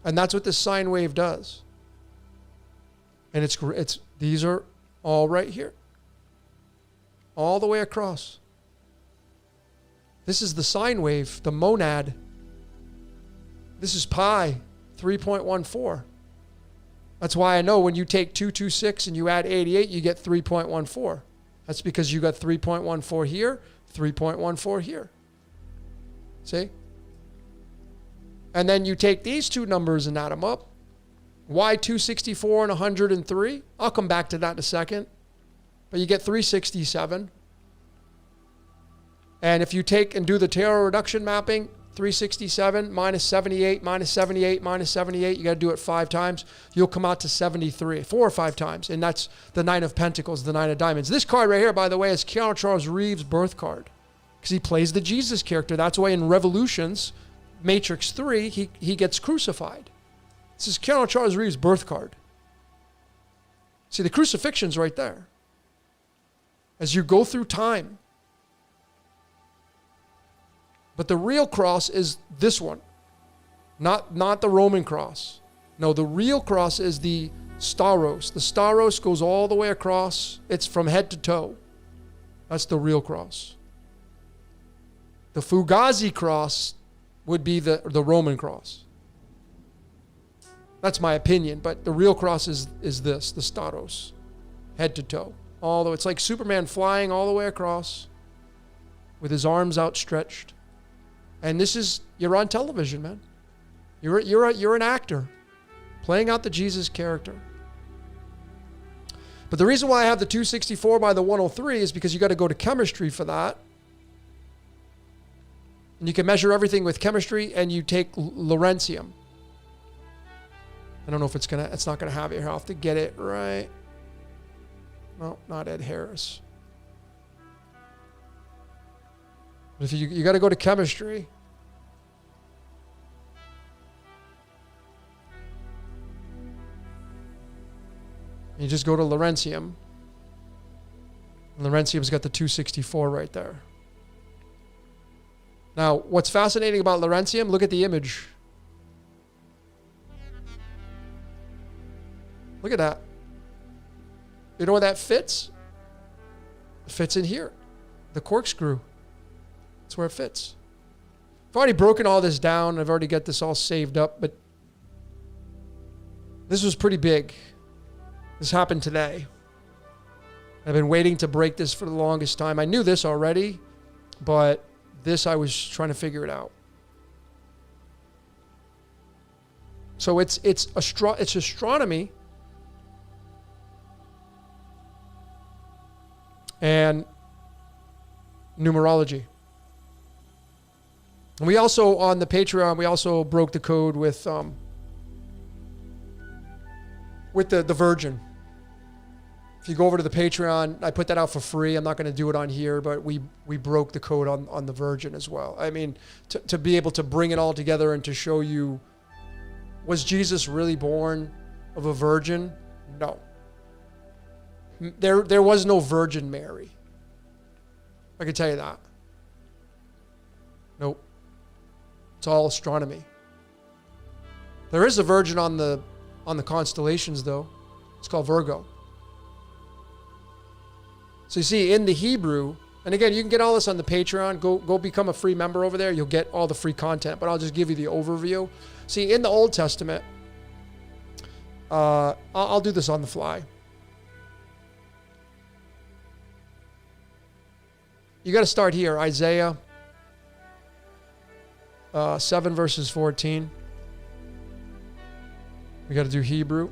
And that's what this sine wave does. And these are all right here. All the way across. This is the sine wave, the monad. This is pi 3.14. That's why I know when you take 226 and you add 88, you get 3.14. That's because you got 3.14 here, 3.14 here. See? And then you take these two numbers and add them up. Why 264 and 103? I'll come back to that in a second. But you get 367. And if you take and do the Taylor reduction mapping, 367 minus 78, minus 78, minus 78, you got to do it 5 times. You'll come out to 73, 4 or 5 times. And that's the 9 of Pentacles, the 9 of Diamonds. This card right here, by the way, is Keanu Charles Reeves' birth card. because he plays the Jesus character. That's why in Revolutions, Matrix 3, he gets crucified. This is Keanu Charles Reeves' birth card. See, the crucifixion's right there. As you go through time. But the real cross is this one. Not the Roman cross. No, the real cross is the Stauros. The Stauros goes all the way across. It's from head to toe. That's the real cross. The Fugazi cross would be the Roman cross. That's my opinion, but the real cross is this, the Stauros. Head to toe. Although it's like Superman flying all the way across with his arms outstretched. And this is, you're on television, man. You're an actor playing out the Jesus character. But the reason why I have the 264 by the 103 is because you got to go to chemistry for that. And you can measure everything with chemistry, and you take Lawrencium. I don't know if it's not gonna have it here. I'll have to get it right. No, not Ed Harris. But if you got to go to chemistry. You just go to Lawrencium. And Lawrencium's got the 264 right there. Now, what's fascinating about Lawrencium, look at the image. Look at that. You know where that fits? It fits in here. The corkscrew. That's where it fits. I've already broken all this down. I've already got this all saved up, but this was pretty big. This happened today. I've been waiting to break this for the longest time. I knew this already, but this I was trying to figure it out. So it's astronomy and numerology. And we also, on the Patreon, we also broke the code with the Virgin. If you go over to the Patreon, I put that out for free. I'm not going to do it on here, but we broke the code on the Virgin as well. I mean, to be able to bring it all together and to show you, was Jesus really born of a virgin? No. There was no Virgin Mary. I can tell you that. Nope. It's all astronomy. There is a virgin on the constellations, though. It's called Virgo. So you see, in the Hebrew, and again, you can get all this on the Patreon. Go become a free member over there. You'll get all the free content, but I'll just give you the overview. See, in the Old Testament, I'll do this on the fly. You got to start here, Isaiah 7 verses 14. We got to do Hebrew.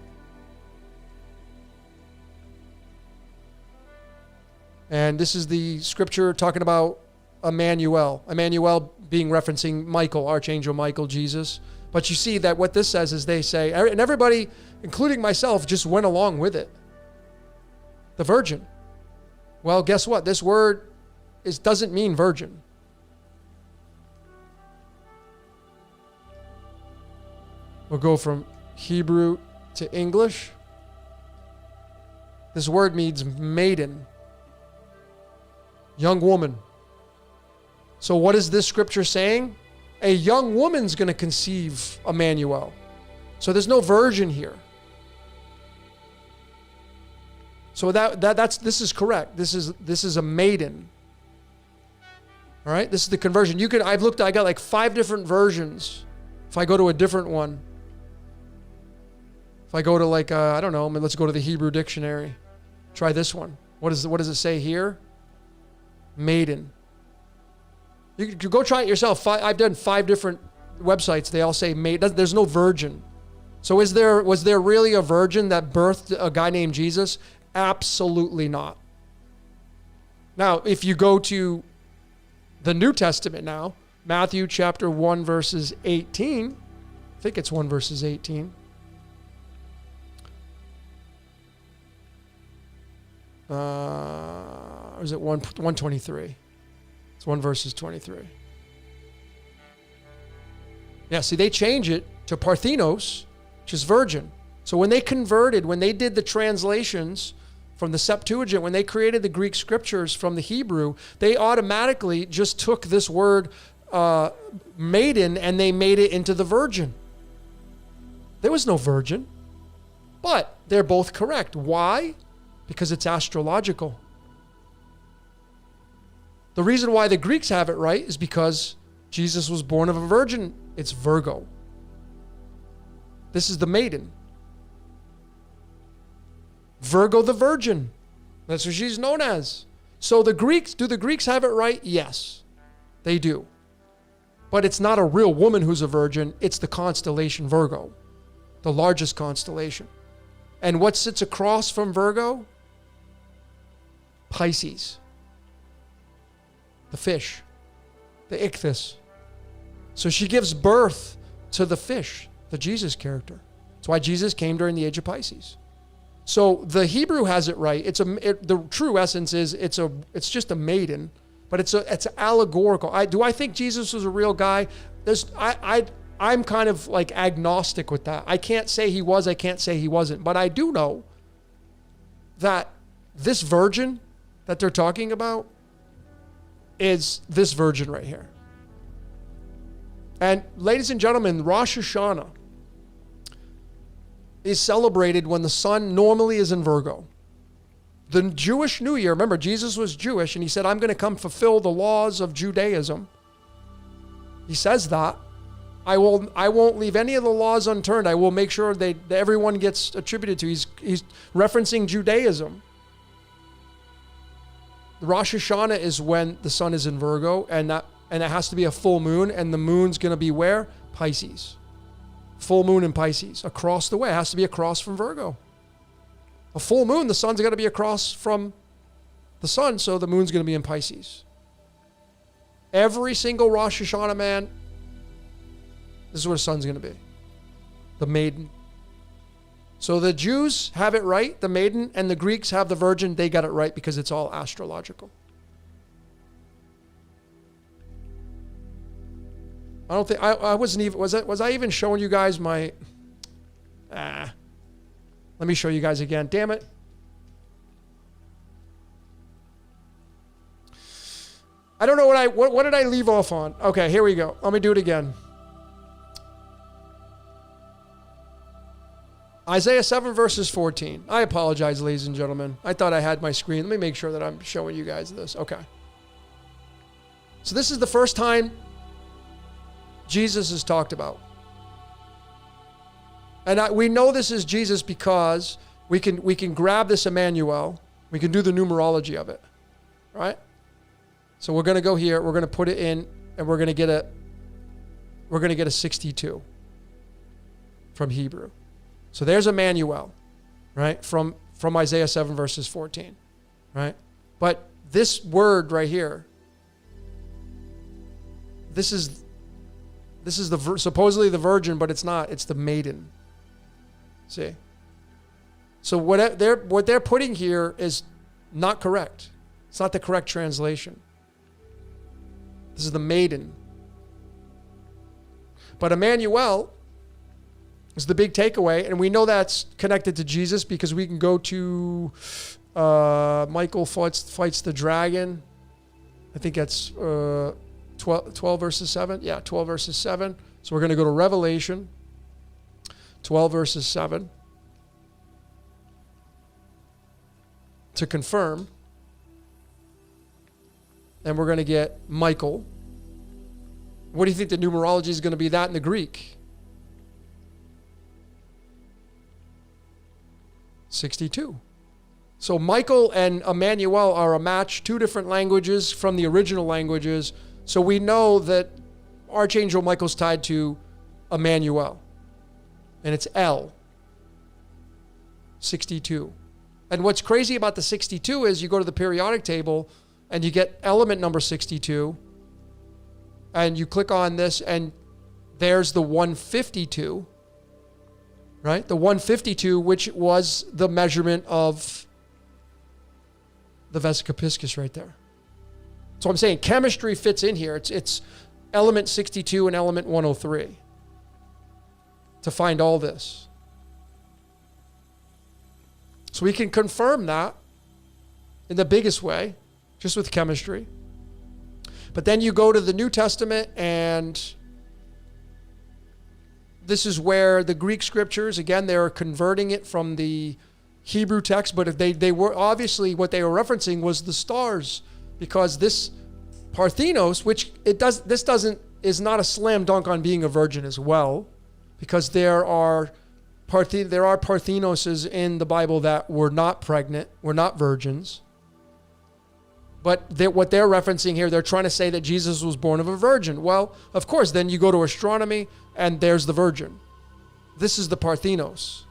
And this is the scripture talking about Emmanuel. Emmanuel being referencing Michael, Archangel Michael, Jesus. But you see that what this says is they say, and everybody, including myself, just went along with it. The virgin. Well, guess what? This word doesn't mean virgin. We'll go from Hebrew to English. This word means maiden. Young woman. So what is this scripture saying? A young woman's going to conceive Emmanuel. So there's no virgin here. So this is correct. This is a maiden. All right, this is the conversion. I got like 5 different versions. If I go to a different one, if I go to like I don't know, let's go to the Hebrew dictionary. Try this one. What does it say here? Maiden. You can go try it yourself. I've done 5 different websites. They all say maiden. There's no virgin. So was there really a virgin that birthed a guy named Jesus? Absolutely not. Now, if you go to the New Testament now, Matthew chapter 1 verses 18, I think it's 1 verses 18. Or is it 123? It's It's 1 verses 23. Yeah, see, they change it to Parthenos, which is virgin. So when they converted, when they did the translations from the Septuagint, when they created the Greek scriptures from the Hebrew, they automatically just took this word maiden and they made it into the virgin. There was no virgin, but they're both correct. Why? Because it's astrological. The reason why the Greeks have it right is because Jesus was born of a virgin. It's Virgo. This is the maiden. Virgo the virgin. That's what she's known as. So do the Greeks have it right? Yes, they do. But it's not a real woman who's a virgin. It's the constellation Virgo, the largest constellation. And what sits across from Virgo? Pisces. The fish. The ichthys. So she gives birth to the fish, the Jesus character. That's why Jesus came during the age of Pisces. So the Hebrew has it right. The true essence is it's just a maiden, but it's allegorical. Do I think Jesus was a real guy? I'm kind of like agnostic with that. I can't say he was, I can't say he wasn't, but I do know that this virgin that they're talking about is this virgin right here. And ladies and gentlemen, Rosh Hashanah is celebrated when the sun normally is in Virgo. The Jewish New Year, remember, Jesus was Jewish, and he said, I'm going to come fulfill the laws of Judaism. He says that. I won't leave any of the laws unturned. I will make sure that everyone gets attributed to. He's referencing Judaism. Rosh Hashanah is when the sun is in Virgo, and it has to be a full moon, and the moon's going to be where? Pisces. Full moon in Pisces. Across the way. It has to be across from Virgo. A full moon, the sun's got to be across from the sun, so the moon's going to be in Pisces. Every single Rosh Hashanah, man, this is where the sun's going to be. The maiden. So the Jews have it right, the maiden, and the Greeks have the virgin. They got it right because it's all astrological. I don't think I wasn't even was I even showing you guys my let me show you guys again. Damn it. I don't know what did I leave off on? Okay, here we go. Let me do it again. Isaiah 7 verses 14. I apologize, ladies and gentlemen. I thought I had my screen. Let me make sure that I'm showing you guys this. Okay. So this is the first time Jesus is talked about. And we know this is Jesus because we can grab this Emmanuel. We can do the numerology of it. Right? So we're going to go here. We're going to put it in, and we're going to get a 62 from Hebrew. So there's Emmanuel, right? From Isaiah 7 verses 14, right? But this word right here, this is supposedly the virgin, but it's not. It's the maiden. See? So what they're putting here is not correct. It's not the correct translation. This is the maiden. But Emmanuel is the big takeaway, and we know that's connected to Jesus because we can go to Michael fights the dragon. I think that's 12 verses 7. Yeah, 12 verses 7. So we're going to go to Revelation 12 verses 7 to confirm. And we're going to get Michael. What do you think the numerology is going to be that in the Greek? 62. So Michael and Emmanuel are a match, two different languages from the original languages. So we know that Archangel Michael's tied to Emmanuel. And it's L. 62. And what's crazy about the 62 is you go to the periodic table and you get element number 62. And you click on this and there's the 152. Right? The 152, which was the measurement of the Vesica Piscis right there. So I'm saying chemistry fits in here. It's element 62 and element 103 to find all this. So we can confirm that in the biggest way, just with chemistry. But then you go to the New Testament, and this is where the Greek scriptures, again, they're converting it from the Hebrew text, but if they were obviously what they were referencing was the stars, because this Parthenos, which is not a slam dunk on being a virgin as well, because there are Parthenoses in the Bible that were not pregnant, were not virgins. But what they're referencing here, they're trying to say that Jesus was born of a virgin. Well, of course, then you go to astronomy, and there's the virgin. This is the Parthenos.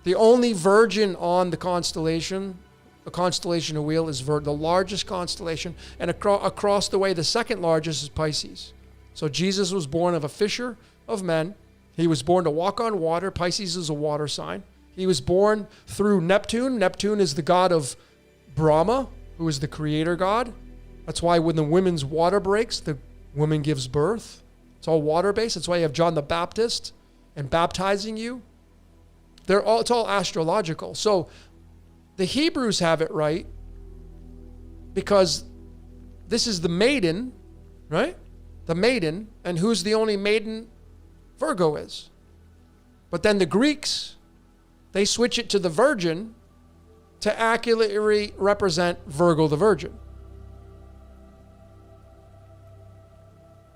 The only virgin on the constellation of Wheel, is the largest constellation, and across the way, the second largest is Pisces. So Jesus was born of a fisher of men. He was born to walk on water. Pisces is a water sign. He was born through Neptune. Neptune is the god of Brahma, who is the creator god. That's why when the women's water breaks, the woman gives birth. It's all water-based. That's why you have John the Baptist and baptizing you. It's all astrological. So the Hebrews have it right because this is the maiden, right? The maiden. And who's the only maiden? Virgo is. But then the Greeks, they switch it to the virgin to accurately represent Virgo the virgin.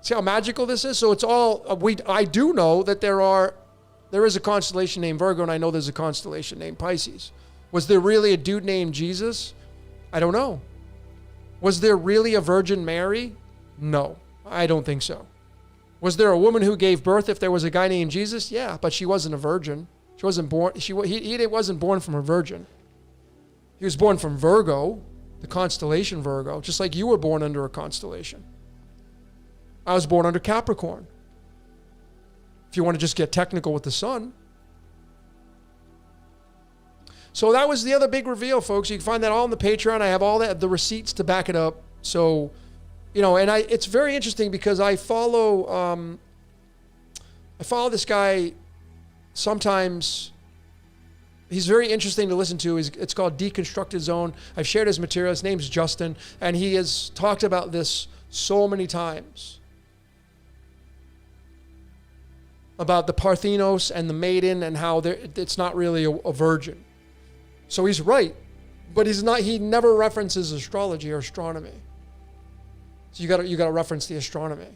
See how magical this is? So it's all, I do know that there is a constellation named Virgo, and I know there's a constellation named Pisces. Was there really a dude named Jesus? I don't know. Was there really a Virgin Mary? No, I don't think so. Was there a woman who gave birth if there was a guy named Jesus? Yeah, but she wasn't a virgin. She wasn't born. He wasn't born from a virgin. He was born from Virgo, the constellation Virgo, just like you were born under a constellation. I was born under Capricorn. If you want to just get technical with the sun. So that was the other big reveal, folks. You can find that all on the Patreon. I have all the receipts to back it up. So, and it's very interesting because I follow this guy sometimes. He's very interesting to listen to. It's called Deconstructed Zone. I've shared his material. His name's Justin, and he has talked about this so many times. About the Parthenos and the maiden and how it's not really a virgin. So he's right, but he never references astrology or astronomy. So you got to reference the astronomy.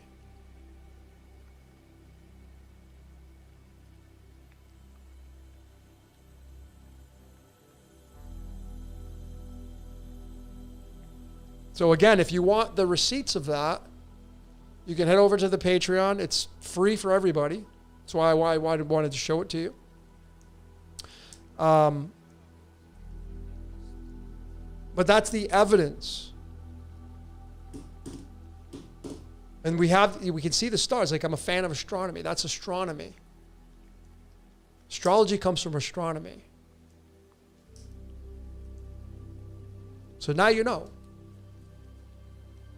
So again, if you want the receipts of that, you can head over to the Patreon. It's free for everybody. That's why I wanted to show it to you. But that's the evidence. And we can see the stars. Like, I'm a fan of astronomy. That's astronomy. Astrology comes from astronomy. So now you know.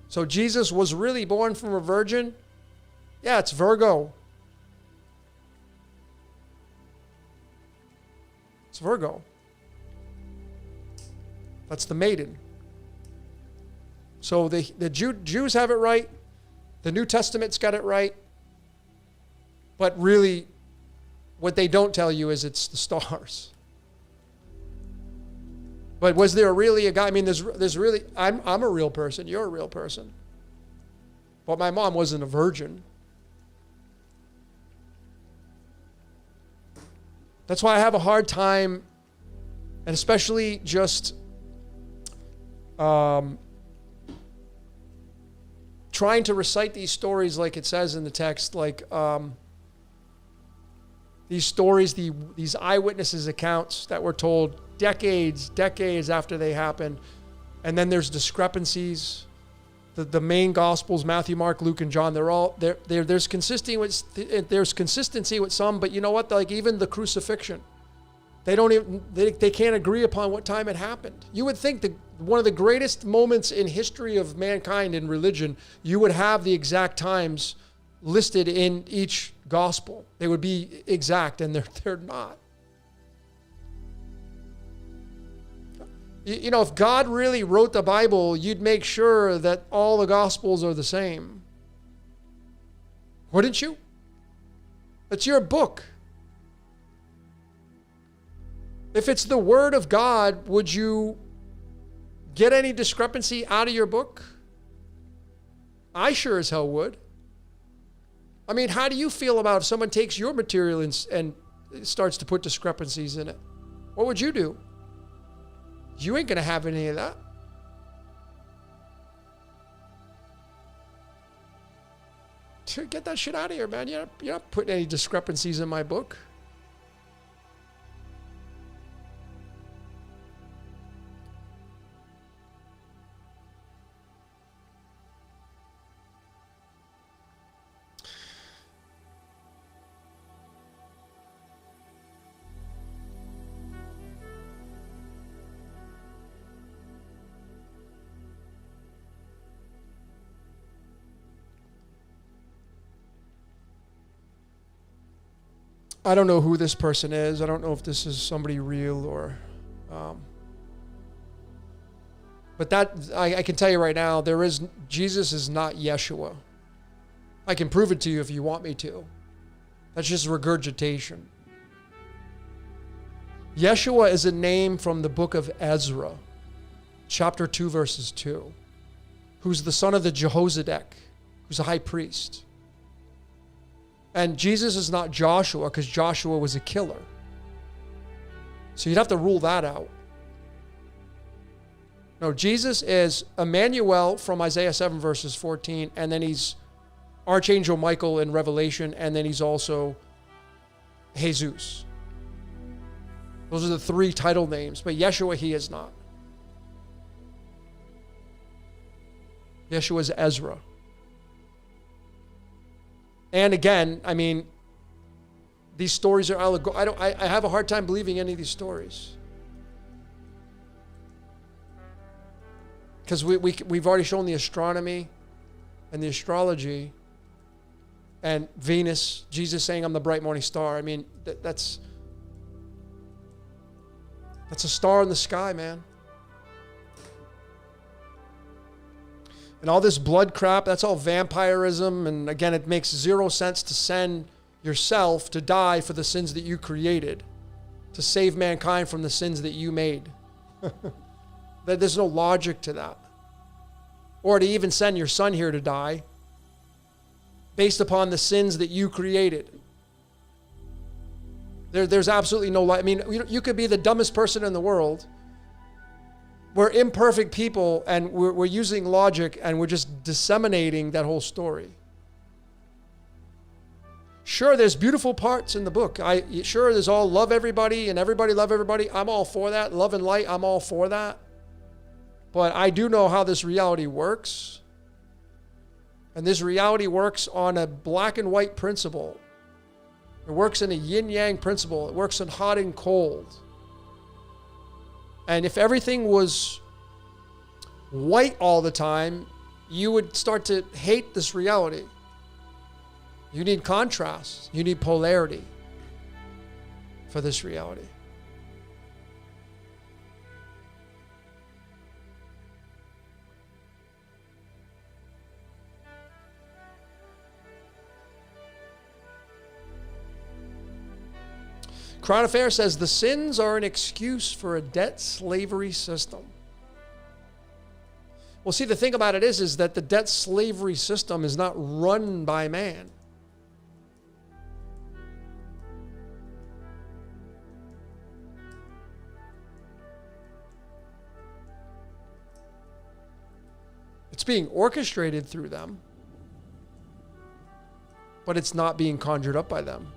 So Jesus was really born from a virgin? Yeah, it's Virgo. It's Virgo. That's the maiden. So the Jews have it right. The New Testament's got it right. But really, what they don't tell you is it's the stars. But was there really a guy? I mean, there's really, I'm a real person. You're a real person. But my mom wasn't a virgin. That's why I have a hard time, and especially just trying to recite these stories like it says in the text, like these stories, these eyewitnesses' accounts that were told decades after they happened, and then there's discrepancies. The main Gospels, Matthew, Mark, Luke, and John, there's consistency with some, but you know what? Like even the crucifixion, They can't agree upon what time it happened. You would think that one of the greatest moments in history of mankind in religion, you would have the exact times listed in each gospel. They would be exact, and they're not. You know, if God really wrote the Bible, you'd make sure that all the gospels are the same. Wouldn't you? It's your book. If it's the Word of God, would you get any discrepancy out of your book? I sure as hell would. I mean, how do you feel about if someone takes your material and starts to put discrepancies in it? What would you do? You ain't going to have any of that. Get that shit out of here, man. You're not putting any discrepancies in my book. I don't know who this person is. I don't know if this is somebody real or... but that, I can tell you right now, Jesus is not Yeshua. I can prove it to you if you want me to. That's just regurgitation. Yeshua is a name from the book of Ezra, chapter 2, verses 2, who's the son of the Jehozadak, who's a high priest. And Jesus is not Joshua, because Joshua was a killer. So you'd have to rule that out. No, Jesus is Emmanuel from Isaiah 7 verses 14, and then he's Archangel Michael in Revelation, and then he's also Jesus. Those are the three title names, but Yeshua he is not. Yeshua is Ezra. And again, I mean, these stories are allegorical. I have a hard time believing any of these stories. Because we've already shown the astronomy and the astrology and Venus, Jesus saying, I'm the bright morning star. I mean, that's a star in the sky, man. And all this blood crap, that's all vampirism. And again, it makes zero sense to send yourself to die for the sins that you created, to save mankind from the sins that you made. There's no logic to that. Or to even send your son here to die based upon the sins that you created. There's absolutely no light. I mean, you could be the dumbest person in the world. We're imperfect people, and we're using logic, and we're just disseminating that whole story. Sure, there's beautiful parts in the book. Sure, there's all love everybody and everybody love everybody. I'm all for that. Love and light, I'm all for that. But I do know how this reality works. And this reality works on a black and white principle. It works in a yin-yang principle. It works in hot and cold. And if everything was white all the time, you would start to hate this reality. You need contrast. You need polarity for this reality. Crown Affair says the sins are an excuse for a debt slavery system. Well, see, the thing about it is that the debt slavery system is not run by man. It's being orchestrated through them, but it's not being conjured up by them.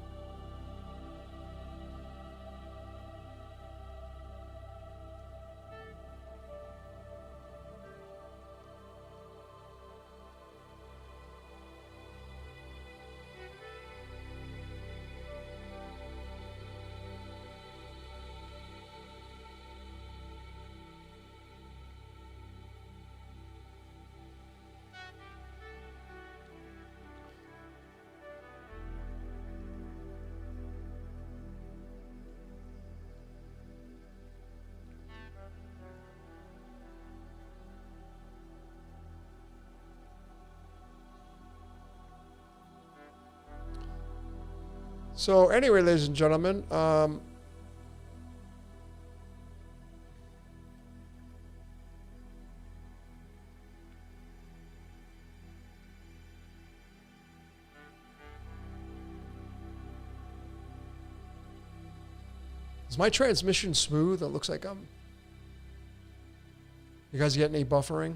So anyway, ladies and gentlemen, is my transmission smooth? It looks like I'm... You guys getting any buffering?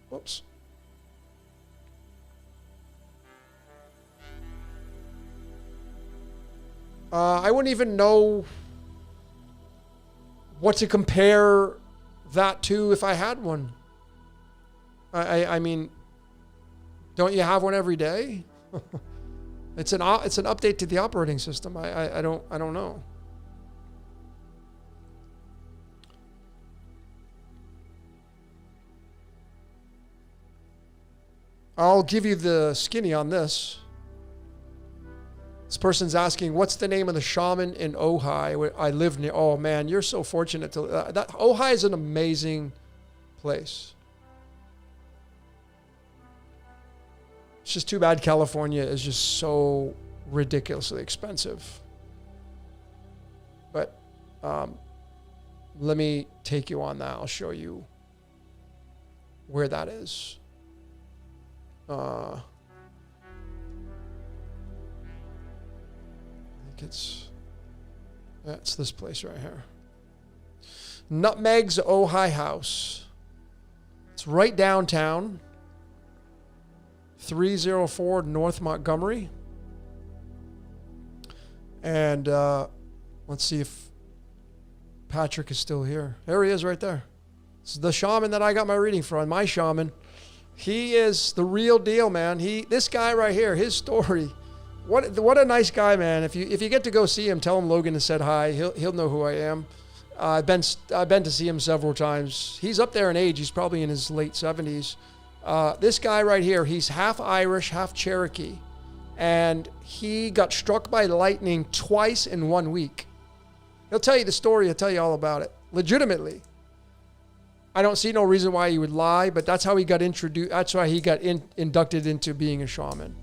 Whoops. I wouldn't even know what to compare that to if I had one. I mean, don't you have one every day? It's an update to the operating system. I don't know. I'll give you the skinny on this. This person's asking, what's the name of the shaman in Ojai? Where I live near. Oh man, you're so fortunate to. That Ojai is an amazing place. It's just too bad California is just so ridiculously expensive. But let me take you on that. I'll show you where that is. I think it's this place right here. Nutmeg's Ojai House. It's right downtown. 304 North Montgomery. And let's see if Patrick is still here. There he is right there. This is the shaman that I got my reading from, my shaman. He is the real deal, man. This guy right here, his story. What a nice guy, man. If you get to go see him, tell him Logan has said hi. He'll know who I am. I've been to see him several times. He's up there in age. He's probably in his late 70s. This guy right here, he's half Irish, half Cherokee. And he got struck by lightning twice in 1 week. He'll tell you the story. He'll tell you all about it. Legitimately. I don't see no reason why he would lie, but that's how he got introduced. That's why he got inducted into being a shaman.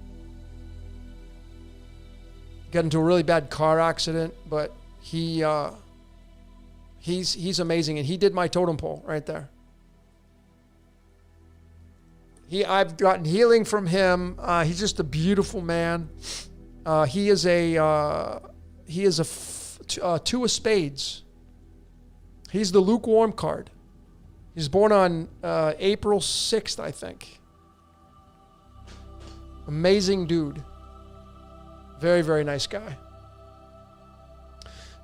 Got into a really bad car accident, but he's amazing, and he did my totem pole right there. I've gotten healing from him. He's just a beautiful man. He is a two of spades. He's the lukewarm card. He's born on April 6th, I think. Amazing dude. Very, very nice guy.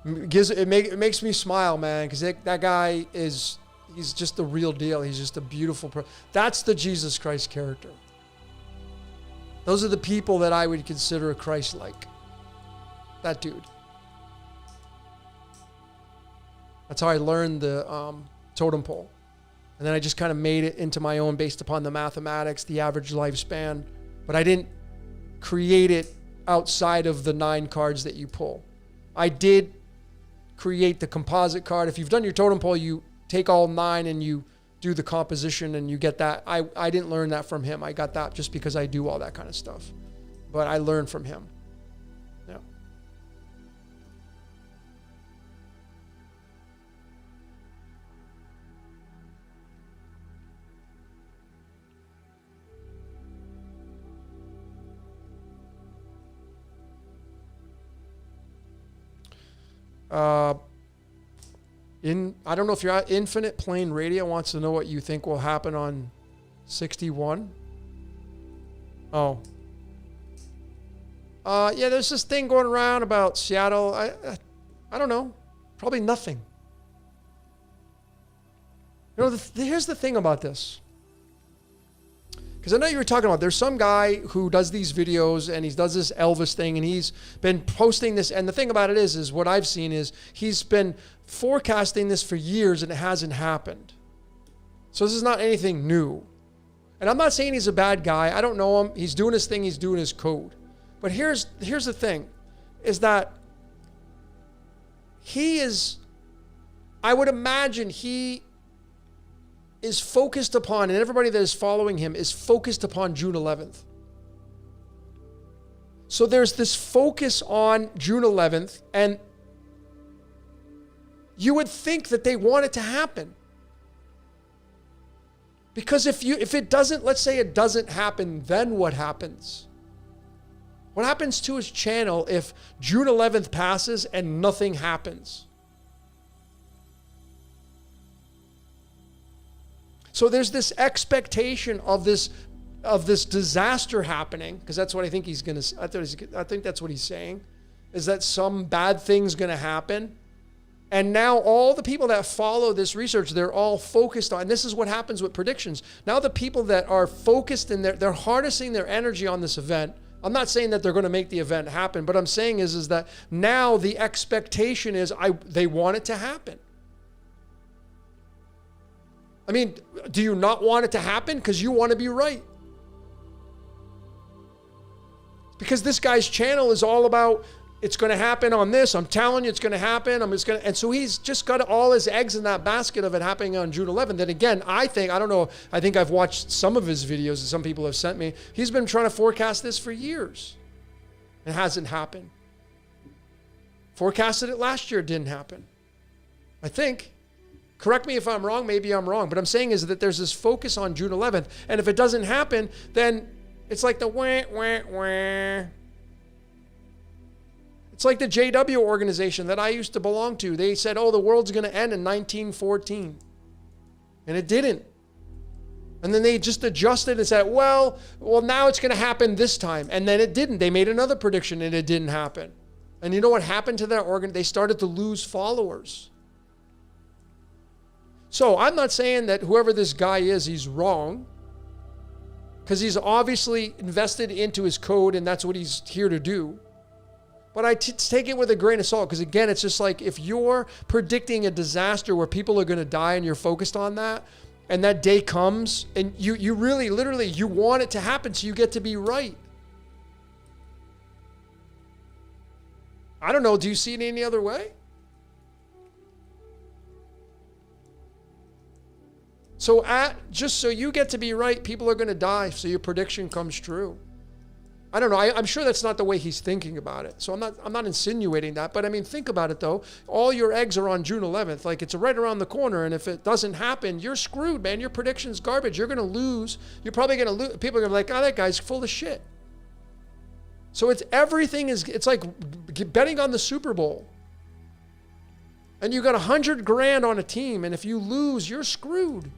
It makes me smile, man, because that guy he's just the real deal. He's just a beautiful person. That's the Jesus Christ character. Those are the people that I would consider Christ-like. That dude. That's how I learned the totem pole. And then I just kind of made it into my own based upon the mathematics, the average lifespan. But I didn't create it outside of the 9 cards that you pull. I did create the composite card. If you've done your totem pole, you take all 9 and you do the composition and you get that. I didn't learn that from him. I got that just because I do all that kind of stuff. But I learned from him. Yeah. I don't know if you're at Infinite Plane Radio wants to know what you think will happen on 61. Oh. Yeah, there's this thing going around about Seattle. I don't know. Probably nothing. You know, here's the thing about this. Because I know you were talking about, there's some guy who does these videos and he does this Elvis thing and he's been posting this. And the thing about it is what I've seen is he's been forecasting this for years and it hasn't happened. So this is not anything new. And I'm not saying he's a bad guy. I don't know him. He's doing his thing. He's doing his code. But here's the thing. is that I would imagine he is focused upon, and everybody that is following him is focused upon June 11th. So there's this focus on June 11th, and you would think that they want it to happen. Because if it doesn't, let's say it doesn't happen, then what happens? What happens to his channel if June 11th passes and nothing happens? So there's this expectation of this disaster happening, because that's what I think he's going to, I think that's what he's saying, is that some bad thing's going to happen. And now all the people that follow this research, they're all focused on, and this is what happens with predictions. Now the people that are focused and they're harnessing their energy on this event. I'm not saying that they're going to make the event happen, but I'm saying is that now the expectation is they want it to happen. I mean, do you not want it to happen? Because you want to be right. Because this guy's channel is all about, it's going to happen on this. I'm telling you, it's going to happen. And so he's just got all his eggs in that basket of it happening on June 11th. And again, I think I've watched some of his videos that some people have sent me. He's been trying to forecast this for years. It hasn't happened. Forecasted it last year, it didn't happen. I think. Correct me if I'm wrong, maybe I'm wrong. But I'm saying is that there's this focus on June 11th. And if it doesn't happen, then it's like the wah, wah, wah. It's like the JW organization that I used to belong to. They said, oh, the world's going to end in 1914. And it didn't. And then they just adjusted and said, well, now it's going to happen this time. And then it didn't. They made another prediction and it didn't happen. And you know what happened to that organ? They started to lose followers. So I'm not saying that whoever this guy is, he's wrong. Because he's obviously invested into his code and that's what he's here to do. But I take it with a grain of salt, because again, it's just like if you're predicting a disaster where people are going to die and you're focused on that, and that day comes and you really, literally, you want it to happen so you get to be right. I don't know. Do you see it any other way? So just so you get to be right, people are going to die so your prediction comes true. I don't know. I'm sure that's not the way he's thinking about it. So I'm not insinuating that. But I mean, think about it though. All your eggs are on June 11th. Like, it's right around the corner. And if it doesn't happen, you're screwed, man. Your prediction's garbage. You're going to lose. You're probably going to lose. People are going to be like, oh, that guy's full of shit. So it's like betting on the Super Bowl. And you got $100,000 on a team. And if you lose, you're screwed.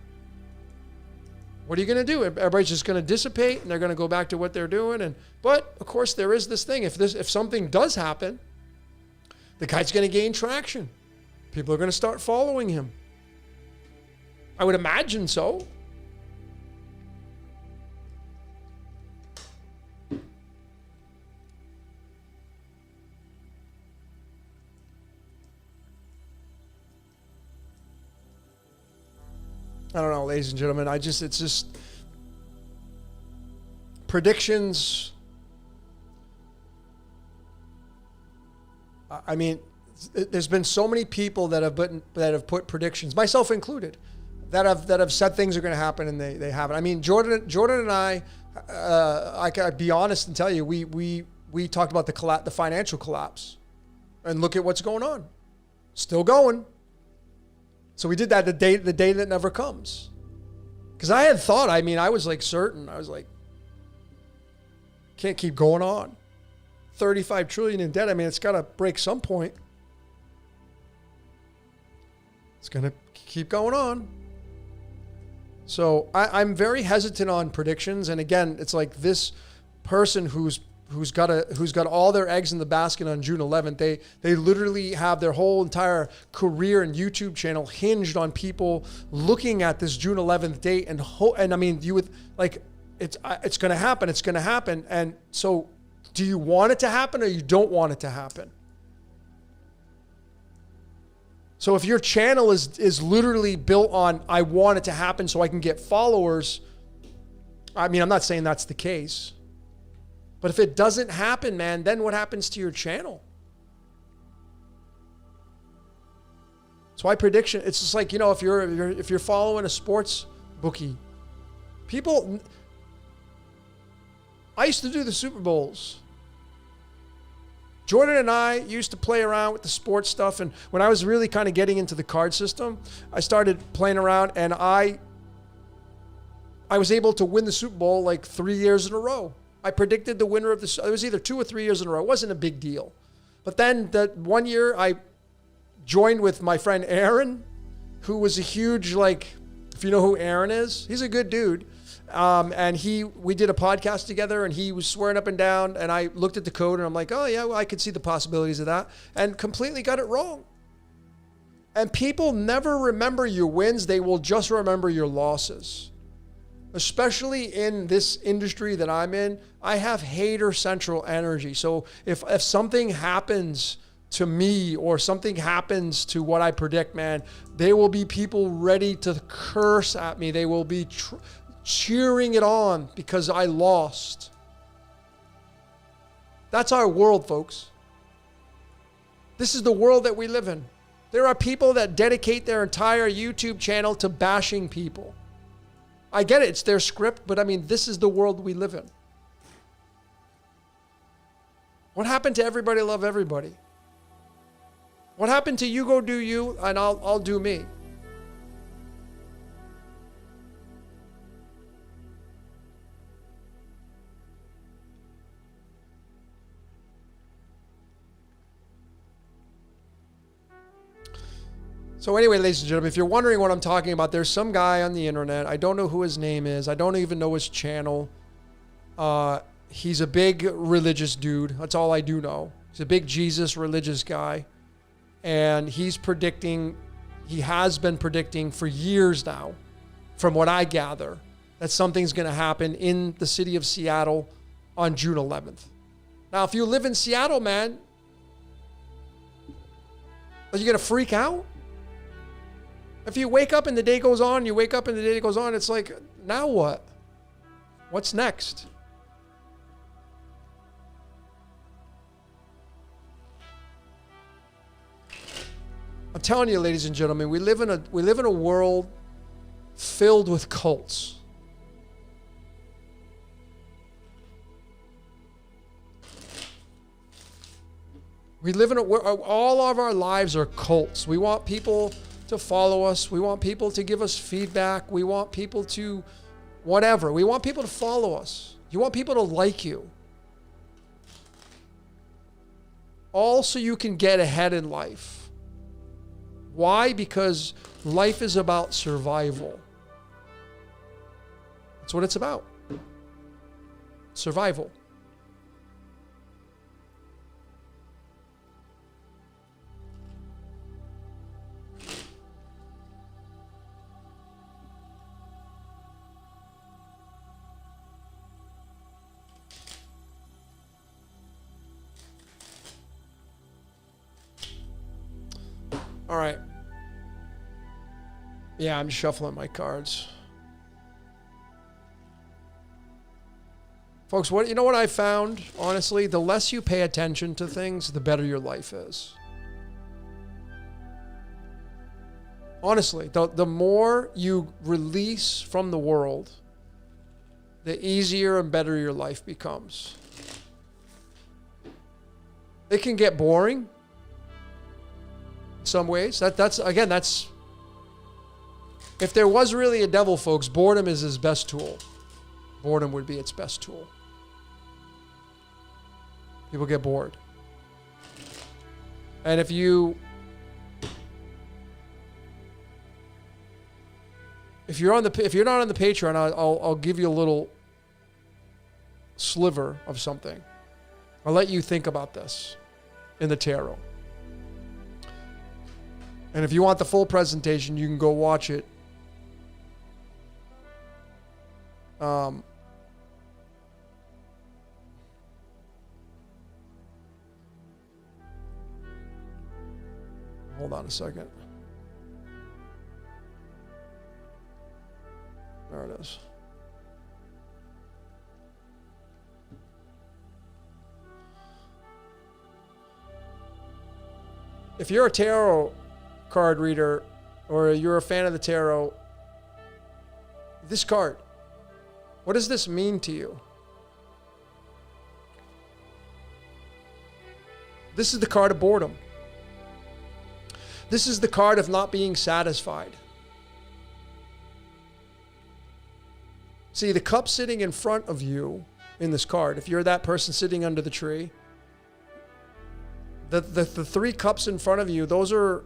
What are you going to do? Everybody's just going to dissipate and they're going to go back to what they're doing. But of course there is this thing. If something does happen, the guy's going to gain traction. People are going to start following him. I would imagine so. I don't know, ladies and gentlemen. It's just predictions. I mean, there's been so many people that have put predictions, myself included, that have said things are going to happen and they haven't. I mean, Jordan and I can be honest and tell you, we talked about the financial collapse, and look at what's going on, still going. So we did that the day that never comes. Because I had thought, I was like certain. I was like, can't keep going on. 35 trillion in debt. It's got to break some point. It's going to keep going on. So I'm very hesitant on predictions. And again, it's like this person who's got all their eggs in the basket on June 11th. They literally have their whole entire career and YouTube channel hinged on people looking at this June 11th date and you would like, it's going to happen. It's going to happen. And so do you want it to happen or you don't want it to happen? So if your channel is literally built on, I want it to happen so I can get followers. I'm not saying that's the case. But if it doesn't happen, man, then what happens to your channel? That's why prediction. It's just like, if you're following a sports bookie, people. I used to do the Super Bowls. Jordan and I used to play around with the sports stuff, and when I was really kind of getting into the card system, I started playing around, and I was able to win the Super Bowl like 3 years in a row. I predicted the winner of it was either 2 or 3 years in a row. It wasn't a big deal. But then that one year I joined with my friend Aaron, who was a huge, if you know who Aaron is, he's a good dude. And we did a podcast together, and he was swearing up and down, and I looked at the code and I'm like, oh yeah, well, I could see the possibilities of that, and completely got it wrong. And people never remember your wins. They will just remember your losses. Especially in this industry that I'm in, I have hater central energy. So if something happens to me or something happens to what I predict, man, there will be people ready to curse at me. They will be cheering it on because I lost. That's our world, folks. This is the world that we live in. There are people that dedicate their entire YouTube channel to bashing people. I get it, it's their script, but I mean, this is the world we live in. What happened to everybody love everybody? What happened to you go do you and I'll do me? So anyway, ladies and gentlemen, if you're wondering what I'm talking about, there's some guy on the internet. I don't know who his name is. I don't even know his channel. He's a big religious dude. That's all I do know. He's a big Jesus religious guy. And he's predicting, he has been predicting for years now, from what I gather, that something's going to happen in the city of Seattle on June 11th. Now, if you live in Seattle, man, are you going to freak out? If you wake up and the day goes on, it's like, now what? What's next? I'm telling you, ladies and gentlemen, we live in a world filled with cults. We live in all of our lives are cults. We want people to follow us. We want people to give us feedback. We want people to whatever. We want people to follow us. You want people to like you. All so you can get ahead in life. Why? Because life is about survival. That's what it's about. Survival. All right. Yeah, I'm shuffling my cards. Folks, you know what I found? Honestly, the less you pay attention to things, the better your life is. Honestly, the more you release from the world, the easier and better your life becomes. It can get boring. Some ways. That's if there was really a devil, folks, boredom is his best tool. Boredom would be its best tool. People get bored. And if you're not on the Patreon, I'll give you a little sliver of something. I'll let you think about this in the tarot. And if you want the full presentation, you can go watch it. Hold on a second. There it is. If you're a tarot card reader or you're a fan of the tarot, this card, what does this mean to you? This is the card of boredom. This is the card of not being satisfied. See, the cup sitting in front of you in this card, if you're that person sitting under the tree, the three cups in front of you, those are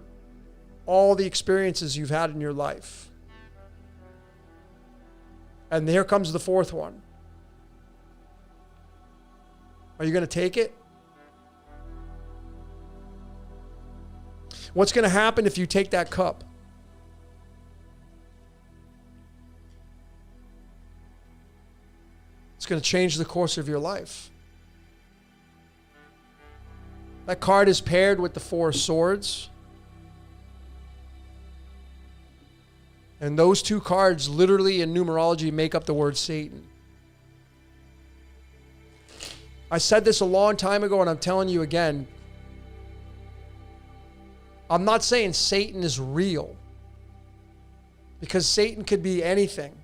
all the experiences you've had in your life. And here comes the fourth one. Are you going to take it? What's going to happen if you take that cup? It's going to change the course of your life. That card is paired with the Four of Swords. And those two cards literally in numerology make up the word Satan. I said this a long time ago and I'm telling you again. I'm not saying Satan is real, because Satan could be anything.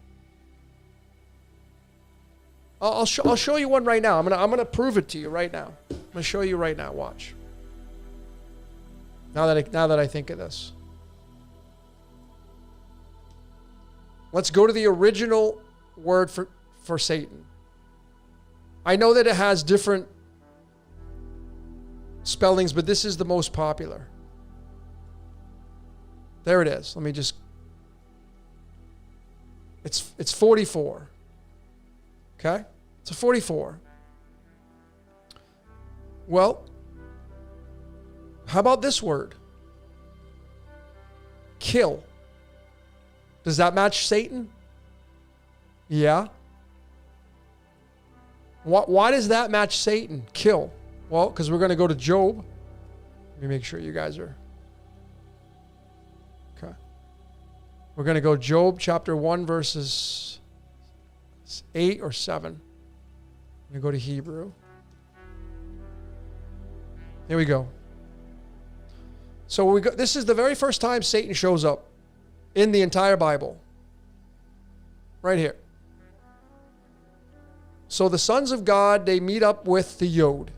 I'll show you one right now. I'm gonna prove it to you right now. I'm gonna show you right now. Watch. Now that I think of this, let's go to the original word for Satan. I know that it has different spellings, but this is the most popular. There it is. Let me just. It's 44. Okay? It's a 44. Well, how about this word? Kill. Does that match Satan? Yeah. Why does that match Satan? Kill. Well, because we're going to go to Job. Let me make sure you guys are. Okay. We're going to go Job chapter 1 verses 8 or 7. I'm going to go to Hebrew. Here we go. So this is the very first time Satan shows up in the entire Bible. Right here. So the sons of God, they meet up with the Yod.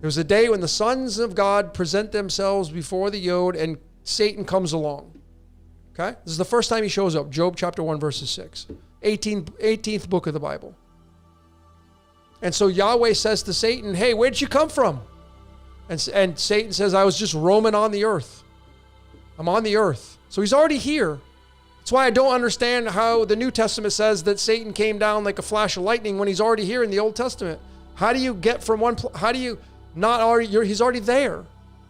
There was a day when the sons of God present themselves before the Yod and Satan comes along. Okay? This is the first time he shows up. Job chapter 1 verses 6. 18th book of the Bible. And so Yahweh says to Satan, hey, where did you come from? And Satan says, I was just roaming on the earth. I'm on the earth. So he's already here. That's why I don't understand how the New Testament says that Satan came down like a flash of lightning when he's already here in the Old Testament. How do you get from one how do you not already he's already there?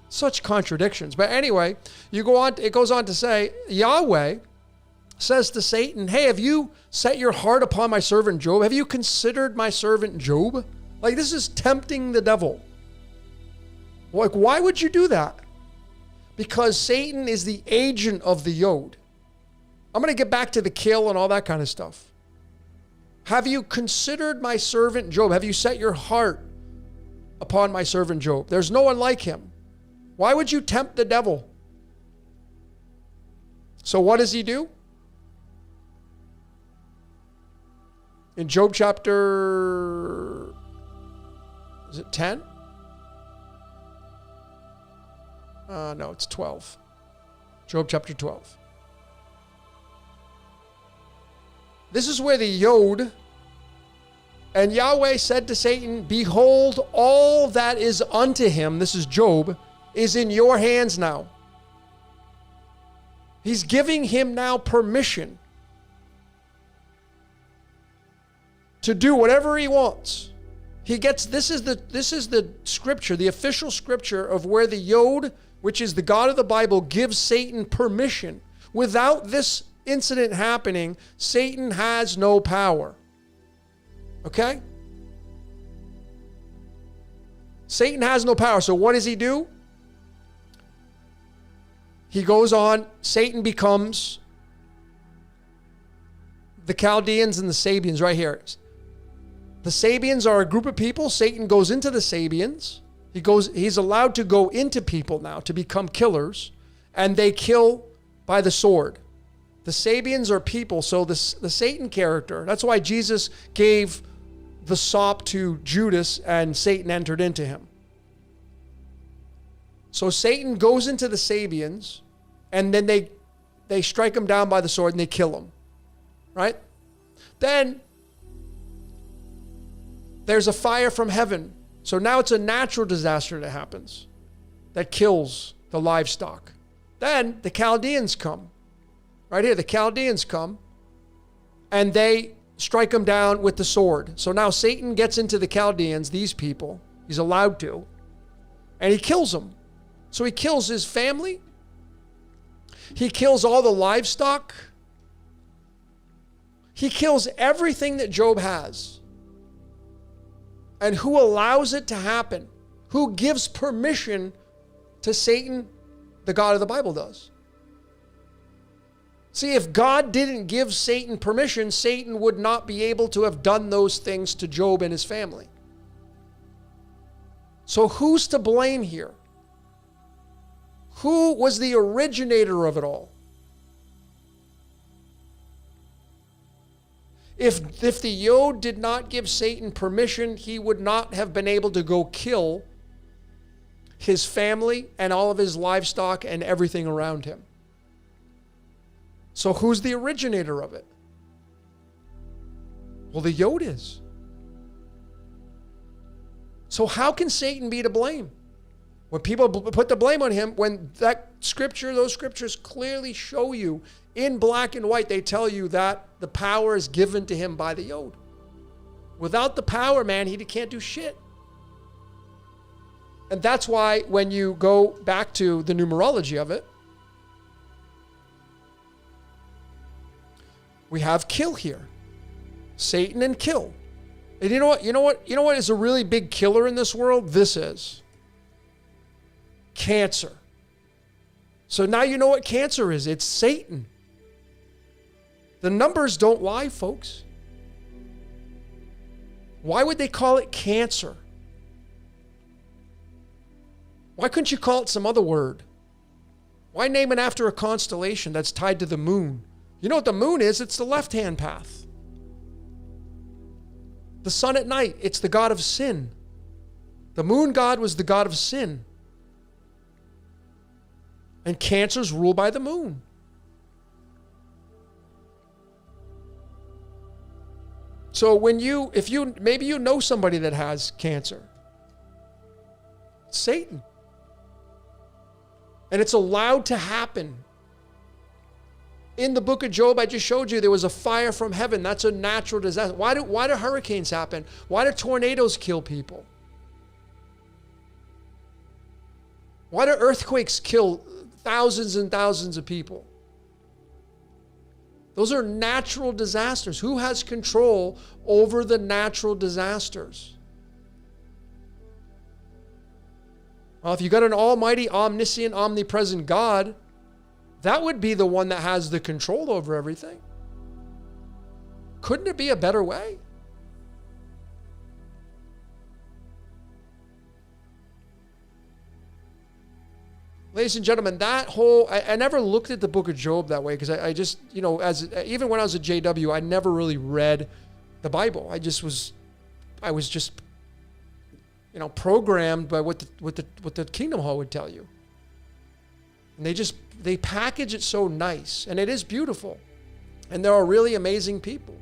Such contradictions. But anyway, it goes on to say, Yahweh says to Satan, hey, have you set your heart upon my servant Job? Have you considered my servant Job? Like, this is tempting the devil. Like, why would you do that? Because Satan is the agent of the Yod. I'm going to get back to the kill and all that kind of stuff. Have you considered my servant Job? Have you set your heart upon my servant Job? There's no one like him. Why would you tempt the devil? So what does he do? In Job chapter, is it 10? No, it's 12. Job chapter 12. This is where the Yod, and Yahweh said to Satan, behold, all that is unto him, this is Job, is in your hands now. He's giving him now permission to do whatever he wants. This is the scripture, the official scripture of where the Yod, which is the God of the Bible, gives Satan permission. Without this incident happening, Satan has no power. Okay? Satan has no power. So what does he do? He goes on, Satan becomes the Chaldeans and the Sabians right here. The Sabians are a group of people. Satan goes into the Sabians. He's allowed to go into people now to become killers, and they kill by the sword. The Sabians are people, so the Satan character, that's why Jesus gave the sop to Judas and Satan entered into him. So Satan goes into the Sabians, and then they strike him down by the sword and they kill him. Right? Then there's a fire from heaven. So now it's a natural disaster that happens that kills the livestock. Then the Chaldeans come. Right here, the Chaldeans come and they strike him down with the sword. So now Satan gets into the Chaldeans, these people. He's allowed to. And he kills them. So he kills his family. He kills all the livestock. He kills everything that Job has. And who allows it to happen? Who gives permission to Satan? The God of the Bible does. See, if God didn't give Satan permission, Satan would not be able to have done those things to Job and his family. So who's to blame here? Who was the originator of it all? If the Yod did not give Satan permission, he would not have been able to go kill his family and all of his livestock and everything around him. So who's the originator of it? Well, the Yod is. So how can Satan be to blame? When people put the blame on him, when those scriptures clearly show you in black and white, they tell you that the power is given to him by the Yod. Without the power, man, he can't do shit. And that's why when you go back to the numerology of it, we have kill here. Satan and kill. And you know what is a really big killer in this world? This is cancer. So now you know what cancer is. It's Satan. The numbers don't lie, folks. Why would they call it cancer? Why couldn't you call it some other word? Why name it after a constellation that's tied to the moon? You know what the moon is? It's the left-hand path. The sun at night, it's the god of sin. The moon god was the god of sin. And cancer's ruled by the moon. So maybe you know somebody that has cancer. It's Satan. And it's allowed to happen. In the book of Job, I just showed you there was a fire from heaven. That's a natural disaster. Why do hurricanes happen? Why do tornadoes kill people? Why do earthquakes kill thousands and thousands of people? Those are natural disasters. Who has control over the natural disasters? Well, if you got an almighty, omniscient, omnipresent God, that would be the one that has the control over everything. Couldn't it be a better way? Ladies and gentlemen, I never looked at the book of Job that way because I just, even when I was at JW, I never really read the Bible. I was just programmed by what the Kingdom Hall would tell you. And they package it so nice, and it is beautiful. And there are really amazing people.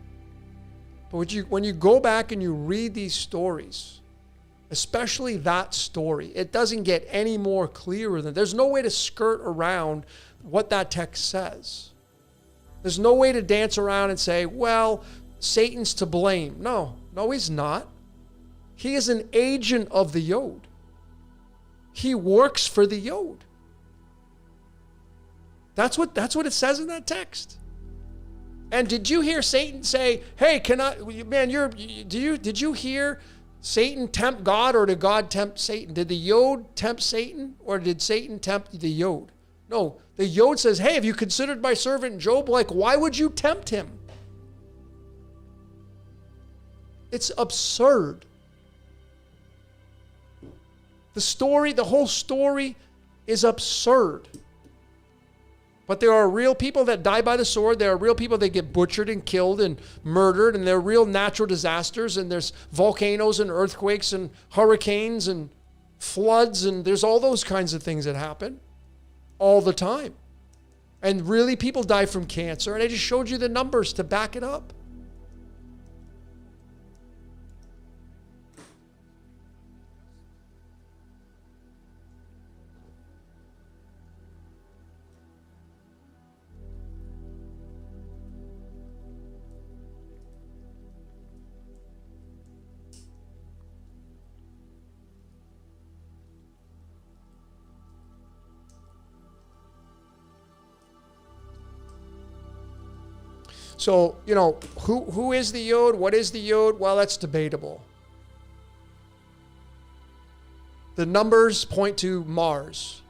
But when you go back and you read these stories, especially that story, it doesn't get any more clearer than, there's no way to skirt around what that text says. There's no way to dance around and say, well, Satan's to blame. No, he's not. He is an agent of the Yod. He works for the Yod. That's what it says in that text. And did you hear Satan say, hey, did you hear Satan tempt God, or did God tempt Satan? Did the Yod tempt Satan, or did Satan tempt the Yod? No, the Yod says, hey, have you considered my servant Job? Like, why would you tempt him? It's absurd. The whole story is absurd. But there are real people that die by the sword. There are real people that get butchered and killed and murdered. And there are real natural disasters. And there's volcanoes and earthquakes and hurricanes and floods. And there's all those kinds of things that happen all the time. And really, people die from cancer. And I just showed you the numbers to back it up. So, who is the Yod? What is the Yod? Well, that's debatable. The numbers point to Mars.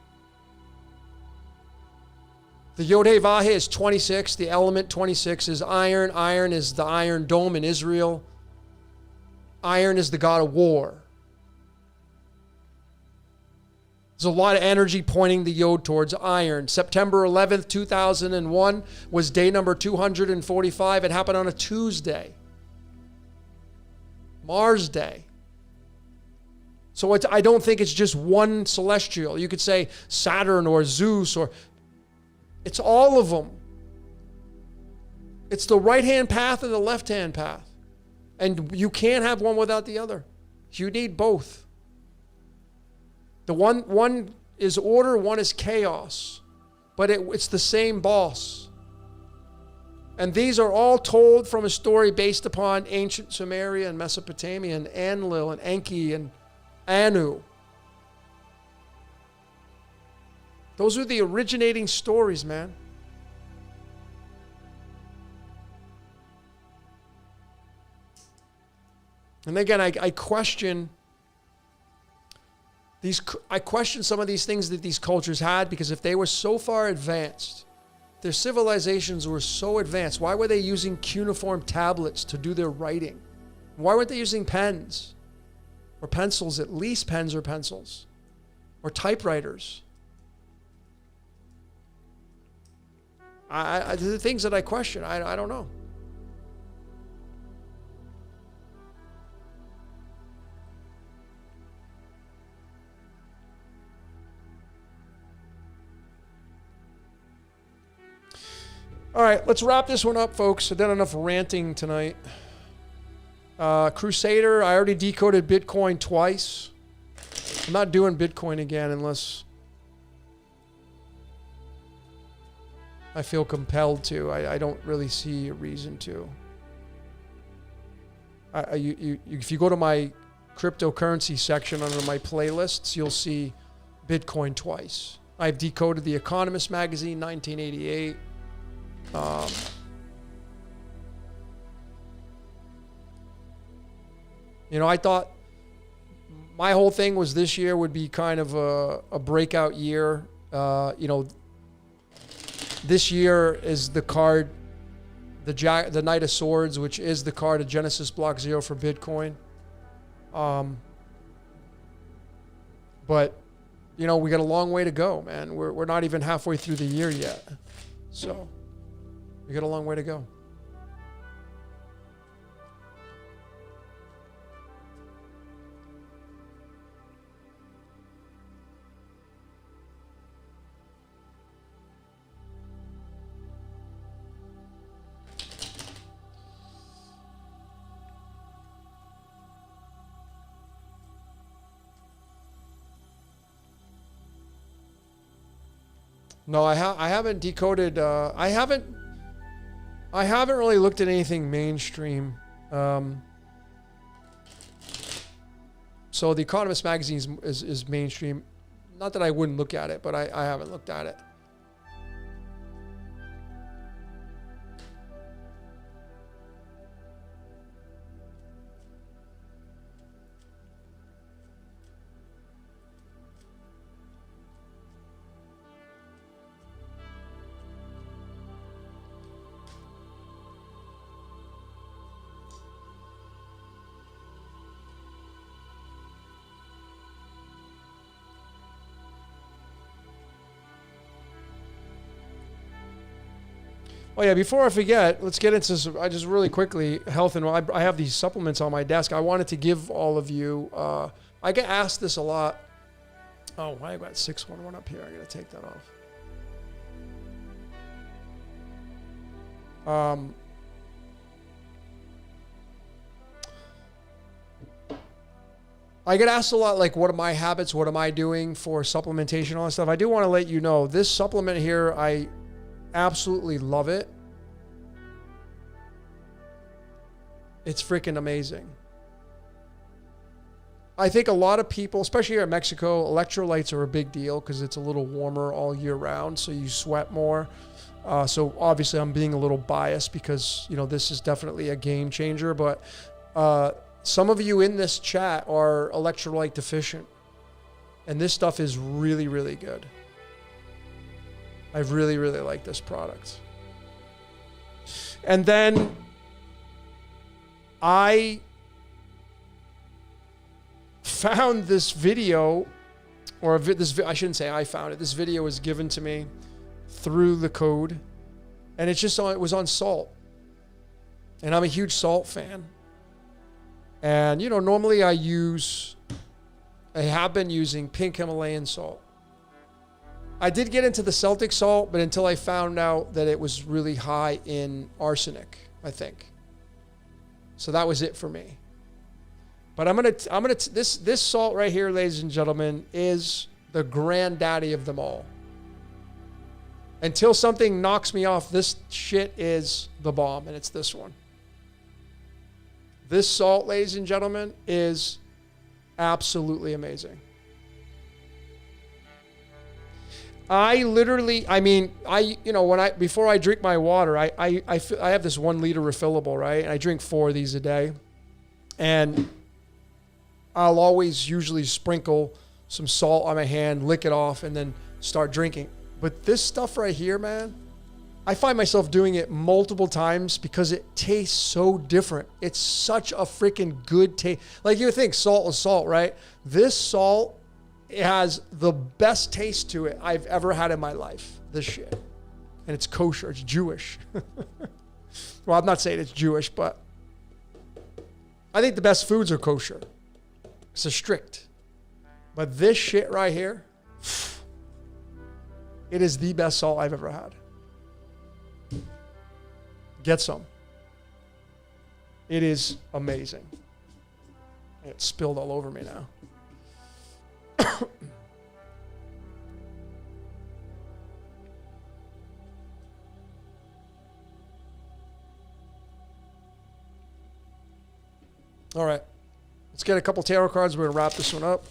The Yod He Vah He is 26. The element 26 is iron. Iron is the Iron Dome in Israel. Iron is the god of war. There's a lot of energy pointing the Yod towards iron. September 11th, 2001 was day number 245. It happened on a Tuesday. Mars Day. So I don't think it's just one celestial. You could say Saturn or Zeus, or it's all of them. It's the right-hand path and the left-hand path. And you can't have one without the other. You need both. The one is order, one is chaos. But it's the same boss. And these are all told from a story based upon ancient Sumeria and Mesopotamia and Enlil and Enki and Anu. Those are the originating stories, man. And again, I question some of these things that these cultures had, because if they were so far advanced, their civilizations were so advanced, why were they using cuneiform tablets to do their writing? Why weren't they using pens or pencils, at least pens or pencils, or typewriters? The things that I question, I don't know. All right, let's wrap this one up, folks. I've done enough ranting tonight. Crusader, I already decoded Bitcoin twice. I'm not doing Bitcoin again unless I feel compelled to. I don't really see a reason to. If you go to my cryptocurrency section under my playlists, you'll see Bitcoin twice. I've decoded The Economist magazine, 1988. I thought my whole thing was this year would be kind of a breakout year. This year is the card, the Knight of Swords, which is the card of Genesis Block 0 for Bitcoin. But we got a long way to go, man. We're not even halfway through the year yet. So we got a long way to go. No, I haven't decoded. I haven't really looked at anything mainstream. So The Economist magazine is mainstream. Not that I wouldn't look at it, but I haven't looked at it. Oh yeah, before I forget, let's get into some, I just really quickly, health and I have these supplements on my desk. I wanted to give all of you, I get asked this a lot. Oh, why I got 611 up here? I gotta take that off. I get asked a lot, like, what are my habits? What am I doing for supplementation, all that stuff? I do want to let you know, this supplement here, I absolutely love it. It's freaking amazing. I think a lot of people, especially here in Mexico, electrolytes are a big deal because it's a little warmer all year round, so you sweat more. So obviously I'm being a little biased because, you know, this is definitely a game changer, but some of you in this chat are electrolyte deficient, and this stuff is really, really good. I really, really like this product. And then I found this video, or I shouldn't say I found it. This video was given to me through the code, and it's just it was on salt. And I'm a huge salt fan. And, you know, normally I have been using pink Himalayan salt. I did get into the Celtic salt, but until I found out that it was really high in arsenic, I think. So that was it for me. But this salt right here, ladies and gentlemen, is the granddaddy of them all. Until something knocks me off, this shit is the bomb, and it's this one. This salt, ladies and gentlemen, is absolutely amazing. Before I drink my water, I have this 1 liter refillable, right? And I drink 4 of these a day. And I'll always usually sprinkle some salt on my hand, lick it off, and then start drinking. But this stuff right here, man, I find myself doing it multiple times because it tastes so different. It's such a freaking good taste. Like, you would think salt is salt, right? This salt, it has the best taste to it I've ever had in my life. This shit. And it's kosher. It's Jewish. Well, I'm not saying it's Jewish, but I think the best foods are kosher. It's strict. But this shit right here, it is the best salt I've ever had. Get some. It is amazing. It spilled all over me now. All right. Let's get a couple tarot cards. We're going to wrap this one up.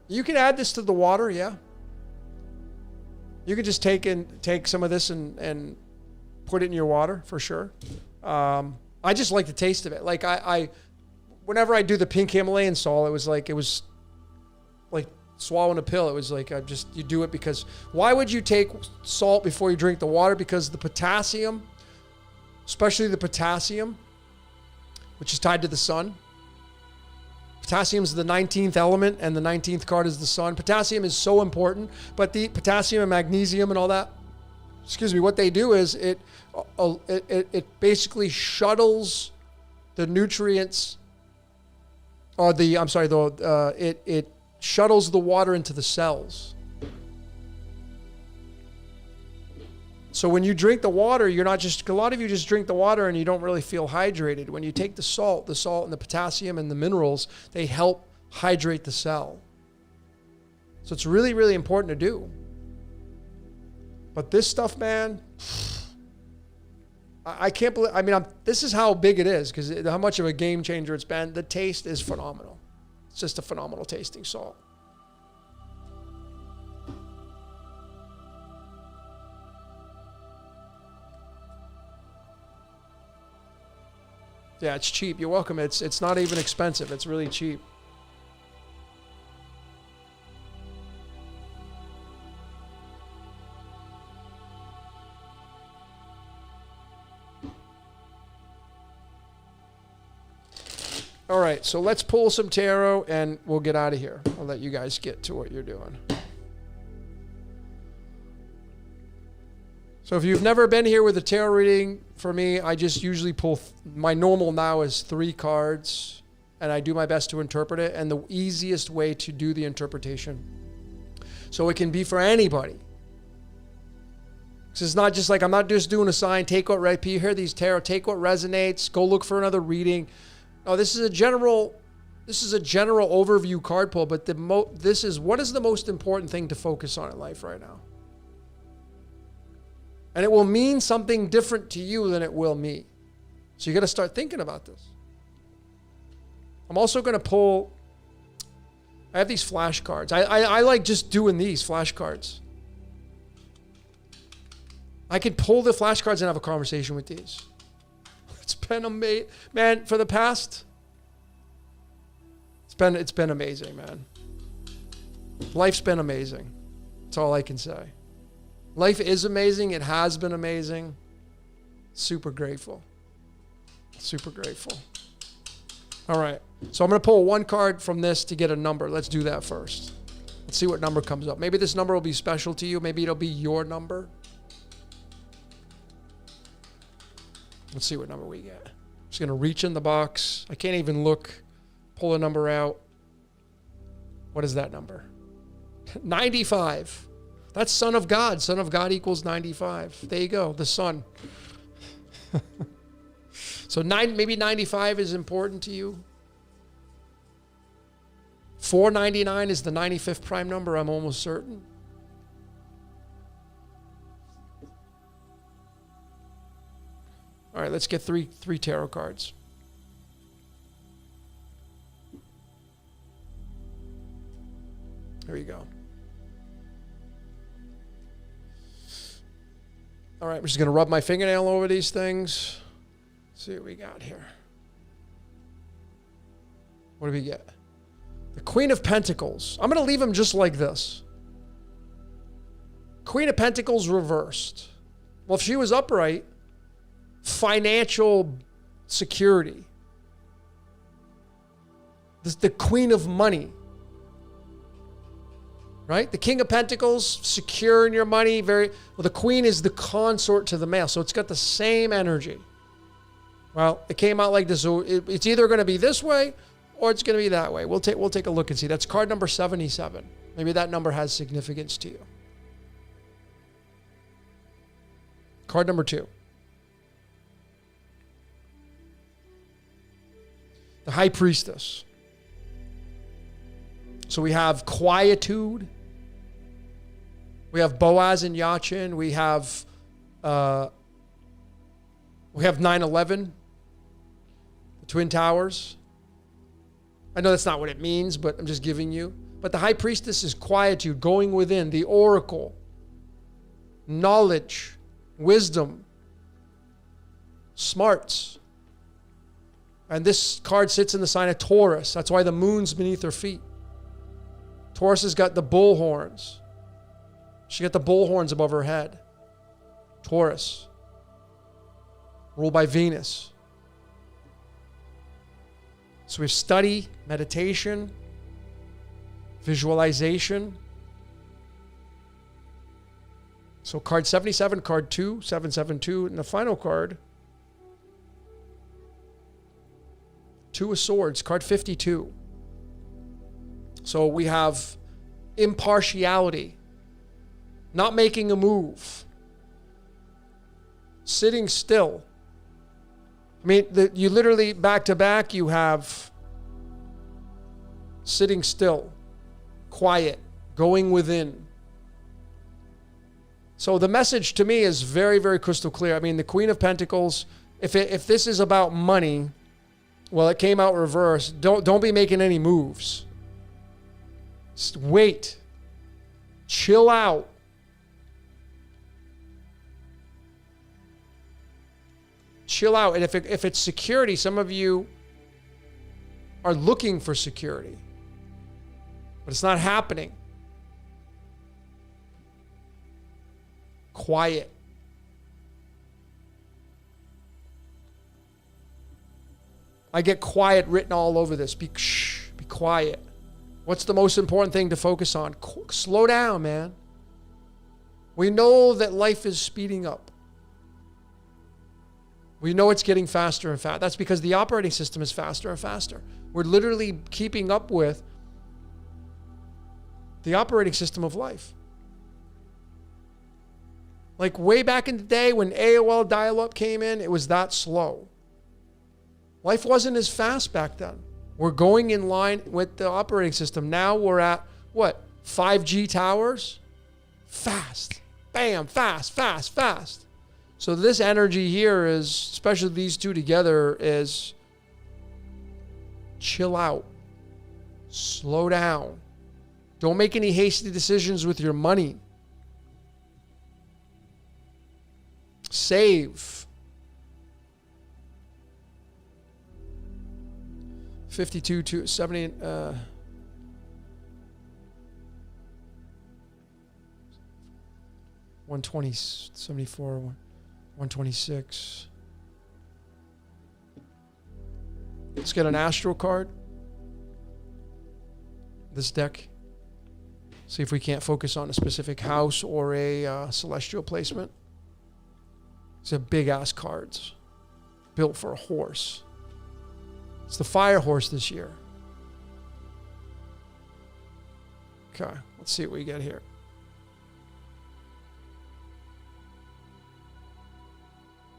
You can add this to the water, yeah. You can just take some of this and put it in your water for sure. I just like the taste of it. Like I whenever I do the pink Himalayan salt, it was like swallowing a pill. It was like you do it because why would you take salt before you drink the water? Because the potassium, especially the potassium, which is tied to the sun. Potassium is the 19th element, and the 19th card is the sun. Potassium is so important, but the potassium and magnesium and all that, what they do is it basically shuttles the nutrients, it shuttles the water into the cells. So when you drink the water, a lot of you just drink the water and you don't really feel hydrated. When you take the salt and the potassium and the minerals, they help hydrate the cell. So it's really, really important to do. But this stuff, man, I can't believe, this is how big it is because how much of a game changer it's been. The taste is phenomenal. It's just a phenomenal tasting salt. Yeah, it's cheap. You're welcome. It's not even expensive. It's really cheap. All right, so let's pull some tarot and we'll get out of here. I'll let you guys get to what you're doing. So if you've never been here with a tarot reading for me, I just usually pull, my normal now is 3 cards, and I do my best to interpret it, and the easiest way to do the interpretation. So it can be for anybody. So it's not just like, I'm not just doing a sign, take what, right? You hear these tarot, take what resonates, go look for another reading. No, this is a general overview card pull, but this is, what is the most important thing to focus on in life right now? And it will mean something different to you than it will me. So you got to start thinking about this. I'm also going to pull, I have these flashcards. I like just doing these flashcards. I could pull the flashcards and have a conversation with these. It's been amazing. Man, for the past, it's been amazing, man. Life's been amazing. That's all I can say. Life is amazing. It has been amazing. Super grateful. Super grateful. All right. So I'm going to pull 1 card from this to get a number. Let's do that first. Let's see what number comes up. Maybe this number will be special to you. Maybe it'll be your number. Let's see what number we get. I'm just going to reach in the box. I can't even look. Pull a number out. What is that number? 95. That's Son of God. Son of God equals 95. There you go. The Son. So maybe 95 is important to you. 499 is the 95th prime number, I'm almost certain. All right, let's get three tarot cards. There you go. All right, I'm just going to rub my fingernail over these things. See what we got here. What do we get? The Queen of Pentacles. I'm going to leave them just like this. Queen of Pentacles reversed. Well, if she was upright, financial security. This is the Queen of Money. Right? The King of Pentacles, secure in your money. Well, the Queen is the consort to the male, so it's got the same energy. Well, it came out like this. So it's either going to be this way or it's going to be that way. We'll take a look and see. That's card number 77. Maybe that number has significance to you. Card number 2. The High Priestess. So we have quietude. We have Boaz and Yachin. We have 9/11, the Twin Towers. I know that's not what it means, but I'm just giving you. But the High Priestess is quietude, going within, the oracle, knowledge, wisdom, smarts. And this card sits in the sign of Taurus. That's why the moon's beneath her feet. Taurus has got the bull horns. She got the bull horns above her head. Taurus. Ruled by Venus. So we have study, meditation, visualization. So card 77, card 2, 772, and the final card, 2 of Swords, card 52. So we have impartiality, not making a move, sitting still. I mean, you literally back to back, you have sitting still, quiet, going within. So the message to me is very, very crystal clear. I mean, the Queen of Pentacles, if this is about money, well, it came out reversed. Don't be making any moves. Just wait. Chill out. Chill out. And if it's security, some of you are looking for security, but it's not happening. Quiet. I get quiet written all over this. Be quiet. What's the most important thing to focus on? Slow down, man. We know that life is speeding up. We know it's getting faster and faster. That's because the operating system is faster and faster. We're literally keeping up with the operating system of life. Like way back in the day when AOL dial-up came in, it was that slow. Life wasn't as fast back then. We're going in line with the operating system. Now we're at, what, 5G towers? Fast. Bam, fast, fast, fast. So this energy here is, especially these two together, is chill out. Slow down. Don't make any hasty decisions with your money. Save. 52 to 70, 120, 74, 126. Let's get an astral card. This deck. See if we can't focus on a specific house or a celestial placement. It's a big ass cards. Built for a horse. It's the fire horse this year. Okay, let's see what we get here.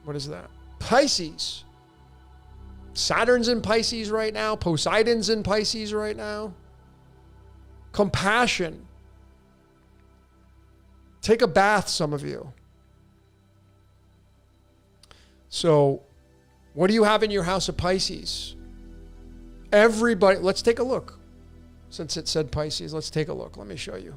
What is that? Pisces. Saturn's in Pisces right now. Poseidon's in Pisces right now. Compassion. Take a bath, some of you. So, what do you have in your house of Pisces? Everybody, let's take a look. Since it said Pisces, let's take a look. Let me show you.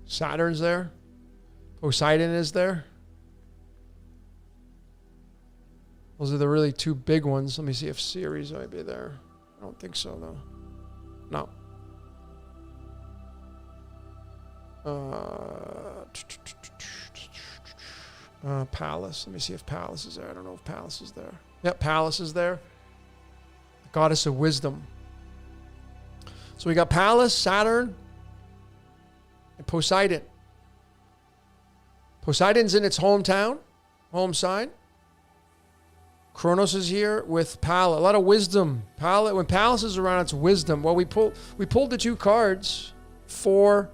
Saturn's there. Poseidon is there. Those are the really two big ones. Let me see if Ceres might be there. I don't think so, though. No. Pallas. Let me see if Pallas is there. I don't know if Pallas is there. Yep, Pallas is there. The goddess of wisdom. So we got Pallas, Saturn, and Poseidon. Poseidon's in its hometown, home sign. Kronos is here with Pallas. A lot of wisdom. Pallas, when Pallas is around, it's wisdom. Well, we pulled the two cards for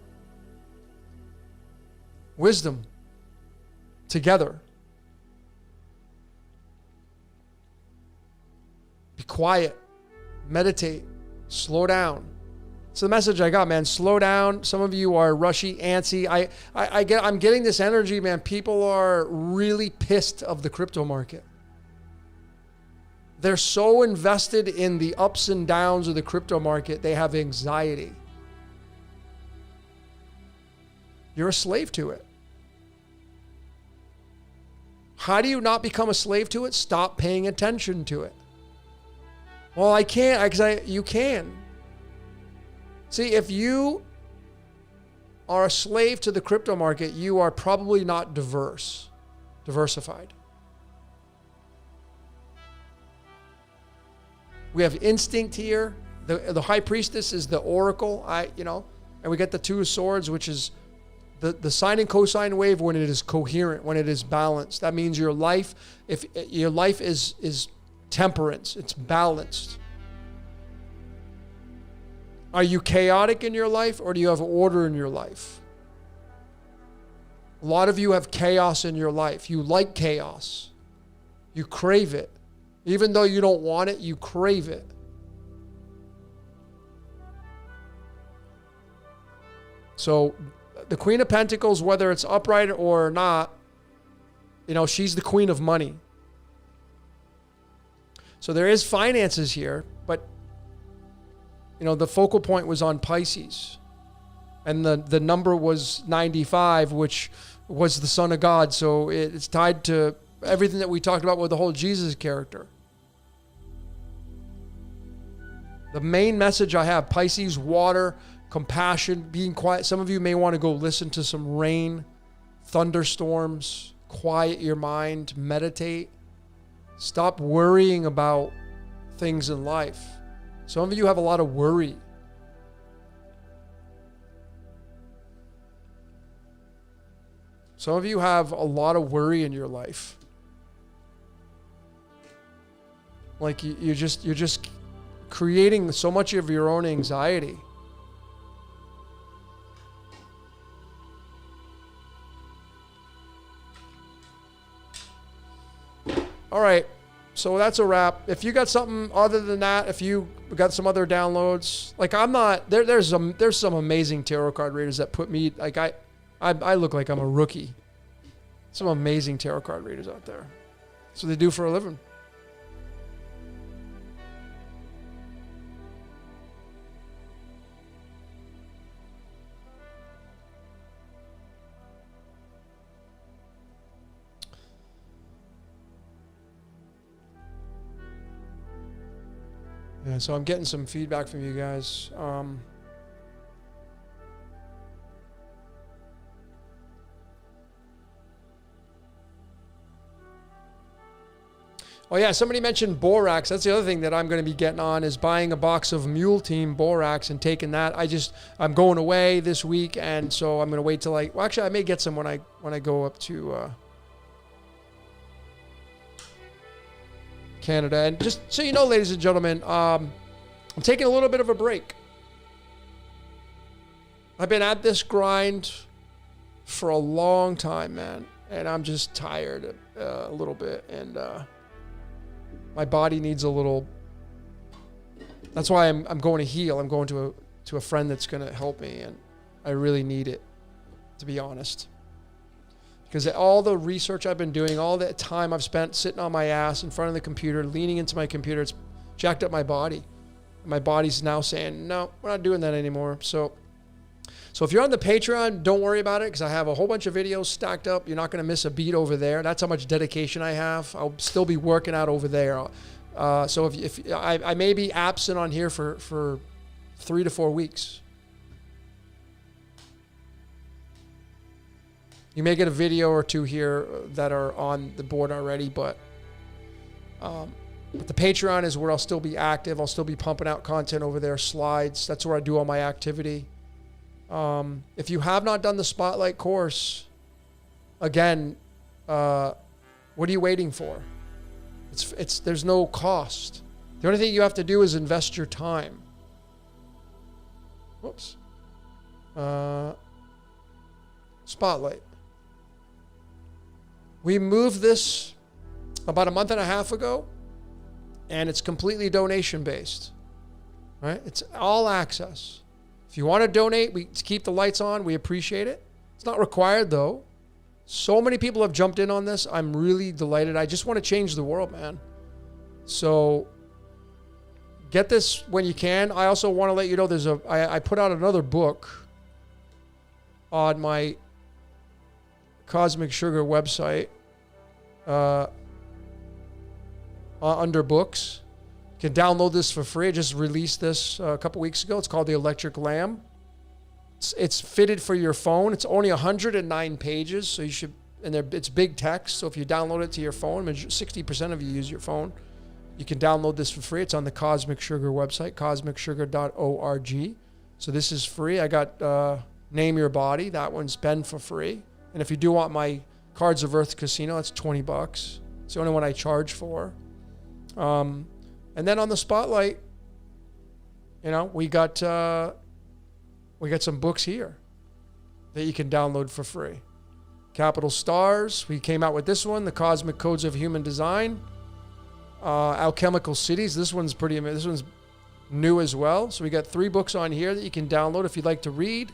wisdom together. Be quiet. Meditate. Slow down. It's the message I got, man. Slow down. Some of you are rushy, antsy. I'm getting this energy, man. People are really pissed of the crypto market. They're so invested in the ups and downs of the crypto market, they have anxiety. You're a slave to it. How do you not become a slave to it? Stop paying attention to it. Well, I can't, you can. See, if you are a slave to the crypto market, you are probably not diversified. We have instinct here. The high priestess is the oracle, and we get the two of swords, which is the sine and cosine wave when it is coherent, when it is balanced. That means your life, if your life is temperance, it's balanced. Are you chaotic in your life, or do you have order in your life? A lot of you have chaos in your life. You like chaos. You crave it. Even though you don't want it, you crave it. So the Queen of Pentacles, whether it's upright or not, she's the queen of money. So there is finances here, but the focal point was on Pisces. And the number was 95, which was the Son of God. So it's tied to everything that we talked about with the whole Jesus character. The main message I have, Pisces, water, compassion, being quiet. Some of you may want to go listen to some rain, thunderstorms, quiet your mind, meditate. Stop worrying about things in life. Some of you have a lot of worry. Some of you have a lot of worry in your life. Like you're just creating so much of your own anxiety. All right, so that's a wrap. If you got something other than that, if you got some other downloads, like I'm not there. There's some amazing tarot card readers that put me like I look like I'm a rookie. Some amazing tarot card readers out there. That's what they do for a living. Yeah, so I'm getting some feedback from you guys. Oh yeah, somebody mentioned borax. That's the other thing that I'm going to be getting on is buying a box of Mule Team borax and taking that. I'm going away this week, and so I'm going to wait till actually I may get some when I go up to Canada. And just so you know, ladies and gentlemen, I'm taking a little bit of a break. I've been at this grind for a long time, man, and I'm just tired a little bit, and my body needs a little. That's why I'm going to heal. I'm going to a friend that's going to help me, and I really need it, to be honest. Because all the research I've been doing, all the time I've spent sitting on my ass in front of the computer, leaning into my computer, it's jacked up my body. My body's now saying, no, we're not doing that anymore. So if you're on the Patreon, don't worry about it, because I have a whole bunch of videos stacked up. You're not going to miss a beat over there. That's how much dedication I have. I'll still be working out over there. So if I may be absent on here for 3 to 4 weeks. You may get a video or two here that are on the board already, but the Patreon is where I'll still be active. I'll still be pumping out content over there, slides. That's where I do all my activity. If you have not done the Spotlight course, again, what are you waiting for? There's no cost. The only thing you have to do is invest your time. Whoops. Spotlight. We moved this about a month and a half ago, and it's completely donation based, right? It's all access. If you want to donate, we keep the lights on. We appreciate it. It's not required, though. So many people have jumped in on this. I'm really delighted. I just want to change the world, man. So get this when you can. I also want to let you know I put out another book on my Cosmic Sugar website under books. You can download this for free. I just released this a couple weeks ago. It's called The Electric Lamb. It's fitted for your phone. It's only 109 pages, so you should. And it's big text. So if you download it to your phone, 60% of you use your phone. You can download this for free. It's on the Cosmic Sugar website, cosmicsugar.org. So this is free. I got Name Your Body. That one's been for free. And if you do want my Cards of Earth Casino, it's $20. It's the only one I charge for. And then on the Spotlight, we got some books here that you can download for free. Capital Stars. We came out with this one, The Cosmic Codes of Human Design. Alchemical Cities. This one's pretty amazing. This one's new as well. So we got 3 books on here that you can download if you'd like to read.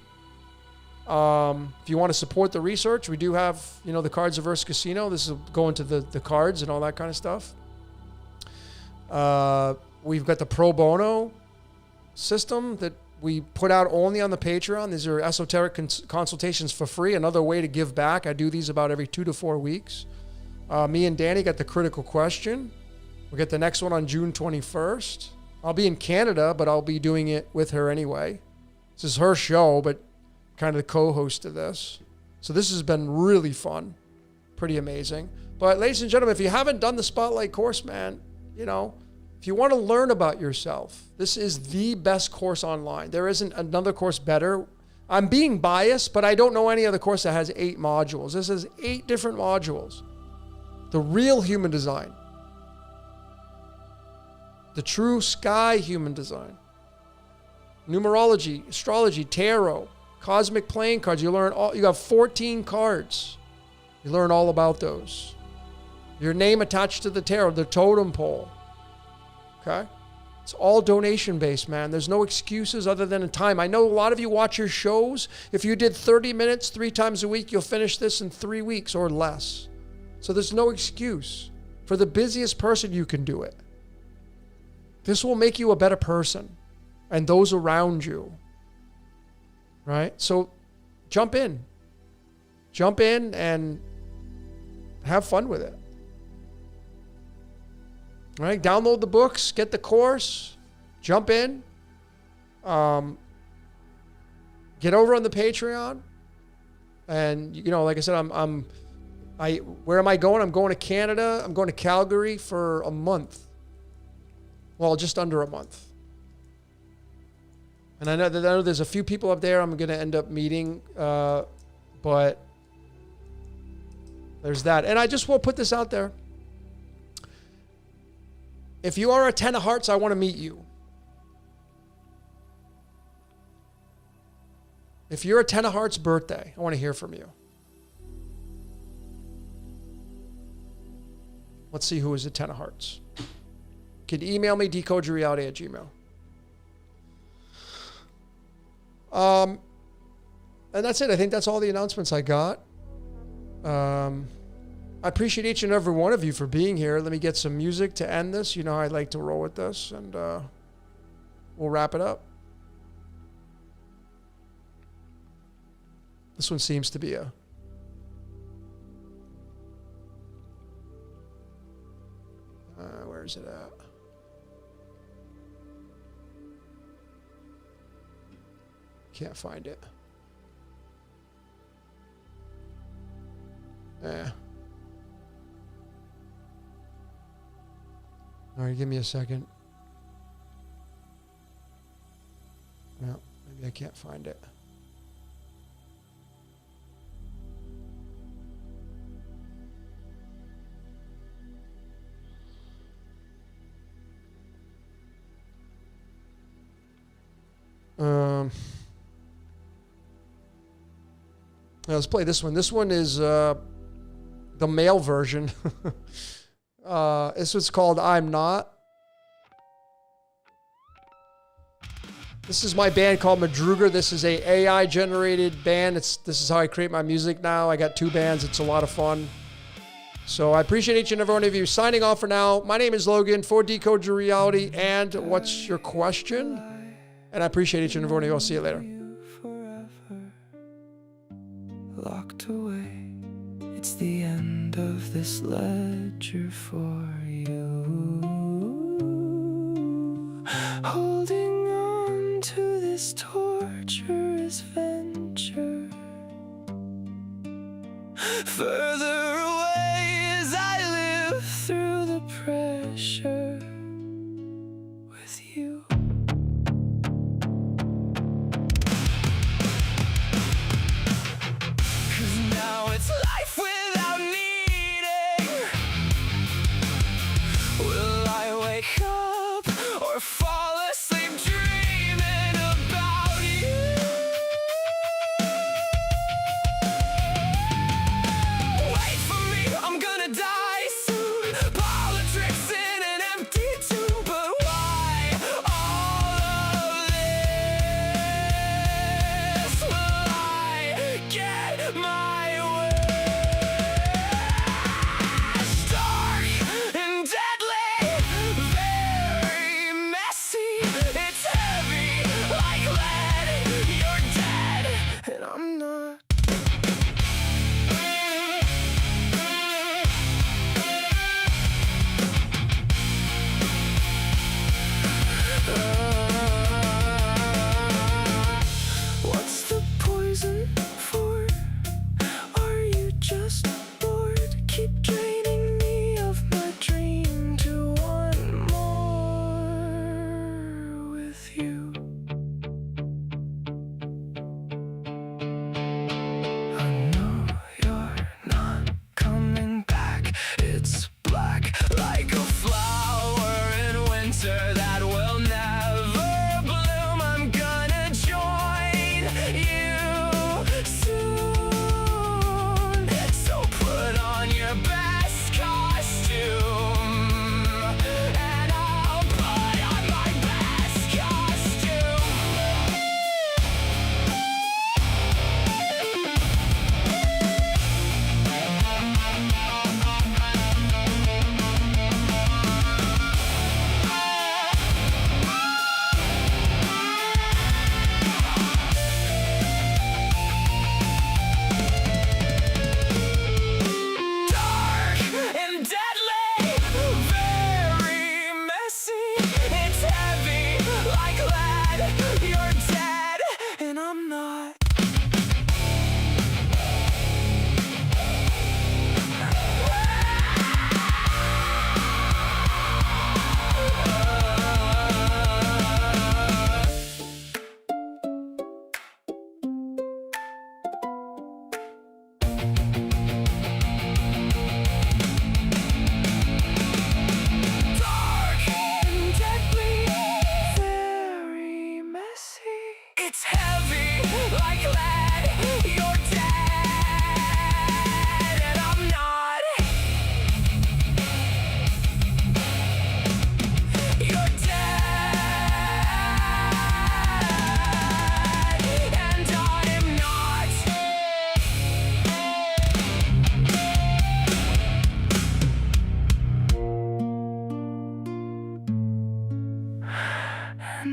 If you want to support the research, we do have, the Cards of Earth Casino. This is going to the cards and all that kind of stuff. We've got the pro bono system that we put out only on the Patreon. These are esoteric consultations for free. Another way to give back. I do these about every 2 to 4 weeks. Me and Danny got the critical question. We'll get the next one on June 21st. I'll be in Canada, but I'll be doing it with her anyway. This is her show, but kind of the co-host of this. So this has been really fun. Pretty amazing. But ladies and gentlemen, if you haven't done the Spotlight course, man, you know, if you want to learn about yourself, this is the best course online. There isn't another course better. I'm being biased, but I don't know any other course that has 8 modules. This is 8 different modules. The real human design. The true sky human design. Numerology, astrology, tarot, cosmic playing cards. You learn all, you have 14 cards. You learn all about those. Your name attached to the tarot, the totem pole. Okay? It's all donation based, man. There's no excuses other than time. I know a lot of you watch your shows. If you did 30 minutes 3 times a week, you'll finish this in 3 weeks or less. So there's no excuse. For the busiest person, you can do it. This will make you a better person and those around you. Right? So jump in. Jump in and have fun with it. All right, download the books, get the course, jump in, get over on the Patreon, and you know, like I said, where am I going? I'm going to Canada. I'm going to Calgary for a month. Well, just under a month. And I know there's a few people up there I'm going to end up meeting, but there's that. And I just will put this out there. If you are a 10 of hearts, I want to meet you. If you're a 10 of hearts birthday, I want to hear from you. Let's see who is a 10 of hearts. You can email me, decodeyourreality@gmail.com. And that's it. I think that's all the announcements I got. I appreciate each and every one of you for being here. Let me get some music to end this. You know, I like to roll with this, and we'll wrap it up. This one seems to be where is it at? Can't find it. All right, give me a second. No, maybe I can't find it. Let's play this one. This one is the male version. This one's called I'm Not. This is my band called Madruga. This is a AI generated band. This is how I create my music now. I got 2 bands. It's a lot of fun. So I appreciate each and every one of you. Signing off for now. My name is Logan for Decode Your Reality. And what's your question? And I appreciate each and every one of you. I'll see you later. Locked away, it's the end of this ledger for you. Holding on to this torturous venture, further away as I live through the pressure with you. Now it's life without needing. Will I wake up or fall asleep dreaming about you? Wait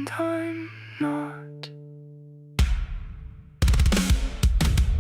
and I'm not